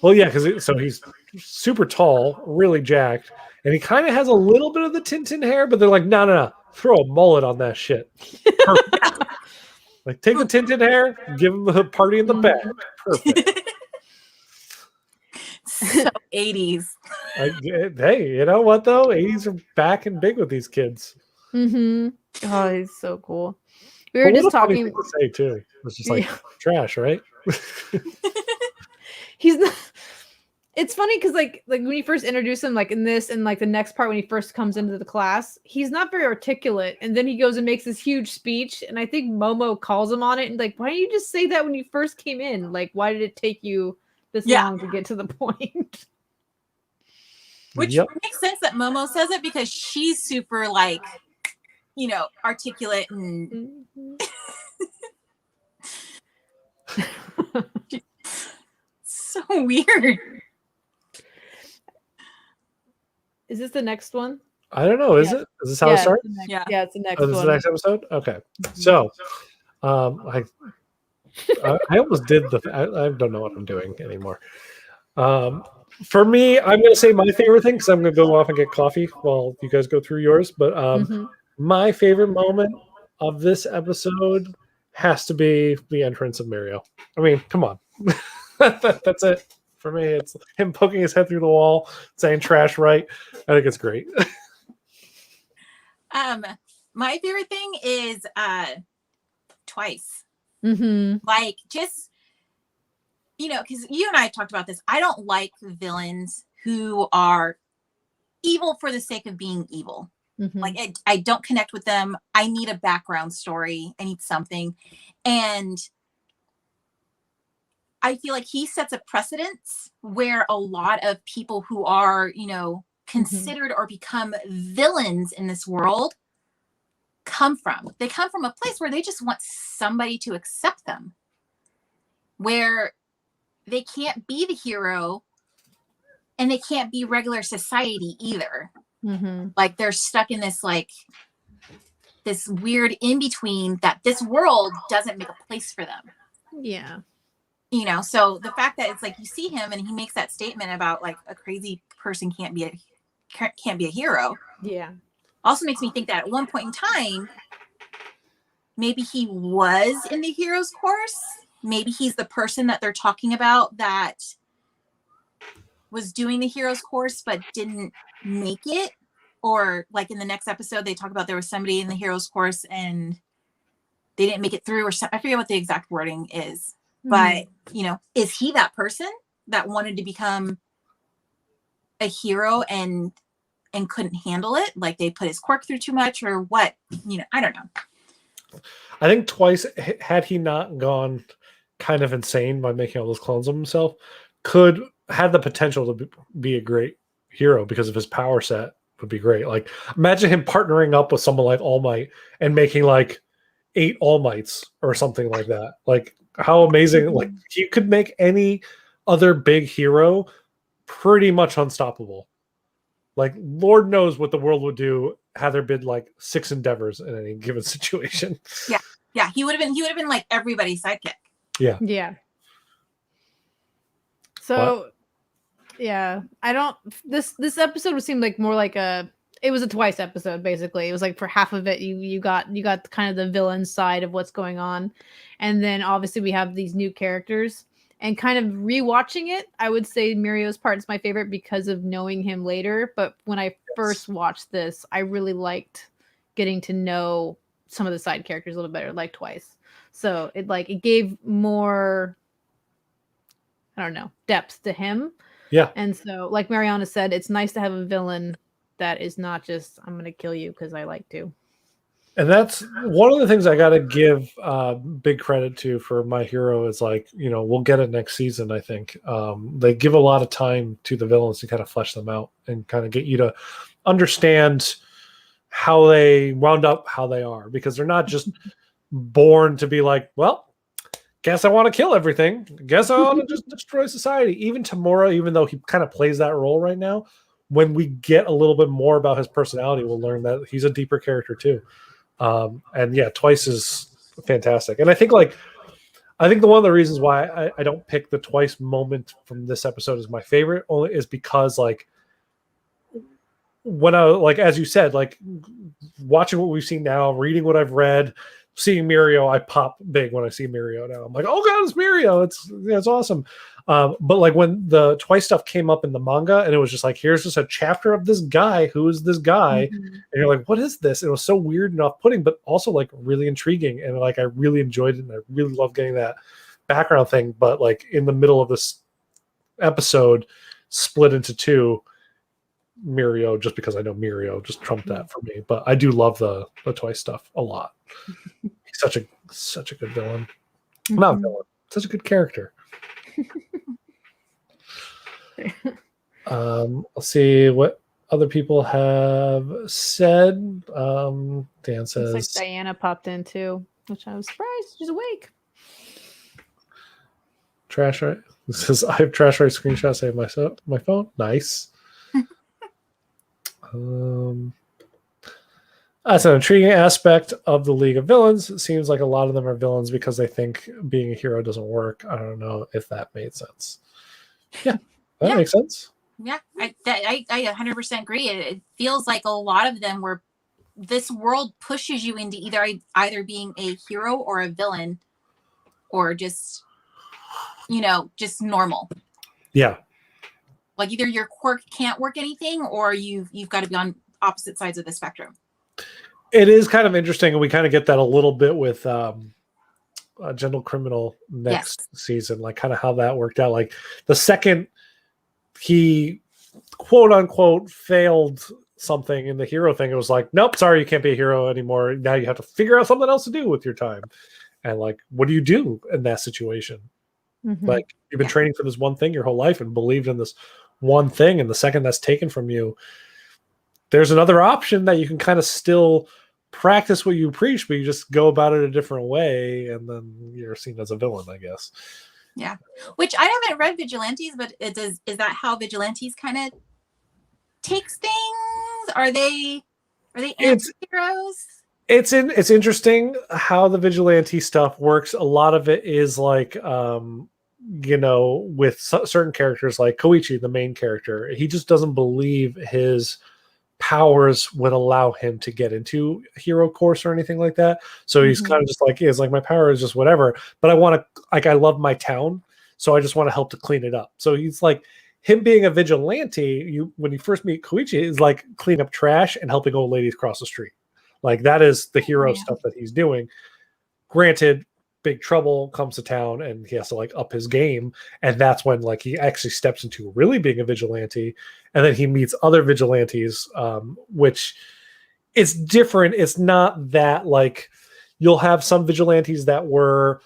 [SPEAKER 1] Well, yeah, because he's super tall, really jacked, and he kind of has a little bit of the Tintin hair, but they're like, no, throw a mullet on that shit. Like, take the Tintin hair, give him the party in the back. Perfect.
[SPEAKER 2] So 80s.
[SPEAKER 1] Hey, you know what though? 80s are back and big with these kids.
[SPEAKER 3] Oh, he's so cool. We were just talking
[SPEAKER 1] to say too. It's just like trash, right?
[SPEAKER 3] He's not. It's funny because like when you first introduce him, like in this and like the next part when he first comes into the class, he's not very articulate, and then he goes and makes this huge speech, and I think Momo calls him on it and like, why didn't you just say that when you first came in? Like, why did it take you this long to get to the point?
[SPEAKER 2] Which makes sense that Momo says it because she's super like, you know, articulate and so weird.
[SPEAKER 3] Is this the next one?
[SPEAKER 1] I don't know. Is
[SPEAKER 3] Yeah.
[SPEAKER 1] it? Is this how it starts?
[SPEAKER 2] Yeah.
[SPEAKER 3] It's the next
[SPEAKER 1] Oh, this is
[SPEAKER 3] one.
[SPEAKER 1] the next episode. Okay. So, I almost did I don't know what I'm doing anymore. For me, I'm going to say my favorite thing because I'm going to go off and get coffee while you guys go through yours. But my favorite moment of this episode has to be the entrance of Mario. I mean, come on. That's it. For me, it's him poking his head through the wall, saying trash right. I think it's great.
[SPEAKER 2] My favorite thing is Twice.
[SPEAKER 3] Mm-hmm.
[SPEAKER 2] Like, just, because you and I have talked about this. I don't like villains who are evil for the sake of being evil.
[SPEAKER 3] Mm-hmm.
[SPEAKER 2] Like, I don't connect with them. I need a background story. I need something. And I feel like he sets a precedence where a lot of people who are, considered or become villains in this world come from. They come from a place where they just want somebody to accept them, where they can't be the hero and they can't be regular society either.
[SPEAKER 3] Mm-hmm.
[SPEAKER 2] Like, they're stuck in this, like, this weird in between that this world doesn't make a place for them.
[SPEAKER 3] Yeah.
[SPEAKER 2] So the fact that it's like you see him and he makes that statement about like a crazy person can't be a hero.
[SPEAKER 3] Yeah.
[SPEAKER 2] Also makes me think that at one point in time, maybe he was in the hero's course. Maybe he's the person that they're talking about that was doing the hero's course but didn't make it. Or like in the next episode, they talk about there was somebody in the hero's course and they didn't make it through, or I forget what the exact wording is. But, is he that person that wanted to become a hero and couldn't handle it? Like they put his quirk through too much or what? I don't know.
[SPEAKER 1] I think Twice, had he not gone kind of insane by making all those clones of himself, had the potential to be a great hero because of his power set would be great. Like imagine him partnering up with someone like All Might and making like 8 All Mights or something like that. Like how amazing. Like he could make any other big hero pretty much unstoppable. Like Lord knows what the world would do had there been like 6 Endeavors in any given situation.
[SPEAKER 2] Yeah, he would have been like everybody's sidekick.
[SPEAKER 3] Yeah. So yeah, I don't this episode would seem like more like it was a Twice episode basically. It was like for half of it you got kind of the villain side of what's going on. And then obviously we have these new characters. And kind of rewatching it, I would say Mirio's part is my favorite because of knowing him later. But when I first watched this, I really liked getting to know some of the side characters a little better, like Twice. So it gave more, I don't know, depth to him.
[SPEAKER 1] Yeah.
[SPEAKER 3] And so, like Mariana said, it's nice to have a villain that is not just, I'm going to kill you because I like to.
[SPEAKER 1] And that's one of the things I got to give big credit to for My Hero is like, we'll get it next season, I think. They give a lot of time to the villains to kind of flesh them out and kind of get you to understand how they wound up how they are, because they're not just born to be like, well, guess I want to kill everything. Guess I want to just destroy society. Even Tamura, even though he kind of plays that role right now, when we get a little bit more about his personality, we'll learn that he's a deeper character too. And yeah, Twice is fantastic. And I think one of the reasons why I don't pick the Twice moment from this episode as my favorite only is because like when as you said, like watching what we've seen now, reading what I've read, seeing Mirio, I pop big when I see Mirio now. I'm like, oh god, it's Mirio. It's awesome. But like when the Twice stuff came up in the manga and it was just like, here's just a chapter of this guy. Who is this guy? Mm-hmm. And you're like, what is this? And it was so weird and off-putting, but also like really intriguing. And like, I really enjoyed it. And I really love getting that background thing. But like in the middle of this episode, split into 2, Mirio, just because I know Mirio just trumped that for me. But I do love the Twice stuff a lot. He's such a good villain. Mm-hmm. Not villain, such a good character. Let's see what other people have said. Dan says
[SPEAKER 3] looks like Diana popped in too, which I was surprised she's awake.
[SPEAKER 1] Trash right. It says I have trash right screenshot saved my phone. Nice. That's an intriguing aspect of the League of Villains. It seems like a lot of them are villains because they think being a hero doesn't work. I don't know if that made sense. Yeah, that makes sense.
[SPEAKER 2] Yeah, I 100% agree. It feels like a lot of them were. This world pushes you into either being a hero or a villain, or just just normal.
[SPEAKER 1] Yeah.
[SPEAKER 2] Like either your quirk can't work anything, or you've got to be on opposite sides of the spectrum.
[SPEAKER 1] It is kind of interesting, and we kind of get that a little bit with Gentle Criminal next season, like kind of how that worked out. Like the second he quote unquote failed something in the hero thing, it was like, nope, sorry, you can't be a hero anymore. Now you have to figure out something else to do with your time. And like, what do you do in that situation?
[SPEAKER 3] Mm-hmm.
[SPEAKER 1] Like you've been training for this one thing your whole life and believed in this one thing, and the second that's taken from you, there's another option that you can kind of still practice what you preach, but you just go about it a different way, and then you're seen as a villain, I guess.
[SPEAKER 2] Yeah, which I haven't read Vigilantes, but is that how Vigilantes kind of takes things? Are they anti-heroes?
[SPEAKER 1] It's interesting how the vigilante stuff works. A lot of it is like with certain characters like Koichi, the main character, he just doesn't believe his powers would allow him to get into a hero course or anything like that. So he's kind of just like, it's like, my power is just whatever, but I want to, like, I love my town, so I just want to help to clean it up. So he's like, him being a vigilante, when you first meet Koichi, is like clean up trash and helping old ladies cross the street. Like that is the hero stuff that he's doing. Granted, big trouble comes to town and he has to like up his game, and that's when like he actually steps into really being a vigilante, and then he meets other vigilantes, which is different. It's not that, like, you'll have some vigilantes that were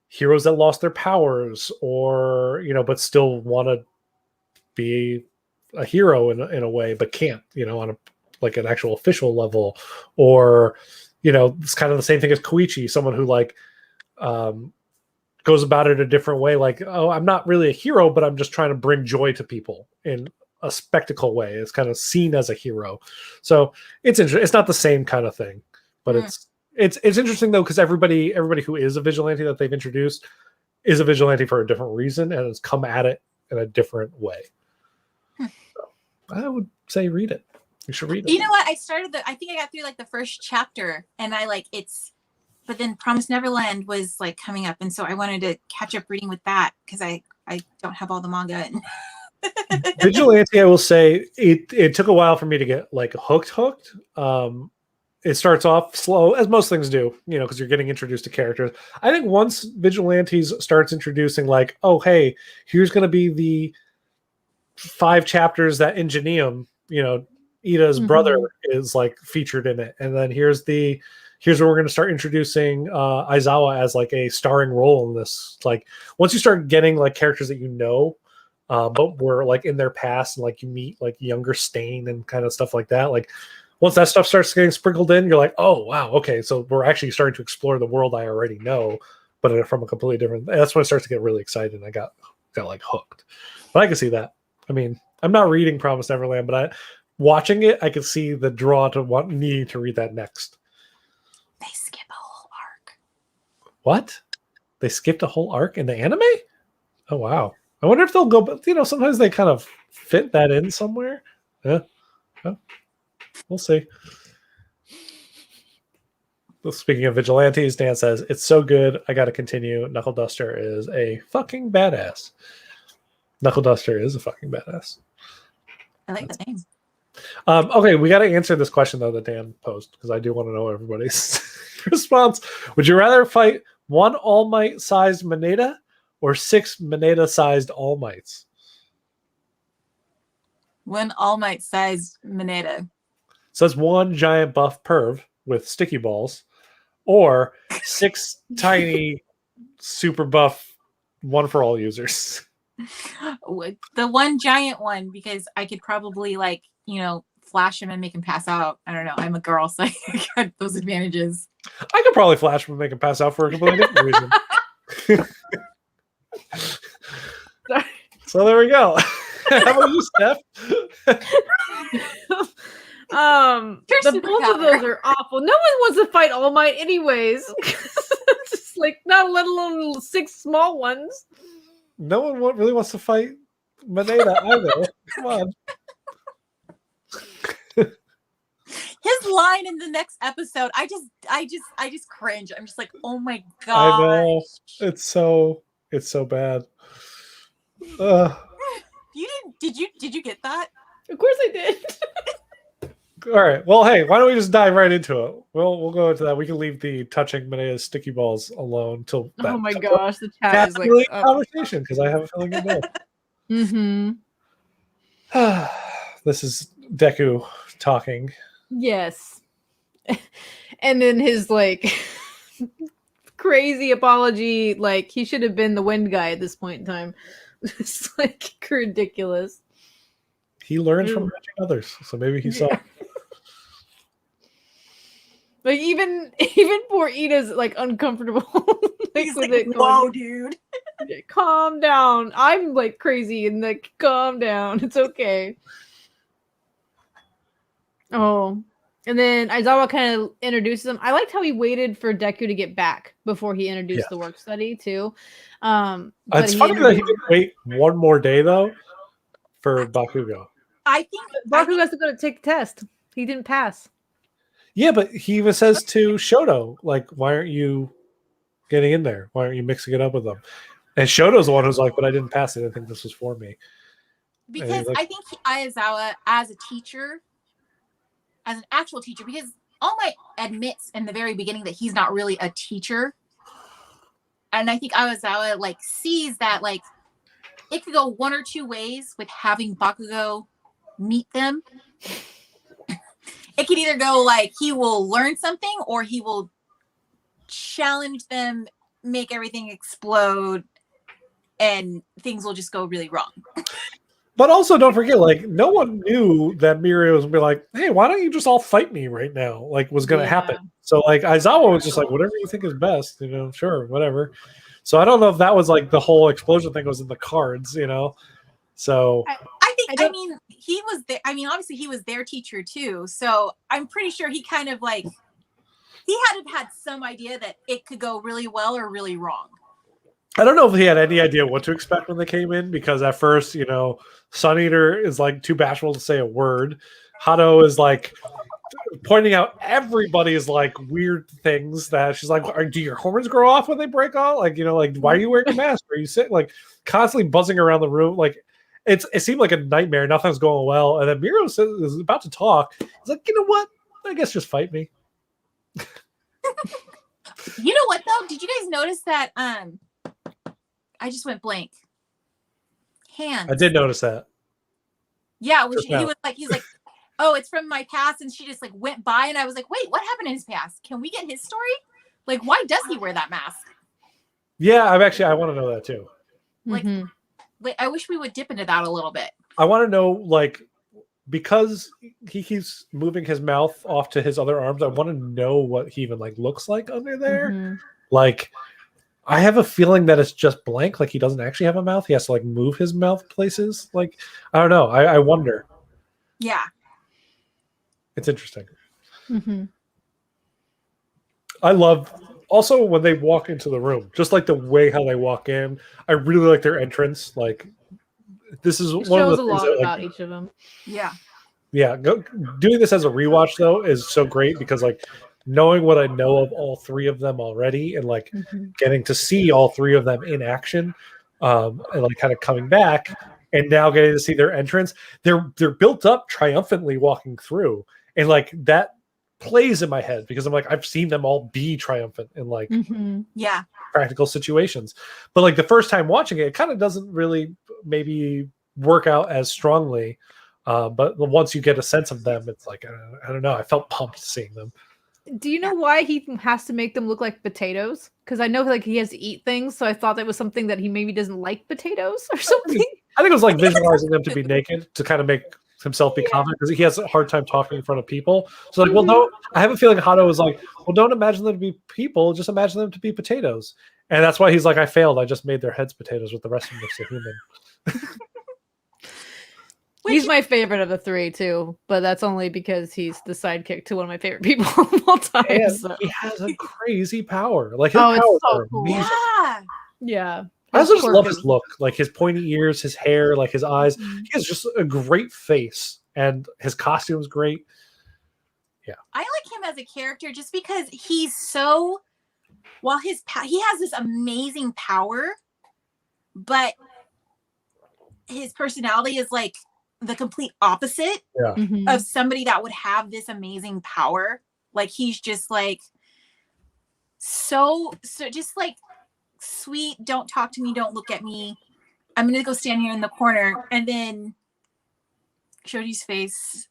[SPEAKER 1] heroes that lost their powers, or but still want to be a hero in a way, but can't, on a like an actual official level, or it's kind of the same thing as Koichi, someone who like goes about it a different way, like, oh, I'm not really a hero, but I'm just trying to bring joy to people in a spectacle way. It's kind of seen as a hero. So it's interesting. It's not the same kind of thing, but it's interesting though, because everybody who is a vigilante that they've introduced is a vigilante for a different reason and has come at it in a different way. So I would say read it. You should read it.
[SPEAKER 2] You know what? I think I got through like the first chapter, and but then Promise Neverland was like coming up, and so I wanted to catch up reading with that because I don't have all the manga.
[SPEAKER 1] Vigilante, I will say it took a while for me to get like hooked. It starts off slow, as most things do, because you're getting introduced to characters. I think once Vigilantes starts introducing like, oh, hey, here's going to be the 5 chapters that Ingenium, Ida's brother is like featured in it. And then here's where we're going to start introducing Aizawa as like a starring role in this. Like once you start getting like characters that but were like in their past, and like you meet like younger Stain and kind of stuff like that. Like once that stuff starts getting sprinkled in, you're like, oh wow, okay, so we're actually starting to explore the world I already know, but from a completely different. That's when it starts to get really excited. And I got like hooked. But I can see that. I mean, I'm not reading Promised Neverland, but watching it, I can see the draw to needing to read that next.
[SPEAKER 2] They skip a whole arc.
[SPEAKER 1] What? They skipped a whole arc in the anime? Oh wow. I wonder if they'll go, but sometimes they kind of fit that in somewhere. Yeah. Well, we'll see. Well, speaking of Vigilantes, Dan says, it's so good, I gotta continue. Knuckle Duster is a fucking badass. Knuckle Duster is a fucking badass.
[SPEAKER 2] I like the name.
[SPEAKER 1] Okay, we got to answer this question though that Dan posed, because I do want to know everybody's response. Would you rather fight 1 All Might sized Mineta or 6 Mineta sized All Mights?
[SPEAKER 2] 1 All Might sized Mineta.
[SPEAKER 1] So it's 1 giant buff perv with sticky balls, or 6 tiny super buff one for all users.
[SPEAKER 2] The 1 giant one, because I could probably flash him and make him pass out. I don't know. I'm a girl, so I got those advantages.
[SPEAKER 1] I could probably flash him and make him pass out for a completely different reason. So there we go. How about you, Steph?
[SPEAKER 3] The both of those are awful. No one wants to fight All Might anyways. Just like not let alone 6 small ones.
[SPEAKER 1] No one really wants to fight Mineta either. Come on.
[SPEAKER 2] His line in the next episode, I just cringe. I'm just like, oh my
[SPEAKER 1] I
[SPEAKER 2] god.
[SPEAKER 1] know. It's so bad.
[SPEAKER 2] You did you get that?
[SPEAKER 3] Of course I did.
[SPEAKER 1] All right. Well, hey, why don't we just dive right into it? We'll go into that. We can leave the touching Minea's sticky balls alone till that.
[SPEAKER 3] Oh my gosh, the chat is like
[SPEAKER 1] conversation because I have a feeling it will. This is Deku talking.
[SPEAKER 3] Yes. And then his like crazy apology, like he should have been the wind guy at this point in time. It's like ridiculous.
[SPEAKER 1] He learns from watching others, so maybe he saw.
[SPEAKER 3] Like even poor Ida's like uncomfortable.
[SPEAKER 2] He's like, whoa, dude.
[SPEAKER 3] Calm down. I'm like crazy and like calm down. It's okay. Oh. And then Aizawa kind of introduces him. I liked how he waited for Deku to get back before he introduced the work study too.
[SPEAKER 1] It's funny that he didn't wait one more day though for Bakugo.
[SPEAKER 2] I think
[SPEAKER 3] Bakugo has to go to take the test. He didn't pass.
[SPEAKER 1] Yeah, but he even says to Shoto, like, why aren't you getting in there? Why aren't you mixing it up with them? And Shoto's the one who's like, but I didn't pass it. I didn't think this was for me.
[SPEAKER 2] Because
[SPEAKER 1] like,
[SPEAKER 2] I think Aizawa, as a teacher, as an actual teacher, because All Might admits in the very beginning that he's not really a teacher. And I think Aizawa like sees that like it could go one or two ways with having Bakugo meet them. It could either go like he will learn something or he will challenge them, make everything explode, and things will just go really wrong.
[SPEAKER 1] But also don't forget, like, no one knew that Mirio was gonna be like, hey, why don't you just all fight me right now? Like, was gonna happen. So like Aizawa was just like, whatever you think is best, sure, whatever. So I don't know if that was like the whole explosion thing was in the cards, So
[SPEAKER 2] I mean, he was there. I mean, obviously he was their teacher too. So I'm pretty sure he kind of like he had some idea that it could go really well or really wrong.
[SPEAKER 1] I don't know if he had any idea what to expect when they came in, because at first, Sun Eater is like too bashful to say a word. Hato is like pointing out everybody's like weird things that she's like, do your hormones grow off when they break off? Like, like, why are you wearing a mask? Are you sick? Like constantly buzzing around the room. Like it seemed like a nightmare. Nothing's going well. And then Mirio is about to talk. He's like, you know what? I guess just fight me.
[SPEAKER 2] You know what though? Did you guys notice that I just went blank. Hands.
[SPEAKER 1] I did notice that.
[SPEAKER 2] Yeah, he's like, oh, it's from my past, and she just like went by, and I was like, wait, what happened in his past? Can we get his story? Like, why does he wear that mask?
[SPEAKER 1] Yeah, I want to know that too.
[SPEAKER 2] Like, wait, I wish we would dip into that a little bit.
[SPEAKER 1] I want to know, like, because he keeps moving his mouth off to his other arms, I want to know what he even like looks like under there. Like, I have a feeling that it's just blank. Like he doesn't actually have a mouth. He has to like move his mouth places. Like, I don't know. I wonder.
[SPEAKER 2] Yeah.
[SPEAKER 1] It's interesting. I love also when they walk into the room, just like the way how they walk in. I really like their entrance. Like this is
[SPEAKER 3] it
[SPEAKER 1] one of the
[SPEAKER 3] shows a lot about each of them.
[SPEAKER 2] Yeah.
[SPEAKER 1] Yeah. Doing this as a rewatch though is so great because like knowing what I know of all three of them already and like getting to see all three of them in action and like kind of coming back and now getting to see their entrance, they're built up triumphantly walking through, and like that plays in my head because I'm like, I've seen them all be triumphant in like practical situations, but like the first time watching it kind of doesn't really maybe work out as strongly, but once you get a sense of them, it's like I don't know, I felt pumped seeing them.
[SPEAKER 3] Do you know why he has to make them look like potatoes? Because I know like he has to eat things, so I thought that was something that he maybe doesn't like potatoes or something.
[SPEAKER 1] I think it was like visualizing them to be naked to kind of make himself be confident because he has a hard time talking in front of people. So like, well, no, I have a feeling Hato was like, well, don't imagine them to be people, just imagine them to be potatoes. And that's why he's like, I failed. I just made their heads potatoes with the rest of them just a human.
[SPEAKER 3] He's my favorite of the three too, but that's only because he's the sidekick to one of my favorite people of all time.
[SPEAKER 1] And
[SPEAKER 3] So.
[SPEAKER 1] he has a crazy power. Like his
[SPEAKER 3] Oh, it's
[SPEAKER 1] powers
[SPEAKER 3] so
[SPEAKER 1] are
[SPEAKER 3] cool.
[SPEAKER 1] amazing.
[SPEAKER 2] Yeah.
[SPEAKER 1] I also just
[SPEAKER 3] quirk
[SPEAKER 1] love
[SPEAKER 3] is-
[SPEAKER 1] his look, like his pointy ears, his hair, like his eyes.
[SPEAKER 3] Mhm.
[SPEAKER 1] He has just a great face, and his costume's great.
[SPEAKER 2] I like him as a character just because he's so, while he has this amazing power, but his personality is like the complete opposite
[SPEAKER 3] Mhm.
[SPEAKER 2] of somebody that would have this amazing power. Like he's just like so just like sweet, don't talk to me, don't look at me. I'm gonna go stand here in the corner. And then Shoji's face.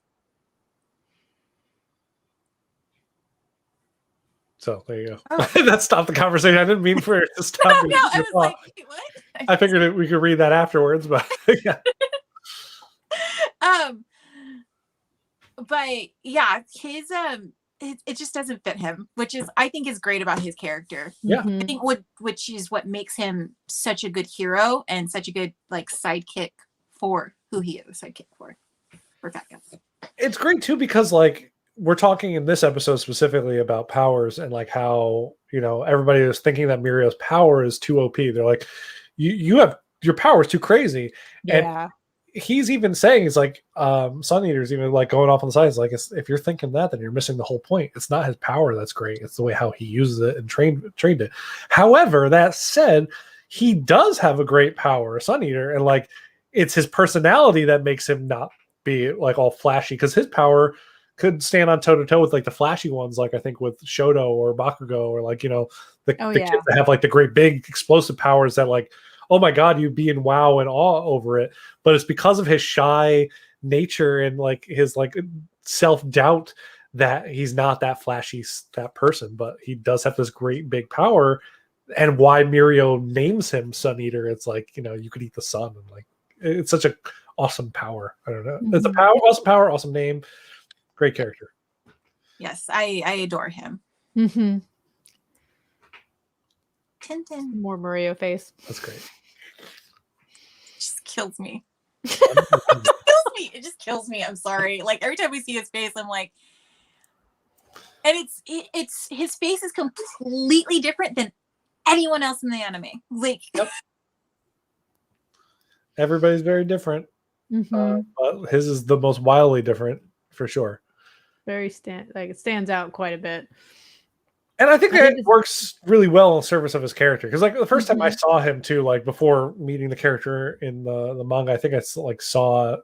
[SPEAKER 1] So there you go.
[SPEAKER 2] Oh.
[SPEAKER 1] That stopped the conversation. I didn't mean for it to stop.
[SPEAKER 2] No, I was like, wait, what?
[SPEAKER 1] I figured we could read that afterwards, but yeah.
[SPEAKER 2] But yeah, his it just doesn't fit him, which is I think is great about his character.
[SPEAKER 1] Yeah.
[SPEAKER 3] Mhm.
[SPEAKER 2] I think which is what makes him such a good hero and such a good like sidekick for who he is a sidekick for Fat Guys.
[SPEAKER 1] It's great too because like we're talking in this episode specifically about powers and like how everybody is thinking that Mirio's power is too OP. They're like, you have your power is too crazy.
[SPEAKER 3] Yeah.
[SPEAKER 1] He's even saying, he's like, Sun Eater's even like going off on the side. It's like, if you're thinking that, then you're missing the whole point. It's not his power that's great. It's the way how he uses it and trained it. However, that said, he does have a great power, Sun Eater, and like it's his personality that makes him not be like all flashy, because his power could stand on toe to toe with like the flashy ones, like I think with Shoto or Bakugo, or like the kids that have like the great big explosive powers that like, oh my god, you'd be in wow and awe over it. But it's because of his shy nature and like his like self-doubt that he's not that flashy that person, but he does have this great big power. And why Mirio names him Sun Eater, it's like, you could eat the sun, and like it's such a awesome power. I don't know. It's a power, awesome name, great character.
[SPEAKER 2] Yes, I adore him.
[SPEAKER 3] Mm-hmm.
[SPEAKER 2] Tintin
[SPEAKER 3] More Mario face.
[SPEAKER 1] That's great.
[SPEAKER 2] just kills me. It just kills me. I'm sorry. Like every time we see his face, I'm like, and it's his face is completely different than anyone else in the anime. Like,
[SPEAKER 1] Everybody's very different,
[SPEAKER 3] Mm-hmm.
[SPEAKER 1] but his is the most wildly different for sure.
[SPEAKER 3] Very it stands out quite a bit.
[SPEAKER 1] And I think
[SPEAKER 3] I
[SPEAKER 1] that
[SPEAKER 3] think it's-
[SPEAKER 1] works really well in service of his character, because like the first time I
[SPEAKER 3] Mhm.
[SPEAKER 1] saw him too, like before meeting the character in the manga, I think I like saw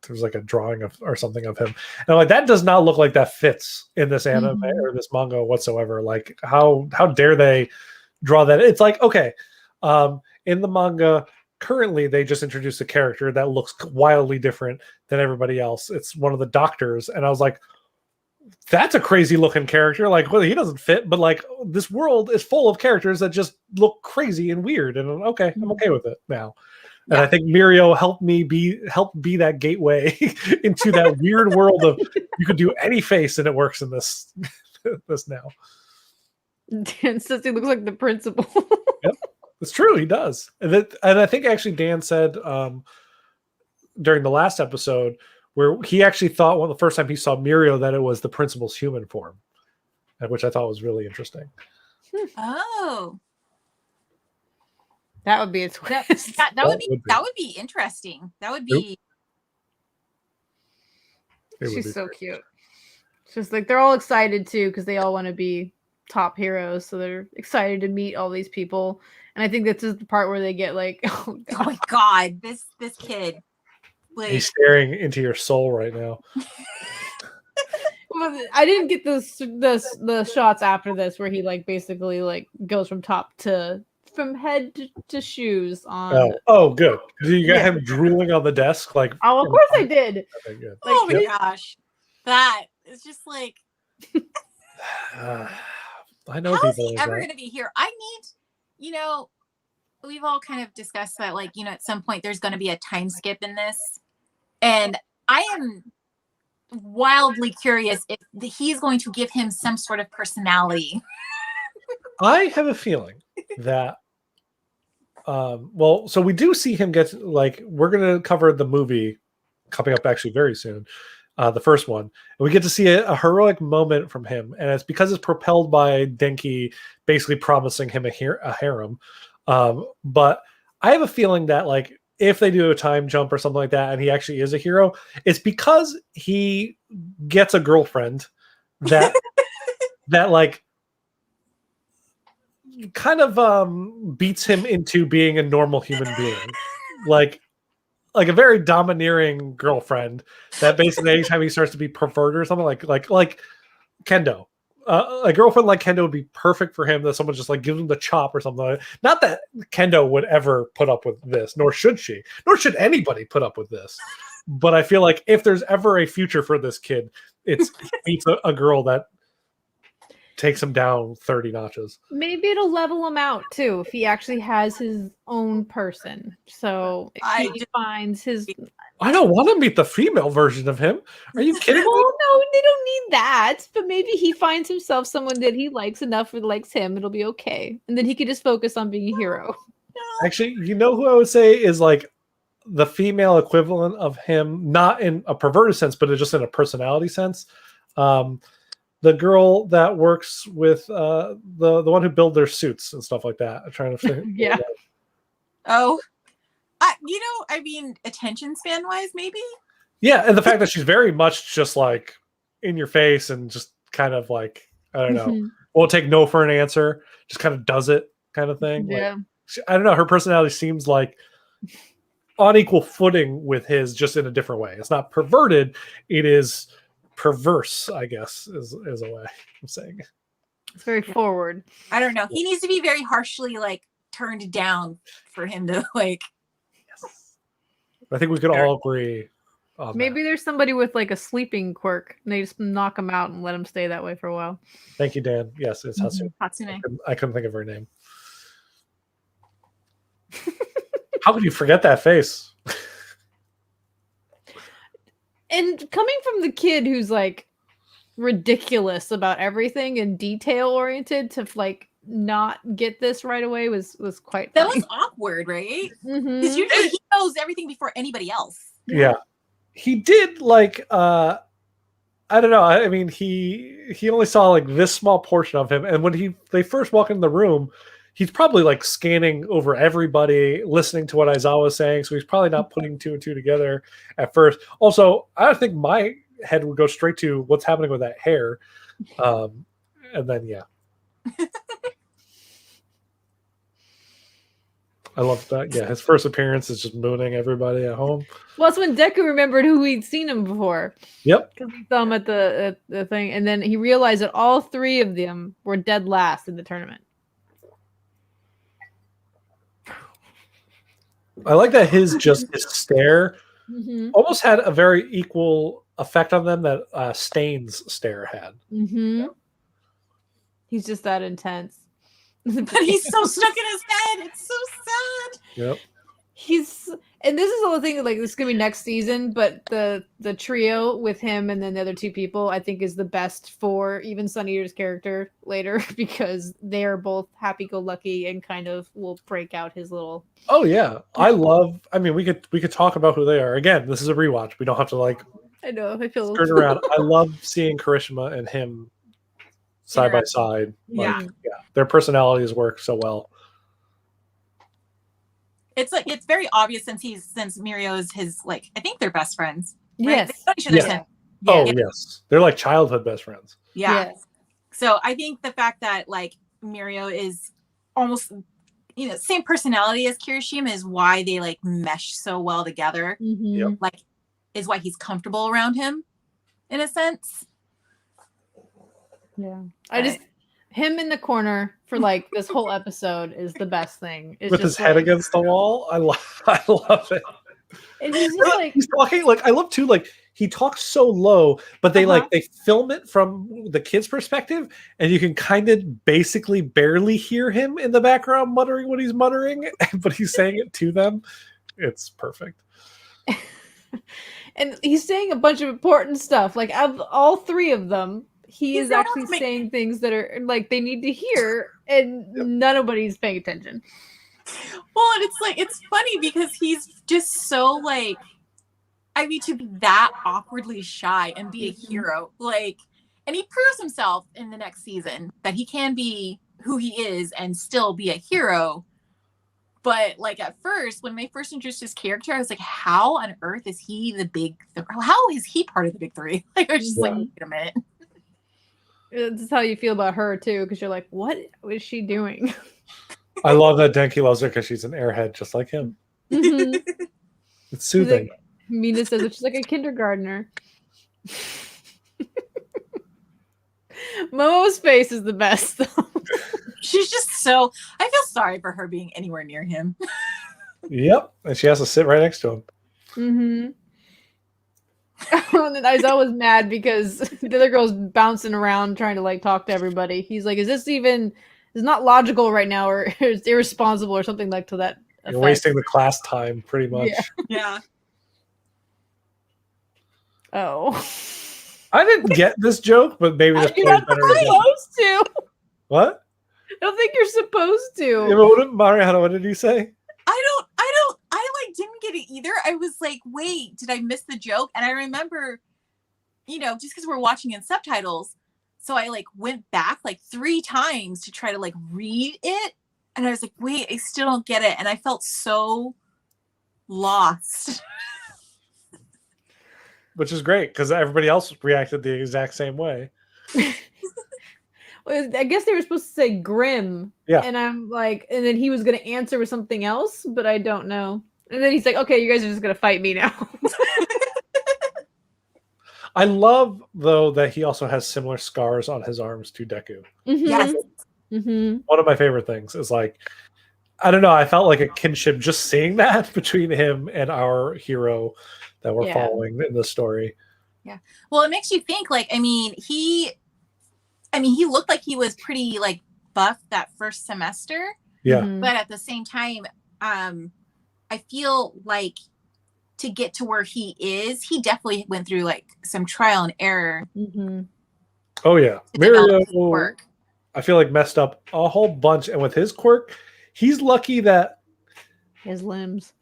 [SPEAKER 1] there was like a drawing of or something of him, and I'm like, that does not look like that fits in this anime
[SPEAKER 3] Mhm.
[SPEAKER 1] or this manga whatsoever. Like how dare they draw that? It's like, okay, in the manga currently they just introduced a character that looks wildly different than everybody else. It's one of the doctors, and I was like, that's a crazy looking character. Like, well, he doesn't fit, but like this world is full of characters that just look crazy and weird. And I'm okay with it now. And I think Mirio helped be that gateway into that weird world of you could do any face and it works in this now.
[SPEAKER 3] Dan says he looks like the principal.
[SPEAKER 1] Yep, it's true. He does. And I think actually Dan said during the last episode, where he actually thought the first time he saw Mirio that it was the principal's human form, which I thought was really interesting.
[SPEAKER 2] oh,
[SPEAKER 3] That would be a twist.
[SPEAKER 2] that would be
[SPEAKER 1] would be.
[SPEAKER 2] that would be interesting. That would be
[SPEAKER 1] It would
[SPEAKER 3] She's
[SPEAKER 1] be
[SPEAKER 3] so
[SPEAKER 1] great.
[SPEAKER 3] cute. It's just like they're all excited too because they all want to be top heroes, so they're excited to meet all these people. And I think this is the part where they get like, oh
[SPEAKER 2] oh
[SPEAKER 3] god,
[SPEAKER 2] my god, this kid. Like,
[SPEAKER 1] He's staring into your soul right now.
[SPEAKER 3] I didn't get the shots after this where he like basically like goes from head to shoes on.
[SPEAKER 1] Oh, good. You got
[SPEAKER 3] Yeah.
[SPEAKER 1] him drooling on the desk, like.
[SPEAKER 3] Oh, of course I did.
[SPEAKER 1] Okay, good.
[SPEAKER 2] oh my
[SPEAKER 1] Yep.
[SPEAKER 2] gosh, that is just like,
[SPEAKER 1] I know
[SPEAKER 2] how is
[SPEAKER 1] people
[SPEAKER 2] he
[SPEAKER 1] like
[SPEAKER 2] ever
[SPEAKER 1] that.
[SPEAKER 2] going to be here? I need, we've all kind of discussed that, like, at some point there's going to be a time skip in this, and I am wildly curious if he's going to give him some sort of personality.
[SPEAKER 1] I have a feeling that so we do see him get, like, we're gonna cover the movie coming up actually very soon. The first one, and we get to see a heroic moment from him, and it's because it's propelled by Denki basically promising him a harem. But I have a feeling that like if they do a time jump or something like that, and he actually is a hero, it's because he gets a girlfriend that that like kind of beats him into being a normal human being, like a very domineering girlfriend that basically anytime he starts to be perverted or something like Kendo. A girlfriend like Kendo would be perfect for him, that someone just like gives him the chop or something like that. Not that Kendo would ever put up with this, nor should she, nor should anybody put up with this. But I feel like if there's ever a future for this kid, it's he meets a girl that takes him down 30 notches.
[SPEAKER 3] Maybe it'll level him out too if he actually has his own person. So if he finds his.
[SPEAKER 1] I don't want to meet the female version of him. Are you kidding me?
[SPEAKER 3] Well, no, they don't need that. But maybe he finds himself someone that he likes enough or likes him. It'll be okay, and then he could just focus on being a hero.
[SPEAKER 1] Actually, you know who I would say is like the female equivalent of him, not in a perverted sense, but just in a personality sense. The girl that works with the one who build their suits and stuff like that. I'm trying to think.
[SPEAKER 3] Yeah.
[SPEAKER 2] Oh, I mean, attention span wise, maybe.
[SPEAKER 1] Yeah, and the fact that she's very much just like in your face and just kind of like, I don't know, won't take no for an answer, just kind of does it kind of thing.
[SPEAKER 3] Yeah.
[SPEAKER 1] Like, I don't know. Her personality seems like on equal footing with his, just in a different way. It's not perverted. It is perverse, I guess, is a way of saying it.
[SPEAKER 3] It's very forward.
[SPEAKER 2] I don't know. He needs to be very harshly like turned down for him to like.
[SPEAKER 1] Yes. I think we could all agree on
[SPEAKER 3] Maybe
[SPEAKER 1] that.
[SPEAKER 3] there's somebody with like a sleeping quirk and they just knock him out and let him stay that way for a while.
[SPEAKER 1] Thank you, Dan. Yes, it's Hatsune.
[SPEAKER 2] Hatsune.
[SPEAKER 1] I couldn't think of her name. How could you forget that face?
[SPEAKER 3] And coming from the kid who's like ridiculous about everything and detail oriented to like not get this right away was quite
[SPEAKER 2] That
[SPEAKER 3] funny.
[SPEAKER 2] was awkward, right?
[SPEAKER 3] Mhm.
[SPEAKER 2] Because usually he knows everything before anybody else.
[SPEAKER 1] Yeah. He did like I don't know. I mean, he only saw like this small portion of him, and when they first walk in the room, he's probably like scanning over everybody, listening to what Aizawa was saying. So he's probably not putting two and two together at first. Also, I think my head would go straight to what's happening with that hair, and then yeah. I love that. Yeah, his first appearance is just mooning everybody at home.
[SPEAKER 3] Well, that's when Deku remembered who he'd seen him before.
[SPEAKER 1] Yep.
[SPEAKER 3] Because he saw him at the thing, and then he realized that all three of them were dead last in the tournament.
[SPEAKER 1] I like that his stare
[SPEAKER 3] Mm-hmm.
[SPEAKER 1] almost had a very equal effect on them that Stain's stare had.
[SPEAKER 3] Mm-hmm. He's just that intense.
[SPEAKER 2] But he's so stuck in his head. It's so sad.
[SPEAKER 1] Yep.
[SPEAKER 3] And this is the whole thing, like this is gonna be next season, but the trio with him and then the other two people I think is the best for even Sun Eater's character later because they are both happy-go-lucky and kind of will break out his little.
[SPEAKER 1] Oh yeah, I mean, we could talk about who they are. Again, this is a rewatch. We don't have to like
[SPEAKER 3] I know I feel
[SPEAKER 1] turn around. I love seeing Karishma and him side by side. Like, yeah, their personalities work so well.
[SPEAKER 2] It's like it's very obvious since Mirio is his like I think they're best friends. Right?
[SPEAKER 3] Yes.
[SPEAKER 2] They know each other's him.
[SPEAKER 1] Oh yes, they're like childhood best friends.
[SPEAKER 2] Yeah.
[SPEAKER 3] Yes.
[SPEAKER 2] So I think the fact that like Mirio is almost same personality as Kirishima is why they like mesh so well together.
[SPEAKER 3] Mm-hmm.
[SPEAKER 1] Yep.
[SPEAKER 2] Like is why he's comfortable around him in a sense.
[SPEAKER 3] Yeah. I just him in the corner for like this whole episode is the best thing. It's
[SPEAKER 1] With
[SPEAKER 3] just
[SPEAKER 1] his head against the wall. I love it.
[SPEAKER 3] And he's just like
[SPEAKER 1] he's talking like I love too, like he talks so low, but they like they film it from the kid's perspective, and you can kind of basically barely hear him in the background muttering what he's muttering, but he's saying it to them. It's perfect.
[SPEAKER 3] and he's saying a bunch of important stuff. Like of all three of them, he is actually saying things that are like they need to hear, and nobody's paying attention.
[SPEAKER 2] Well, and it's funny because he's just so like I mean, to be that awkwardly shy and be a hero, like, and he proves himself in the next season that he can be who he is and still be a hero. But like at first, when they first introduced his character, I was like, how on earth is he the big how is he part of the big three? Like I was just like, wait a minute.
[SPEAKER 3] This is how you feel about her too, because you're like, what is she doing?
[SPEAKER 1] I love that Denki loves her because she's an airhead just like him.
[SPEAKER 3] Mhm.
[SPEAKER 1] It's soothing.
[SPEAKER 3] Like, Mina says that she's like a kindergartner. Momo's face is the best though.
[SPEAKER 2] She's just so, I feel sorry for her being anywhere near him.
[SPEAKER 1] Yep, and she has to sit right next to him.
[SPEAKER 3] Mm-hmm. And then Aizawa was mad because the other girl's bouncing around trying to like talk to everybody. He's like, it's not logical right now, or it's irresponsible or something like to that effect.
[SPEAKER 1] You're wasting the class time pretty much.
[SPEAKER 3] Yeah.
[SPEAKER 2] Yeah.
[SPEAKER 3] Oh.
[SPEAKER 1] I didn't get this joke, but maybe this
[SPEAKER 3] You're
[SPEAKER 1] plays
[SPEAKER 3] not
[SPEAKER 1] better. Again.
[SPEAKER 3] supposed to.
[SPEAKER 1] What?
[SPEAKER 3] I don't think you're supposed
[SPEAKER 1] Yeah,
[SPEAKER 3] to.
[SPEAKER 1] but Mariana, what did you say?
[SPEAKER 2] I like didn't get it either. I was like, wait, did I miss the joke? And I remember, just because we're watching in subtitles, so I like went back like 3 times to try to like read it. And I was like, wait, I still don't get it. And I felt so lost.
[SPEAKER 1] Which is great because everybody else reacted the exact same way.
[SPEAKER 3] Well, I guess they were supposed to say grim.
[SPEAKER 1] Yeah.
[SPEAKER 3] And I'm like, and then he was going to answer with something else, but I don't know. And then he's like, okay, you guys are just going to fight me now.
[SPEAKER 1] I love, though, that he also has similar scars on his arms to Deku.
[SPEAKER 3] Mm-hmm.
[SPEAKER 2] Yes.
[SPEAKER 3] Mm-hmm.
[SPEAKER 1] One of my favorite things is like, I don't know, I felt like a kinship just seeing that between him and our hero that we're following in the story.
[SPEAKER 2] Yeah. Well, it makes you think like, he looked like he was pretty like buff that first semester.
[SPEAKER 1] Yeah.
[SPEAKER 3] Mm-hmm.
[SPEAKER 2] But at the same time, I feel like to get to where he is, he definitely went through like some trial and error.
[SPEAKER 3] Mm-hmm.
[SPEAKER 1] Oh, yeah.
[SPEAKER 2] To develop his
[SPEAKER 1] Mirio,
[SPEAKER 2] quirk.
[SPEAKER 1] I feel like messed up a whole bunch. And with his quirk, he's lucky that
[SPEAKER 3] His limbs.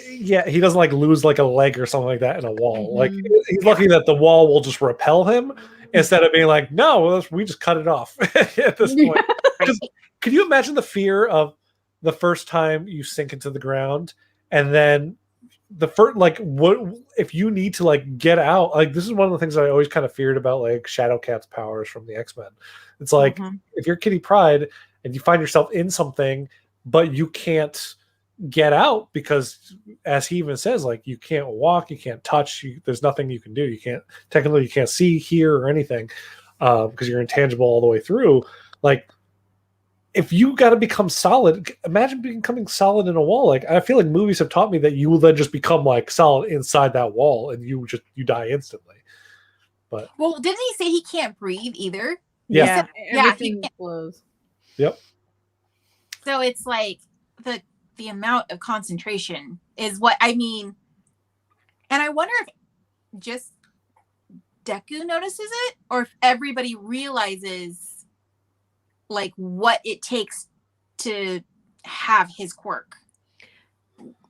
[SPEAKER 1] yeah, he doesn't like lose like a leg or something like that in a wall.
[SPEAKER 3] Mhm.
[SPEAKER 1] Like he's lucky that the wall will just repel him instead of being like, no, we just cut it off at this point. Because could you imagine the fear of the first time you sink into the ground and then the first like what if you need to like get out? Like this is one of the things I always kind of feared about like Shadowcat's powers from the X-Men. It's like if you're Kitty Pryde and you find yourself in something, but you can't get out because as he even says, like you can't walk, you can't touch, there's nothing you can do, you can't see, hear, or anything because you're intangible all the way through. Like if you got to become solid, imagine becoming solid in a wall. Like I feel like movies have taught me that you will then just become like solid inside that wall and you die instantly. But
[SPEAKER 2] well, didn't he say he can't breathe either?
[SPEAKER 1] Yeah.
[SPEAKER 3] Everything flows.
[SPEAKER 1] Yep.
[SPEAKER 2] So it's like the amount of concentration is what I mean. And I wonder if just Deku notices it or if everybody realizes like what it takes to have his quirk.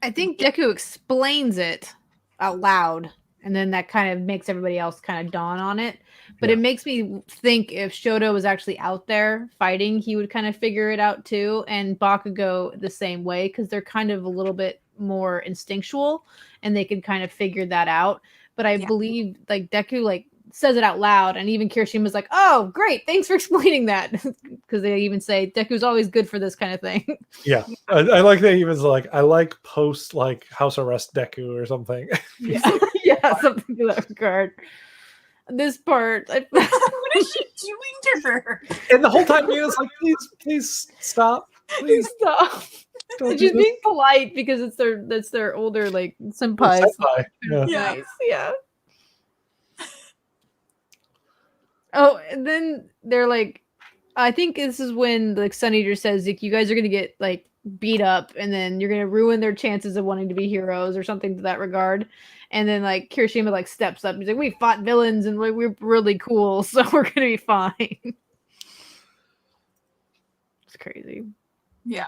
[SPEAKER 3] I think Deku explains it out loud, and then that kind of makes everybody else kind of dawn on it. But it makes me think if Shoto was actually out there fighting, he would kind of figure it out too. And Bakugo the same way, because they're kind of a little bit more instinctual and they can kind of figure that out. But I believe like Deku like says it out loud, and even Kirishima's like, oh, great, thanks for explaining that. Because they even say Deku's always good for this kind of thing.
[SPEAKER 1] Yeah. I like that even like I like post like house arrest Deku or something.
[SPEAKER 3] Yeah, something to that regard. This part,
[SPEAKER 2] what is she doing to her?
[SPEAKER 1] And the whole time Mina's like, please stop. Please
[SPEAKER 3] stop.
[SPEAKER 1] Don't
[SPEAKER 3] She's
[SPEAKER 1] do this.
[SPEAKER 3] being polite because it's their older like senpai.
[SPEAKER 1] Senpai, yeah.
[SPEAKER 3] Nice, yeah. Oh, and then they're like, I think this is when like Sun Eater says, like, you guys are gonna get like beat up, and then you're gonna ruin their chances of wanting to be heroes or something to that regard. And then like Kirishima like steps up. He's like, we fought villains and like we're really cool, so we're gonna be fine. It's crazy.
[SPEAKER 2] Yeah.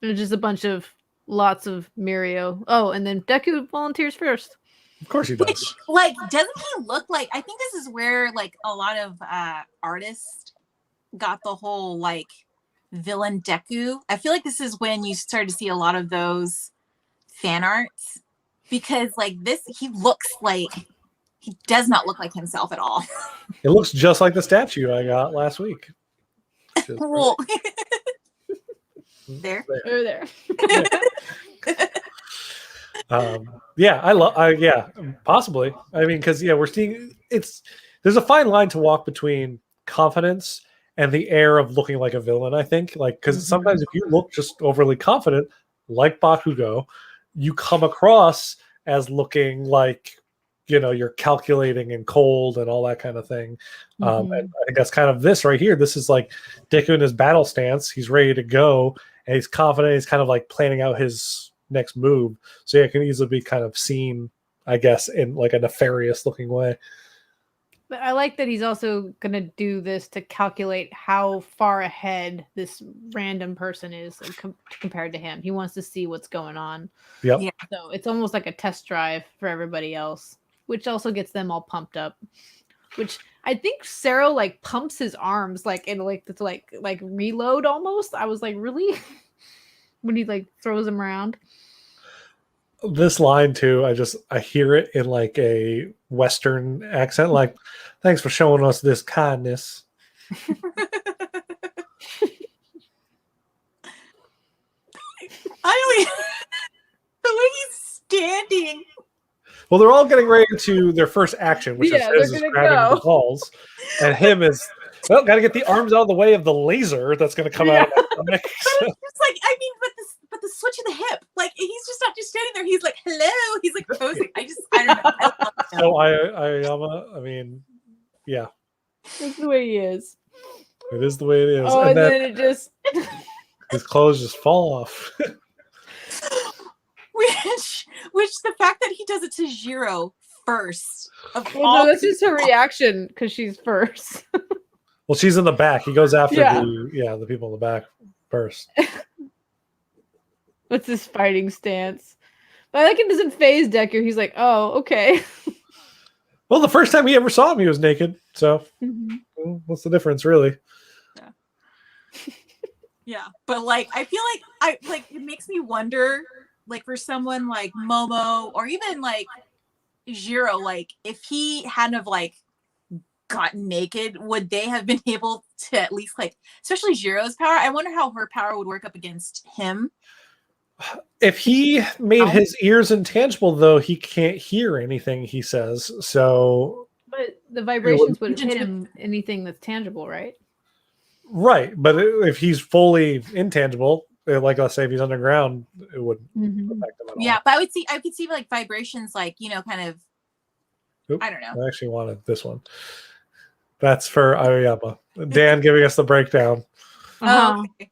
[SPEAKER 3] There's just a bunch of lots of Mirio. Oh, and then Deku volunteers first.
[SPEAKER 1] Of course he does.
[SPEAKER 2] Like, doesn't he look like? I think this is where like a lot of artists got the whole like villain Deku. I feel like this is when you start to see a lot of those fan arts because like this, he looks like he does not look like himself at all.
[SPEAKER 1] It looks just like the statue I got last week.
[SPEAKER 2] Cool. There.
[SPEAKER 3] Over there.
[SPEAKER 1] Yeah, yeah, possibly. I mean, because we're seeing there's a fine line to walk between confidence and the air of looking like a villain. I think, like, because sometimes if you look just overly confident, like Bakugo, you come across as looking like you're calculating and cold and all that kind of thing. And I think that's kind of this right here. This is like Deku in his battle stance. He's ready to go, and he's confident. He's kind of like planning out his next move. So it can easily be kind of seen, I guess, in like a nefarious looking way.
[SPEAKER 3] But I like that he's also going to do this to calculate how far ahead this random person is compared to him. He wants to see what's going on.
[SPEAKER 1] Yep.
[SPEAKER 2] Yeah.
[SPEAKER 3] So it's almost like a test drive for everybody else, which also gets them all pumped up. Which I think Sero like pumps his arms like in like it's like reload almost. I was like, really? When he like throws them around.
[SPEAKER 1] This line too, I hear it in like a Western accent, like, thanks for showing us this kindness.
[SPEAKER 2] I don't the way he's standing.
[SPEAKER 1] Well, they're all getting ready to their first action, which is grabbing the balls. And him is, got to get the arms out of the way of the laser that's going to come out of my stomach.
[SPEAKER 2] But it's just like, I mean, but the switch of the hip, like he's just not just standing there. He's like, hello. He's like posing. I don't know. I love him.
[SPEAKER 1] So I mean, yeah.
[SPEAKER 3] That's the way he is.
[SPEAKER 1] It is the way it is.
[SPEAKER 3] Oh, and then it just
[SPEAKER 1] his clothes just fall off.
[SPEAKER 2] Which the fact that he does it to Jiro first.
[SPEAKER 3] No, that's just her reaction because she's first.
[SPEAKER 1] Well, she's in the back. He goes after the people in the back first.
[SPEAKER 3] What's his fighting stance? But I like it doesn't phase Deku. He's like, oh, okay.
[SPEAKER 1] Well, the first time we ever saw him, he was naked. So what's the difference, really?
[SPEAKER 2] Yeah, but like I feel like it makes me wonder, like for someone like Momo or even like Jiro, like if he hadn't have like gotten naked, would they have been able to at least like, especially Jiro's power? I wonder how her power would work up against him.
[SPEAKER 1] If he made his ears intangible, though, he can't hear anything he says. So,
[SPEAKER 3] but the vibrations would hit him anything that's tangible, right?
[SPEAKER 1] Right, but if he's fully intangible, like let's say if he's underground, it wouldn't affect him at all.
[SPEAKER 2] Yeah, but I could see like vibrations, like kind of.
[SPEAKER 1] Oop,
[SPEAKER 2] I don't know.
[SPEAKER 1] I actually wanted this one. That's for Aoyama. Dan giving us the breakdown.
[SPEAKER 2] Oh, okay.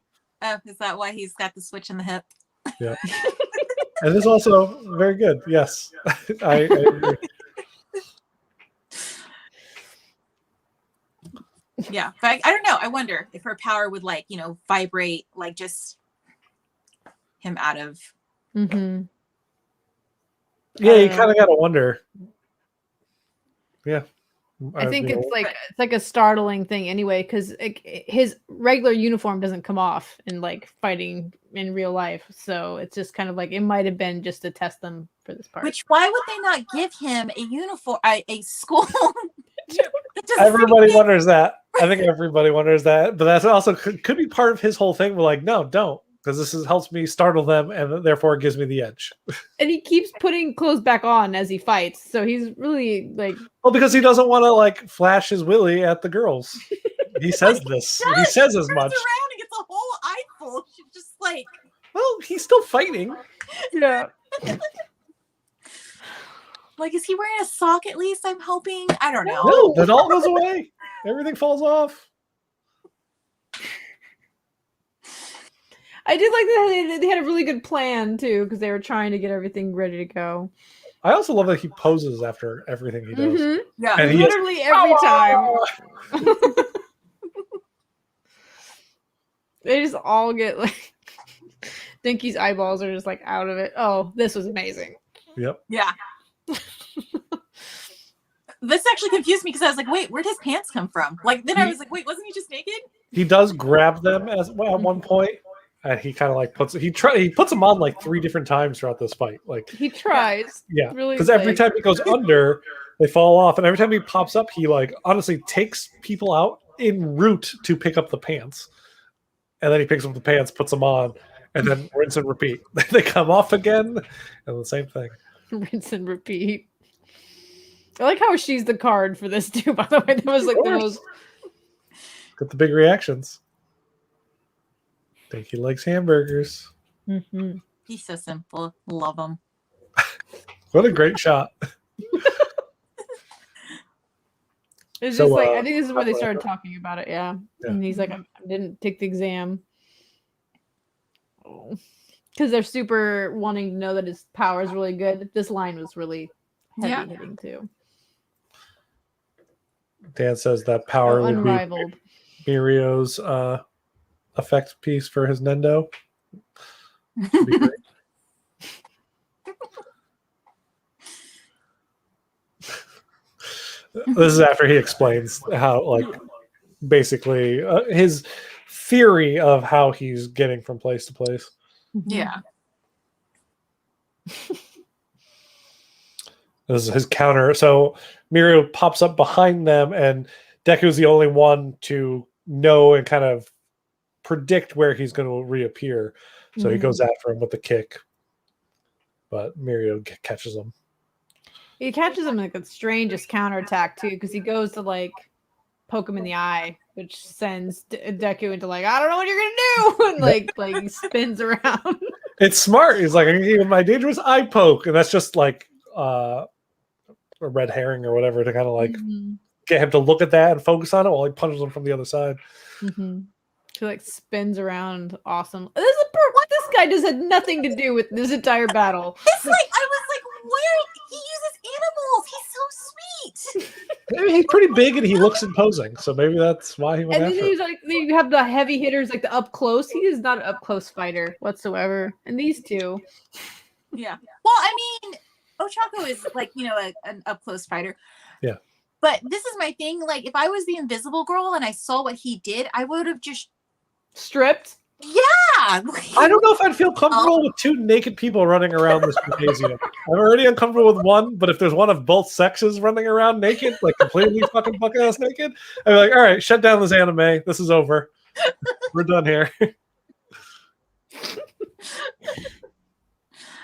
[SPEAKER 2] Is that why he's got the switch in the hip?
[SPEAKER 1] Yeah. And it's also very good. Yes. I agree.
[SPEAKER 2] Yeah, but I don't know. I wonder if her power would like, vibrate like just him out of.
[SPEAKER 3] Mm-hmm.
[SPEAKER 1] Yeah, you kind of got to wonder. Yeah.
[SPEAKER 3] I think it's like a startling thing anyway, because his regular uniform doesn't come off in like fighting in real life, so it's just kind of like it might have been just to test them for this part.
[SPEAKER 2] Which why would they not give him a uniform, a school?
[SPEAKER 1] Everybody wonders that. I think everybody wonders that, but that's also could be part of his whole thing. We're like, no, don't, because this helps me startle them, and therefore it gives me the edge.
[SPEAKER 3] And he keeps putting clothes back on as he fights, so he's really like.
[SPEAKER 1] Well, because he doesn't want to like flash his willy at the girls. He says this. He says as much.
[SPEAKER 2] Around and gets a whole eyeful. She's just like.
[SPEAKER 1] Well, he's still fighting.
[SPEAKER 3] Yeah.
[SPEAKER 2] Like, is he wearing a sock at least? I'm hoping. I don't know.
[SPEAKER 1] No, that all goes away. Everything falls off.
[SPEAKER 3] I did like that they had a really good plan too, because they were trying to get everything ready to go.
[SPEAKER 1] I also love that he poses after everything he does.
[SPEAKER 3] Mm-hmm.
[SPEAKER 2] Yeah,
[SPEAKER 1] and
[SPEAKER 3] literally every time. They just all get like Dinky's eyeballs are just like out of it. Oh, this was amazing.
[SPEAKER 1] Yep.
[SPEAKER 2] Yeah. This actually confused me because I was like, wait, where'd his pants come from? Like, then I was like, wait, wasn't he just naked?
[SPEAKER 1] He does grab them as well at one point, and he kind of like puts them on like 3 different times throughout this fight. Like
[SPEAKER 3] He tries.
[SPEAKER 1] yeah,
[SPEAKER 3] Really,
[SPEAKER 1] because every
[SPEAKER 3] like-
[SPEAKER 1] time he goes under, they fall off, and every time he pops up, he like honestly takes people out en route to pick up the pants, and then he picks up the pants, puts them on, and then rinse and repeat. They come off again, and the same thing.
[SPEAKER 3] Rinse and repeat. I like how she's the card for this too, by the way. That was like the most.
[SPEAKER 1] Got the big reactions. Think he likes hamburgers.
[SPEAKER 3] Mm-hmm.
[SPEAKER 2] He's so simple. Love him.
[SPEAKER 1] What a great shot.
[SPEAKER 3] It's
[SPEAKER 1] So,
[SPEAKER 3] just like I think this is where they started
[SPEAKER 1] whatever.
[SPEAKER 3] talking about it. Yeah,
[SPEAKER 1] Yeah.
[SPEAKER 3] and he's like, I didn't take the exam. Because they're super wanting to know that his power is really good. This line was really heavy hitting too.
[SPEAKER 1] Dan says that power would be
[SPEAKER 3] Unrivaled.
[SPEAKER 1] Mirio's effect piece for his Nendo. Should be great. This is after he explains how, like, basically his theory of how he's getting from place to place.
[SPEAKER 2] Yeah.
[SPEAKER 1] This is his counter. So Mirio pops up behind them, and Deku's the only one to know and kind of predict where he's going to reappear. So he
[SPEAKER 3] Mhm.
[SPEAKER 1] goes after him with the kick, but Mirio catches him.
[SPEAKER 3] He catches him like the strangest counterattack too, because he goes to like poke him in the eye, which sends Deku into like, I don't know what you're gonna do, and like he spins around.
[SPEAKER 1] It's smart. He's like, I'm gonna give him my dangerous eye poke, and that's just like a red herring or whatever to kind of like
[SPEAKER 3] Mhm.
[SPEAKER 1] get him to look at that and focus on it while he punches him from the other side.
[SPEAKER 3] Mhm. He like spins around. Awesome. This guy just had nothing to do with this entire battle.
[SPEAKER 2] It's like, I was like, where? He uses animals. He's so sweet.
[SPEAKER 1] I mean, he's pretty big and he looks imposing, so maybe that's why he went
[SPEAKER 3] And
[SPEAKER 1] after
[SPEAKER 3] then
[SPEAKER 1] him.
[SPEAKER 3] he's like, you have the heavy hitters, like the up close. He is not an up close fighter whatsoever. And these two,
[SPEAKER 2] Yeah. Well, I mean, Ochako is like, an up close fighter.
[SPEAKER 1] Yeah.
[SPEAKER 2] But this is my thing. Like, if I was the Invisible Girl and I saw what he did, I would have just,
[SPEAKER 3] stripped.
[SPEAKER 2] yeah.
[SPEAKER 1] I don't know if I'd feel comfortable with 2 naked people running around this gymnasium. I'm already uncomfortable with one, but if there's one of both sexes running around naked, like completely fucking buck-ass naked, I'd be like, all right, shut down this anime. This is over. We're done here.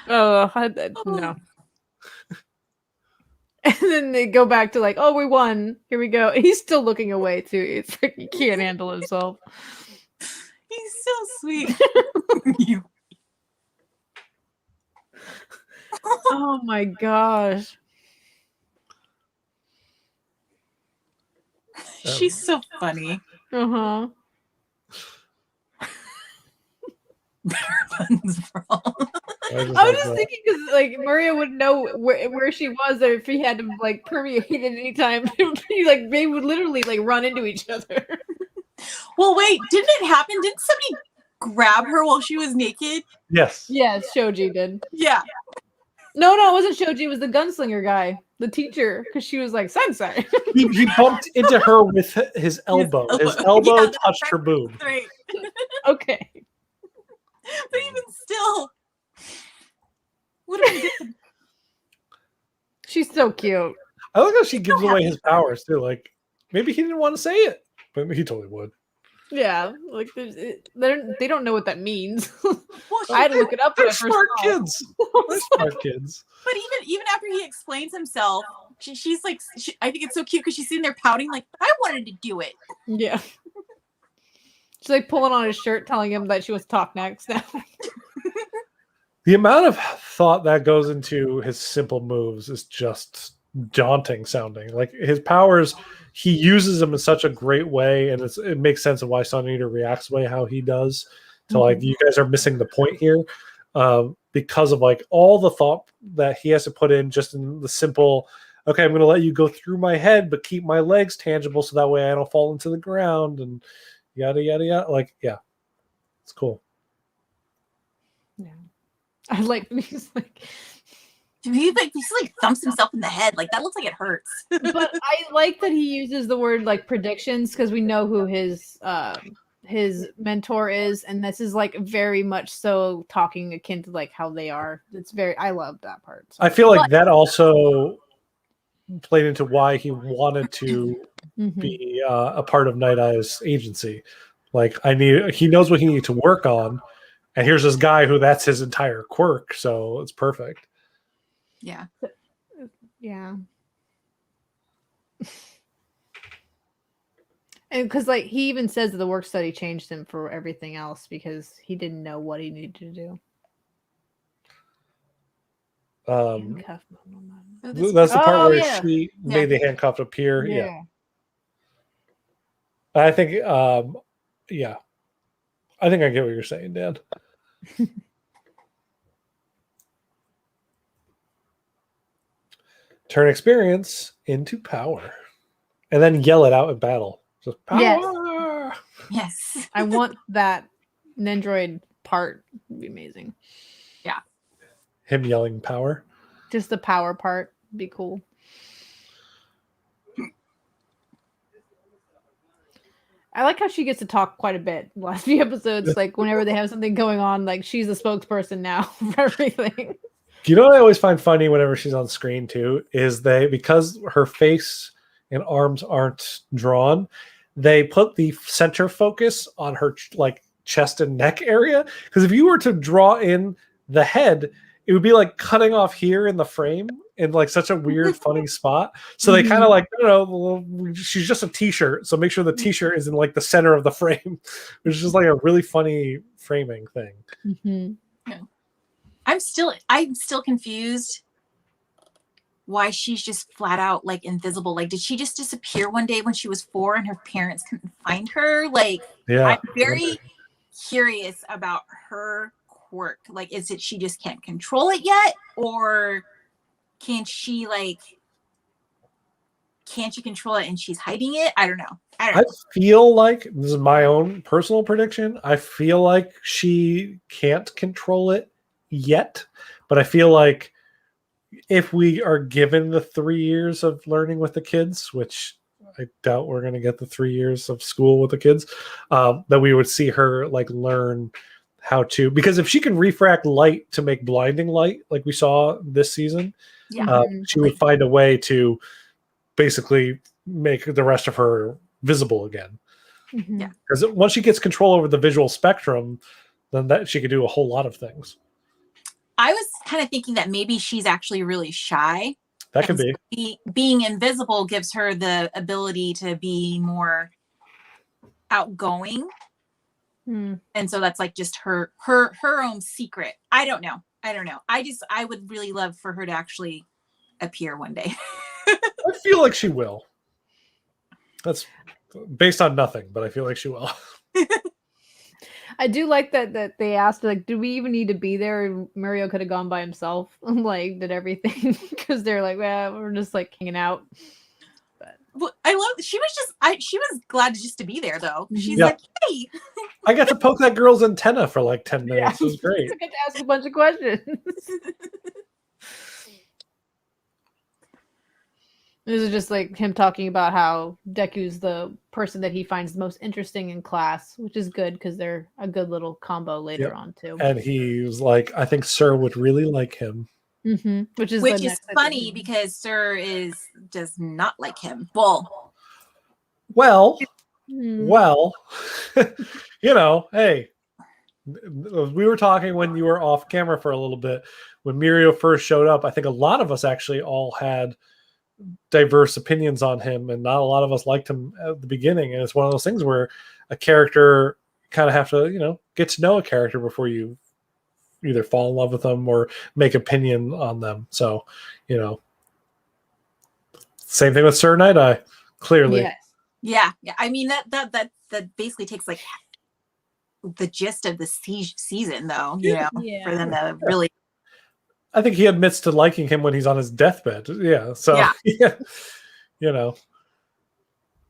[SPEAKER 3] No. And then they go back to like, oh, we won. Here we go. He's still looking away too. It's like he can't handle himself.
[SPEAKER 2] He's so sweet. You-
[SPEAKER 3] Oh my gosh.
[SPEAKER 2] She's so funny.
[SPEAKER 3] Uh-huh.
[SPEAKER 2] Buns for all.
[SPEAKER 3] I was just thinking because like Maria would know where she was, or if he had to like permeate at any time, like they would literally like run into each other.
[SPEAKER 2] Well, wait, didn't it happen? Didn't somebody grab her while she was naked?
[SPEAKER 1] Yes.
[SPEAKER 3] Yes, Shoji did.
[SPEAKER 2] Yeah.
[SPEAKER 3] No, it wasn't Shoji. It was the gunslinger guy, the teacher, because she was like sensei.
[SPEAKER 1] He bumped into her with his elbow. His elbow
[SPEAKER 2] Yeah,
[SPEAKER 1] touched her boob.
[SPEAKER 2] Right.
[SPEAKER 3] Okay.
[SPEAKER 2] But even still, what do we do?
[SPEAKER 3] She's so cute.
[SPEAKER 1] I like how she gives away his powers too. Like maybe he didn't want to say it, but he totally would.
[SPEAKER 3] Yeah, like they don't know what that means.
[SPEAKER 2] Well,
[SPEAKER 3] I had to look it up.
[SPEAKER 1] They're
[SPEAKER 3] when I first
[SPEAKER 1] smart
[SPEAKER 3] saw it.
[SPEAKER 1] kids. They're smart kids.
[SPEAKER 2] But even after he explains himself, she's like, I think it's so cute because she's sitting there pouting, like, I wanted to do it.
[SPEAKER 3] Yeah. She's like pulling on his shirt, telling him that she wants to talk next.
[SPEAKER 1] The amount of thought that goes into his simple moves is just daunting sounding. Like his powers, he uses them in such a great way, and it makes sense of why Sun Eater reacts the way how he does. To like, you guys are missing the point here, because of like all the thought that he has to put in just in the simple. Okay, I'm going to let you go through my head, but keep my legs tangible so that way I don't fall into the ground and yada yada yada. Like, yeah, it's cool.
[SPEAKER 3] I like he's like.
[SPEAKER 2] He like thumps himself in the head. Like that looks like it hurts.
[SPEAKER 3] But I like that he uses the word like predictions because we know who his mentor is, and this is like very much so talking akin to like how they are. It's very I love that part. So.
[SPEAKER 1] I feel like that also played into why he wanted to be a part of Night Eye's agency. Like he knows what he needs to work on, and here's this guy who that's his entire quirk, so it's perfect.
[SPEAKER 2] Yeah.
[SPEAKER 3] Yeah. And because like he even says that the work study changed him for everything else because he didn't know what he needed to do.
[SPEAKER 1] That's the part where she made the handcuff appear. Yeah. I think I think I get what you're saying, Dan. Turn experience into power. And then yell it out in battle. Just power.
[SPEAKER 2] Yes.
[SPEAKER 3] I want that Nendroid part. Would be amazing.
[SPEAKER 2] Yeah.
[SPEAKER 1] Him yelling power.
[SPEAKER 3] Just the power part would be cool. I like how she gets to talk quite a bit the last few episodes. Like whenever they have something going on, like she's the spokesperson now for everything.
[SPEAKER 1] You know what I always find funny whenever she's on screen too is because her face and arms aren't drawn, they put the center focus on her like chest and neck area. Because if you were to draw in the head, it would be like cutting off here in the frame in like such a weird, funny spot. So they kind of like, she's just a t-shirt. So make sure the t-shirt is in like the center of the frame, which is just like a really funny framing thing.
[SPEAKER 3] Mm-hmm.
[SPEAKER 2] Yeah. I'm still confused why she's just flat out like invisible. Like, did she just disappear one day when she was 4 and her parents couldn't find her? Like, yeah, I'm very curious about her quirk. Like, is it she just can't control it yet, or can't she control it and she's hiding it? I don't know.
[SPEAKER 1] I feel like this is my own personal prediction. I feel like she can't control it yet, but I feel like if we are given the 3 years of learning with the kids, which I doubt we're going to get the 3 years of school with the kids, that we would see her like learn how to, because if she can refract light to make blinding light, like we saw this season, she would find a way to basically make the rest of her visible again.
[SPEAKER 2] Yeah,
[SPEAKER 1] because once she gets control over the visual spectrum, then that she could do a whole lot of things.
[SPEAKER 2] I was kind of thinking that maybe she's actually really shy.
[SPEAKER 1] That could be.
[SPEAKER 2] Being invisible gives her the ability to be more outgoing. And so that's like just her own secret. I don't know. I would really love for her to actually appear one day.
[SPEAKER 1] I feel like she will. That's based on nothing, but I feel like she will.
[SPEAKER 3] I do like that they asked, like, do we even need to be there? Mario could have gone by himself, like, did everything, because they're like, well, we're just like hanging out. But
[SPEAKER 2] well, I love. She was glad just to be there, though. She's like, hey,
[SPEAKER 1] I got to poke that girl's antenna for like 10 minutes. It was great.
[SPEAKER 3] I got to ask a bunch of questions. This is just like him talking about how Deku's the person that he finds most interesting in class, which is good because they're a good little combo later on too.
[SPEAKER 1] And he was like, I think Sir would really like him.
[SPEAKER 3] Which is
[SPEAKER 2] funny because Sir does not like him. Well, hey, we were talking when you were off camera for a little bit. When Mirio first showed up, I think a lot of us actually all had diverse opinions on him, and not a lot of us liked him at the beginning. And it's one of those things where a character kind of have to, get to know a character before you either fall in love with them or make opinion on them. So, same thing with Sir Night Eye, clearly. Yes. Yeah. I mean, that basically takes like the gist of the season, though, for them to really.
[SPEAKER 1] I think he admits to liking him when he's on his deathbed. Yeah. So,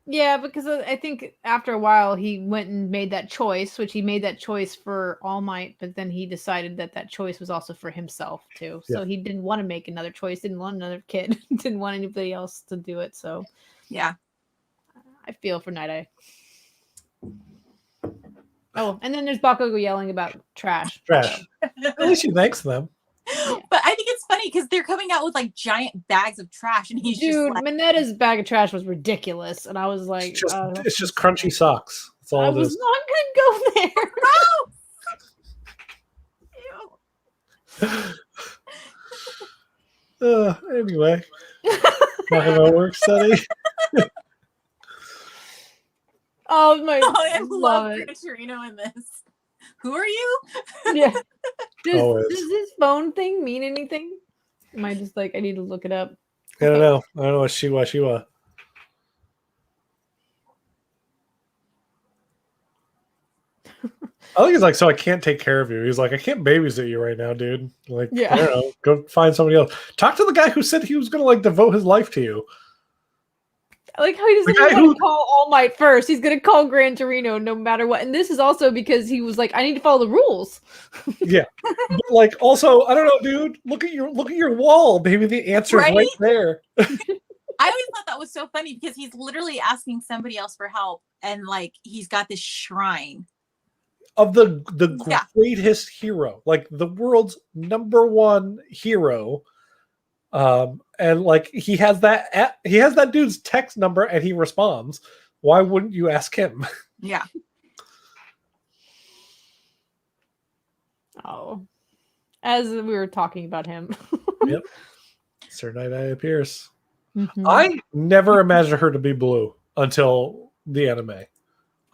[SPEAKER 3] Yeah, because I think after a while he went and made that choice, which he made that choice for All Might, but then he decided that that choice was also for himself too. So
[SPEAKER 1] Yeah.
[SPEAKER 3] he didn't want to make another choice, didn't want another kid, didn't want anybody else to do it. So
[SPEAKER 2] Yeah.
[SPEAKER 3] I feel for Night Eye. Oh, and then there's Bakugo yelling about trash.
[SPEAKER 1] Trash. At least he thanks them.
[SPEAKER 2] But I think it's funny because they're coming out with like giant bags of trash, and he's just
[SPEAKER 3] Dude,
[SPEAKER 2] like,
[SPEAKER 3] Minetta's bag of trash was ridiculous, and I was like,
[SPEAKER 1] It's just crunchy socks. That's all
[SPEAKER 3] I
[SPEAKER 1] it
[SPEAKER 3] was
[SPEAKER 1] is.
[SPEAKER 3] not gonna go there.
[SPEAKER 2] Ew.
[SPEAKER 1] Anyway, talking about work study.
[SPEAKER 3] Oh my!
[SPEAKER 2] Oh, I love
[SPEAKER 3] it.
[SPEAKER 2] Gran Torino in this. Who are you?
[SPEAKER 3] Yeah.
[SPEAKER 1] Always.
[SPEAKER 3] Does this phone thing mean anything? Am I just like I need to look it up?
[SPEAKER 1] I don't know. I don't know what Shiwa. I think he's like, so I can't take care of you. He's like, I can't babysit you right now, dude. Like,
[SPEAKER 3] Yeah.
[SPEAKER 1] I don't know. Go find somebody else. Talk to the guy who said he was gonna like devote his life to you.
[SPEAKER 3] I like how he doesn't
[SPEAKER 1] The guy
[SPEAKER 3] even want
[SPEAKER 1] who-
[SPEAKER 3] to call All Might first. He's gonna call Gran Torino no matter what. And this is also because he was like, I need to follow the rules.
[SPEAKER 1] Yeah. But like, also, I don't know, dude. Look at your wall. Maybe the answer's right
[SPEAKER 2] Right?
[SPEAKER 1] there.
[SPEAKER 2] I always thought that was so funny because he's literally asking somebody else for help, and like he's got this shrine.
[SPEAKER 1] Of the
[SPEAKER 2] Yeah.
[SPEAKER 1] greatest hero, like the world's #1 hero, and like he has that dude's text number and he responds. Why wouldn't you ask him?
[SPEAKER 2] Yeah.
[SPEAKER 3] Oh, as we were talking about him.
[SPEAKER 1] Yep. Sir Night Eye appears.
[SPEAKER 3] Mhm.
[SPEAKER 1] I never imagined her to be blue until the anime.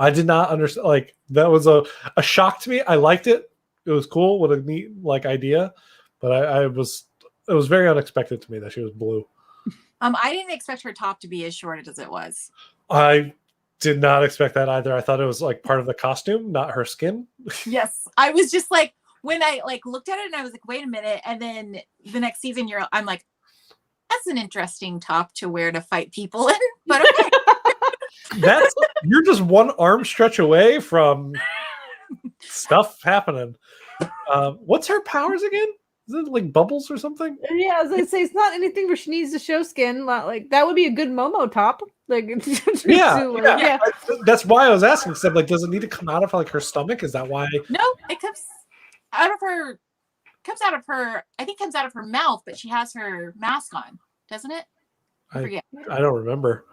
[SPEAKER 1] I did not understand. Like that was a shock to me. I liked it. It was cool. What a neat like idea. But it was very unexpected to me that she was blue.
[SPEAKER 2] I didn't expect her top to be as short as it was.
[SPEAKER 1] I did not expect that either. I thought it was like part of the costume, not her skin.
[SPEAKER 2] Yes. I was just like, when I like looked at it and I was like, wait a minute. And then the next season I'm like, that's an interesting top to wear to fight people in. But okay.
[SPEAKER 1] You're just one arm stretch away from stuff happening. What's her powers again? Is it like bubbles or something?
[SPEAKER 3] Yeah, I was gonna say it's not anything where she needs to show skin. Like that would be a good Momo top. Like
[SPEAKER 1] Yeah. That's why I was asking. Because I'm like, does it need to come out of like her stomach? Is that why?
[SPEAKER 2] No, it comes out of her. I think comes out of her mouth, but she has her mask on, doesn't it? I forget.
[SPEAKER 1] I don't remember.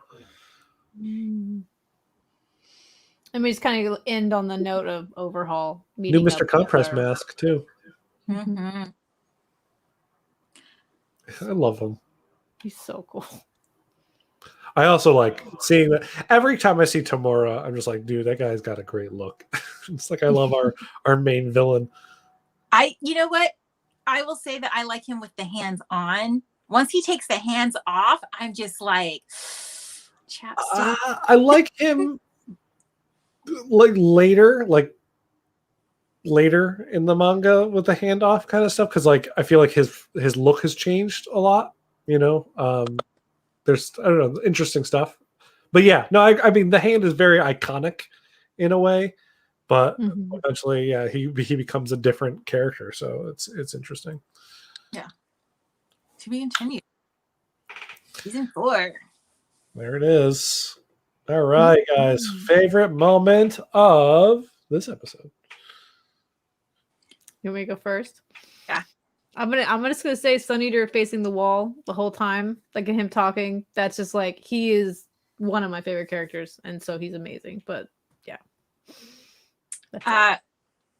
[SPEAKER 3] And we just kind of end on the note of Overhaul.
[SPEAKER 1] New
[SPEAKER 3] meeting
[SPEAKER 1] Mr.
[SPEAKER 3] up
[SPEAKER 1] Compress
[SPEAKER 3] with her.
[SPEAKER 1] mask too.
[SPEAKER 2] Mm-hmm.
[SPEAKER 1] I love him.
[SPEAKER 3] He's so cool.
[SPEAKER 1] I also like seeing that every time I see Tamura, I'm just like, dude, that guy's got a great look. It's like I love our main villain.
[SPEAKER 2] You know what? I will say that I like him with the hands on. Once he takes the hands off, I'm just like, chapstick.
[SPEAKER 1] I like him like later in the manga with the handoff kind of stuff, because like I feel like his look has changed a lot. You know, there's I don't know interesting stuff, but yeah, no, I mean the hand is very iconic in a way, but eventually, yeah, he becomes a different character, so it's interesting.
[SPEAKER 2] Yeah, to be continued. Season 4.
[SPEAKER 1] There it is. All right, guys. Favorite moment of this episode.
[SPEAKER 3] You want me to go first?
[SPEAKER 2] Yeah.
[SPEAKER 3] I'm just gonna say Sun Eater facing the wall the whole time, like him talking. That's just like he is one of my favorite characters, and so he's amazing. But yeah.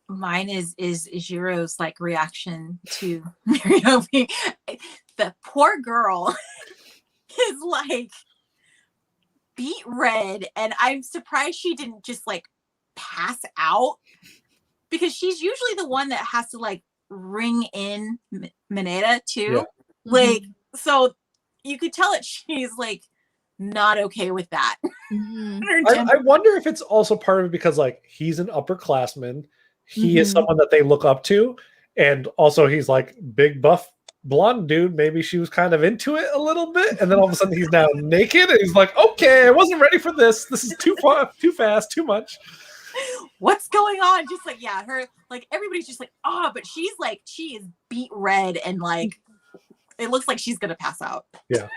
[SPEAKER 2] Mine is Jiro's like reaction to Mariopi. The poor girl is like beet red, and I'm surprised she didn't just like pass out, because she's usually the one that has to like ring in Mineta too.
[SPEAKER 1] Yeah.
[SPEAKER 2] Like, so you could tell that she's like not okay with that.
[SPEAKER 1] I wonder if it's also part of it because like he's an upperclassman. He is someone that they look up to, and also he's like big buff blonde dude, maybe she was kind of into it a little bit, and then all of a sudden he's now naked, and he's like, okay, I wasn't ready for this. This is too far, too fast, too much.
[SPEAKER 2] What's going on? Just like, yeah, her, like, everybody's just like, oh, but she is beat red, and like it looks like she's gonna pass out.
[SPEAKER 1] Yeah.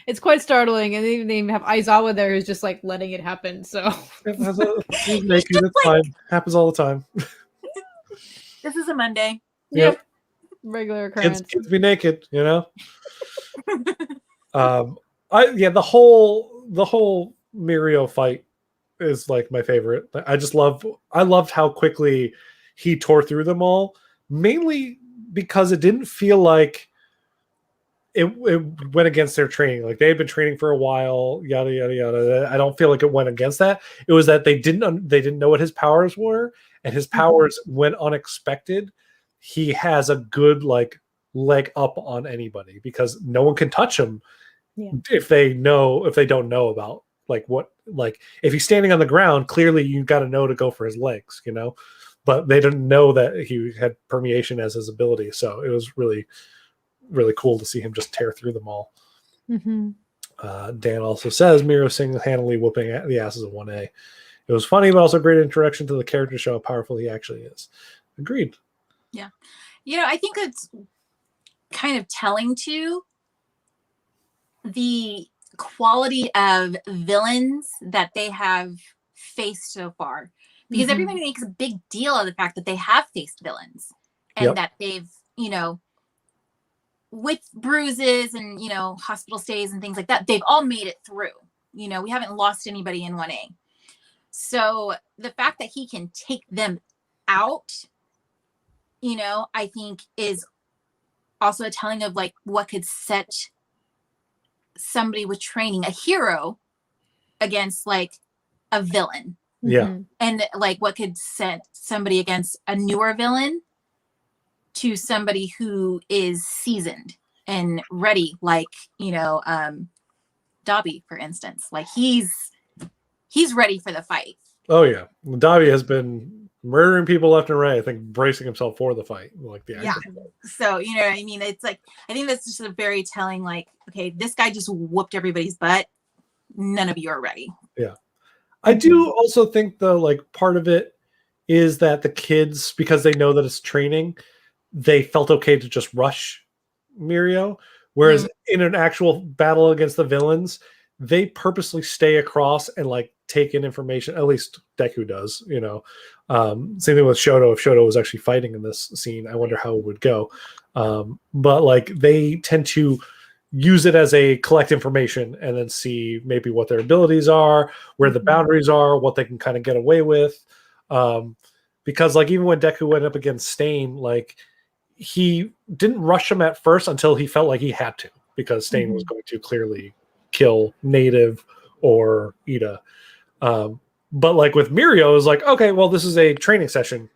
[SPEAKER 3] It's quite startling, and they even have Aizawa there who's just like letting it happen. So
[SPEAKER 1] He's naked, it's fine. Happens all the time.
[SPEAKER 2] This is a Monday.
[SPEAKER 1] Yep.
[SPEAKER 3] Regular occurrence.
[SPEAKER 1] Kids be naked, you know. The whole Mirio fight is like my favorite. I loved how quickly he tore through them all, mainly because it didn't feel like it went against their training. Like they had been training for a while, yada yada yada. I don't feel like it went against that. It was that they didn't know what his powers were, and his powers went unexpected. He has a good like leg up on anybody because no one can touch him if they don't know about like what, like if he's standing on the ground, clearly you got to know to go for his legs, you know, but they didn't know that he had permeation as his ability. So it was really, really cool to see him just tear through them all.
[SPEAKER 3] Mm-hmm.
[SPEAKER 1] Dan also says Mirio single-handedly whooping the asses of 1A. It was funny, but also a great introduction to the character to show how powerful he actually is. Agreed.
[SPEAKER 2] Yeah. I think it's kind of telling too the quality of villains that they have faced so far, because everybody makes a big deal of the fact that they have faced villains and that they've, with bruises and, hospital stays and things like that, they've all made it through. We haven't lost anybody in 1A. So the fact that he can take them out, I think is also a telling of like what could set somebody with training, a hero, against like a villain.
[SPEAKER 1] Yeah.
[SPEAKER 2] And like what could set somebody against a newer villain to somebody who is seasoned and ready, like, Dabi, for instance. Like he's ready for the fight.
[SPEAKER 1] Oh yeah. Dabi has been murdering people left and right, I think, bracing himself for the fight, like the actual fight.
[SPEAKER 2] So you know what I mean? It's like, I think that's just a very telling, like, okay, this guy just whooped everybody's butt. None of you are ready.
[SPEAKER 1] Yeah. I do also think though, like part of it is that the kids, because they know that it's training, they felt okay to just rush Mirio. Whereas in an actual battle against the villains, they purposely stay across and like take in information. At least Deku does, Same thing with Shoto. If Shoto was actually fighting in this scene, I wonder how it would go. But like they tend to use it as a collect information and then see maybe what their abilities are, where the boundaries are, what they can kind of get away with. Because like even when Deku went up against Stain, like he didn't rush him at first until he felt like he had to, because Stain was going to clearly kill Native or Ida. But like with Mirio, it was like, okay, well, this is a training session.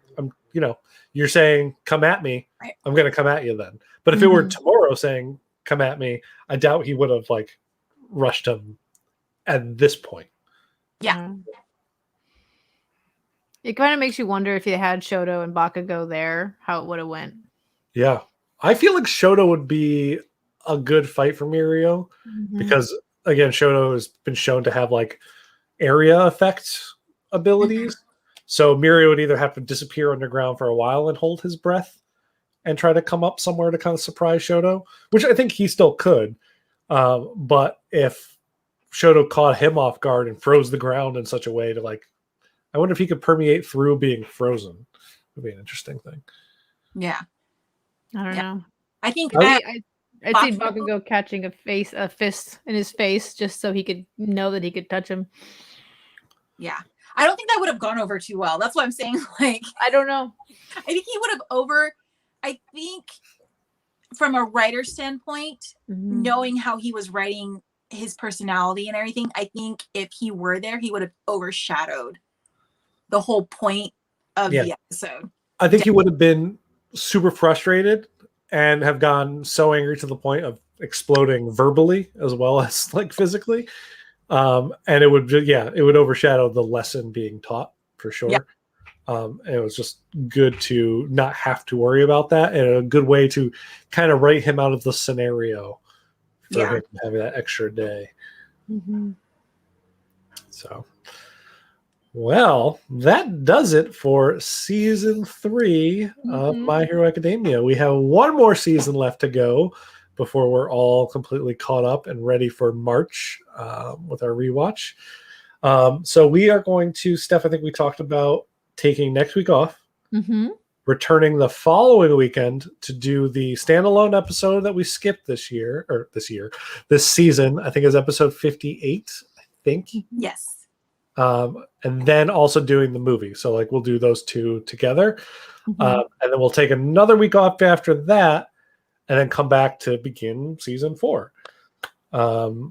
[SPEAKER 1] You're saying come at me.
[SPEAKER 2] Right.
[SPEAKER 1] I'm going to come at you then. But if it were Tomorrow saying come at me, I doubt he would have like rushed him at this point.
[SPEAKER 2] Yeah.
[SPEAKER 3] It kind of makes you wonder if you had Shoto and Bakugo there, how it would have went.
[SPEAKER 1] Yeah. I feel like Shoto would be a good fight for Mirio because again, Shoto has been shown to have like area effect abilities. So Mirio would either have to disappear underground for a while and hold his breath and try to come up somewhere to kind of surprise Shoto, which I think he still could. But if Shoto caught him off guard and froze the ground in such a way to like, I wonder if he could permeate through being frozen. It would be an interesting thing.
[SPEAKER 2] Yeah.
[SPEAKER 3] I don't know.
[SPEAKER 2] I think
[SPEAKER 3] I'd see Bakugo catching a fist in his face just so he could know that he could touch him.
[SPEAKER 2] Yeah. I don't think that would have gone over too well. That's what I'm saying. Like,
[SPEAKER 3] I don't know.
[SPEAKER 2] I think he would have I think from a writer standpoint, knowing how he was writing his personality and everything, I think if he were there, he would have overshadowed the whole point of the episode.
[SPEAKER 1] I think he would have been super frustrated and have gone so angry to the point of exploding verbally as well as like physically. And it would overshadow the lesson being taught for sure. And it was just good to not have to worry about that, and a good way to kind of write him out of the scenario for
[SPEAKER 2] Yeah.
[SPEAKER 1] him having that extra day.
[SPEAKER 3] Mhm.
[SPEAKER 1] So, well, that does it for season 3 of
[SPEAKER 3] Mhm.
[SPEAKER 1] My Hero Academia. We have one more season left to go before we're all completely caught up and ready for March with our rewatch. So we are going to, Steph, I think we talked about taking next week off,
[SPEAKER 3] Mhm.
[SPEAKER 1] returning the following weekend to do the standalone episode that we skipped this season, I think is episode 58, I think.
[SPEAKER 2] Yes.
[SPEAKER 1] And then also doing the movie. So like we'll do those two together.
[SPEAKER 3] Mhm.
[SPEAKER 1] And then we'll take another week off after that and then come back to begin season 4.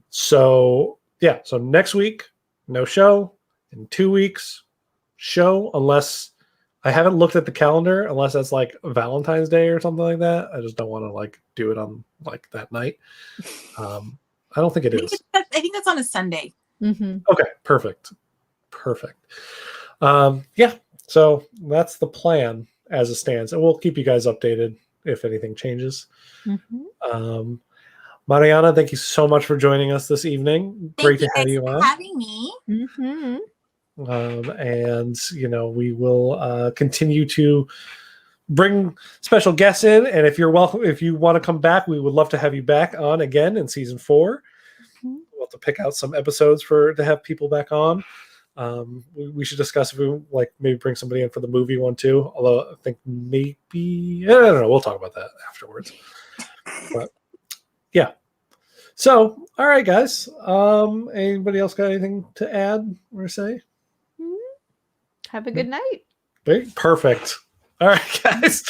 [SPEAKER 1] So next week, no show. In 2 weeks, show, unless I haven't looked at the calendar, unless that's like Valentine's Day or something like that. I just don't want to like do it on like that night. I don't think it is.
[SPEAKER 2] I think that's on a Sunday.
[SPEAKER 3] Mhm.
[SPEAKER 1] Okay, perfect. So that's the plan as it stands, and we'll keep you guys updated if anything changes.
[SPEAKER 3] Mhm.
[SPEAKER 1] Mariana, thank you so much for joining us this evening. Great to have
[SPEAKER 2] Thank
[SPEAKER 1] you
[SPEAKER 2] guys
[SPEAKER 1] on.
[SPEAKER 2] for having me.
[SPEAKER 3] Mhm.
[SPEAKER 1] And we will continue to bring special guests in, and if you're welcome, if you want to come back, we would love to have you back on again in season 4.
[SPEAKER 3] Mhm.
[SPEAKER 1] We'll have to pick out some episodes to have people back on. We should discuss if we like maybe bring somebody in for the movie one too, although I think maybe I don't know, we'll talk about that afterwards. But yeah, so all right guys, anybody else got anything to add or say?
[SPEAKER 3] Have a good night.
[SPEAKER 1] Perfect. All right, guys.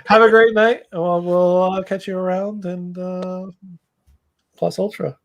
[SPEAKER 1] Have a great night. We'll catch you around and plus ultra.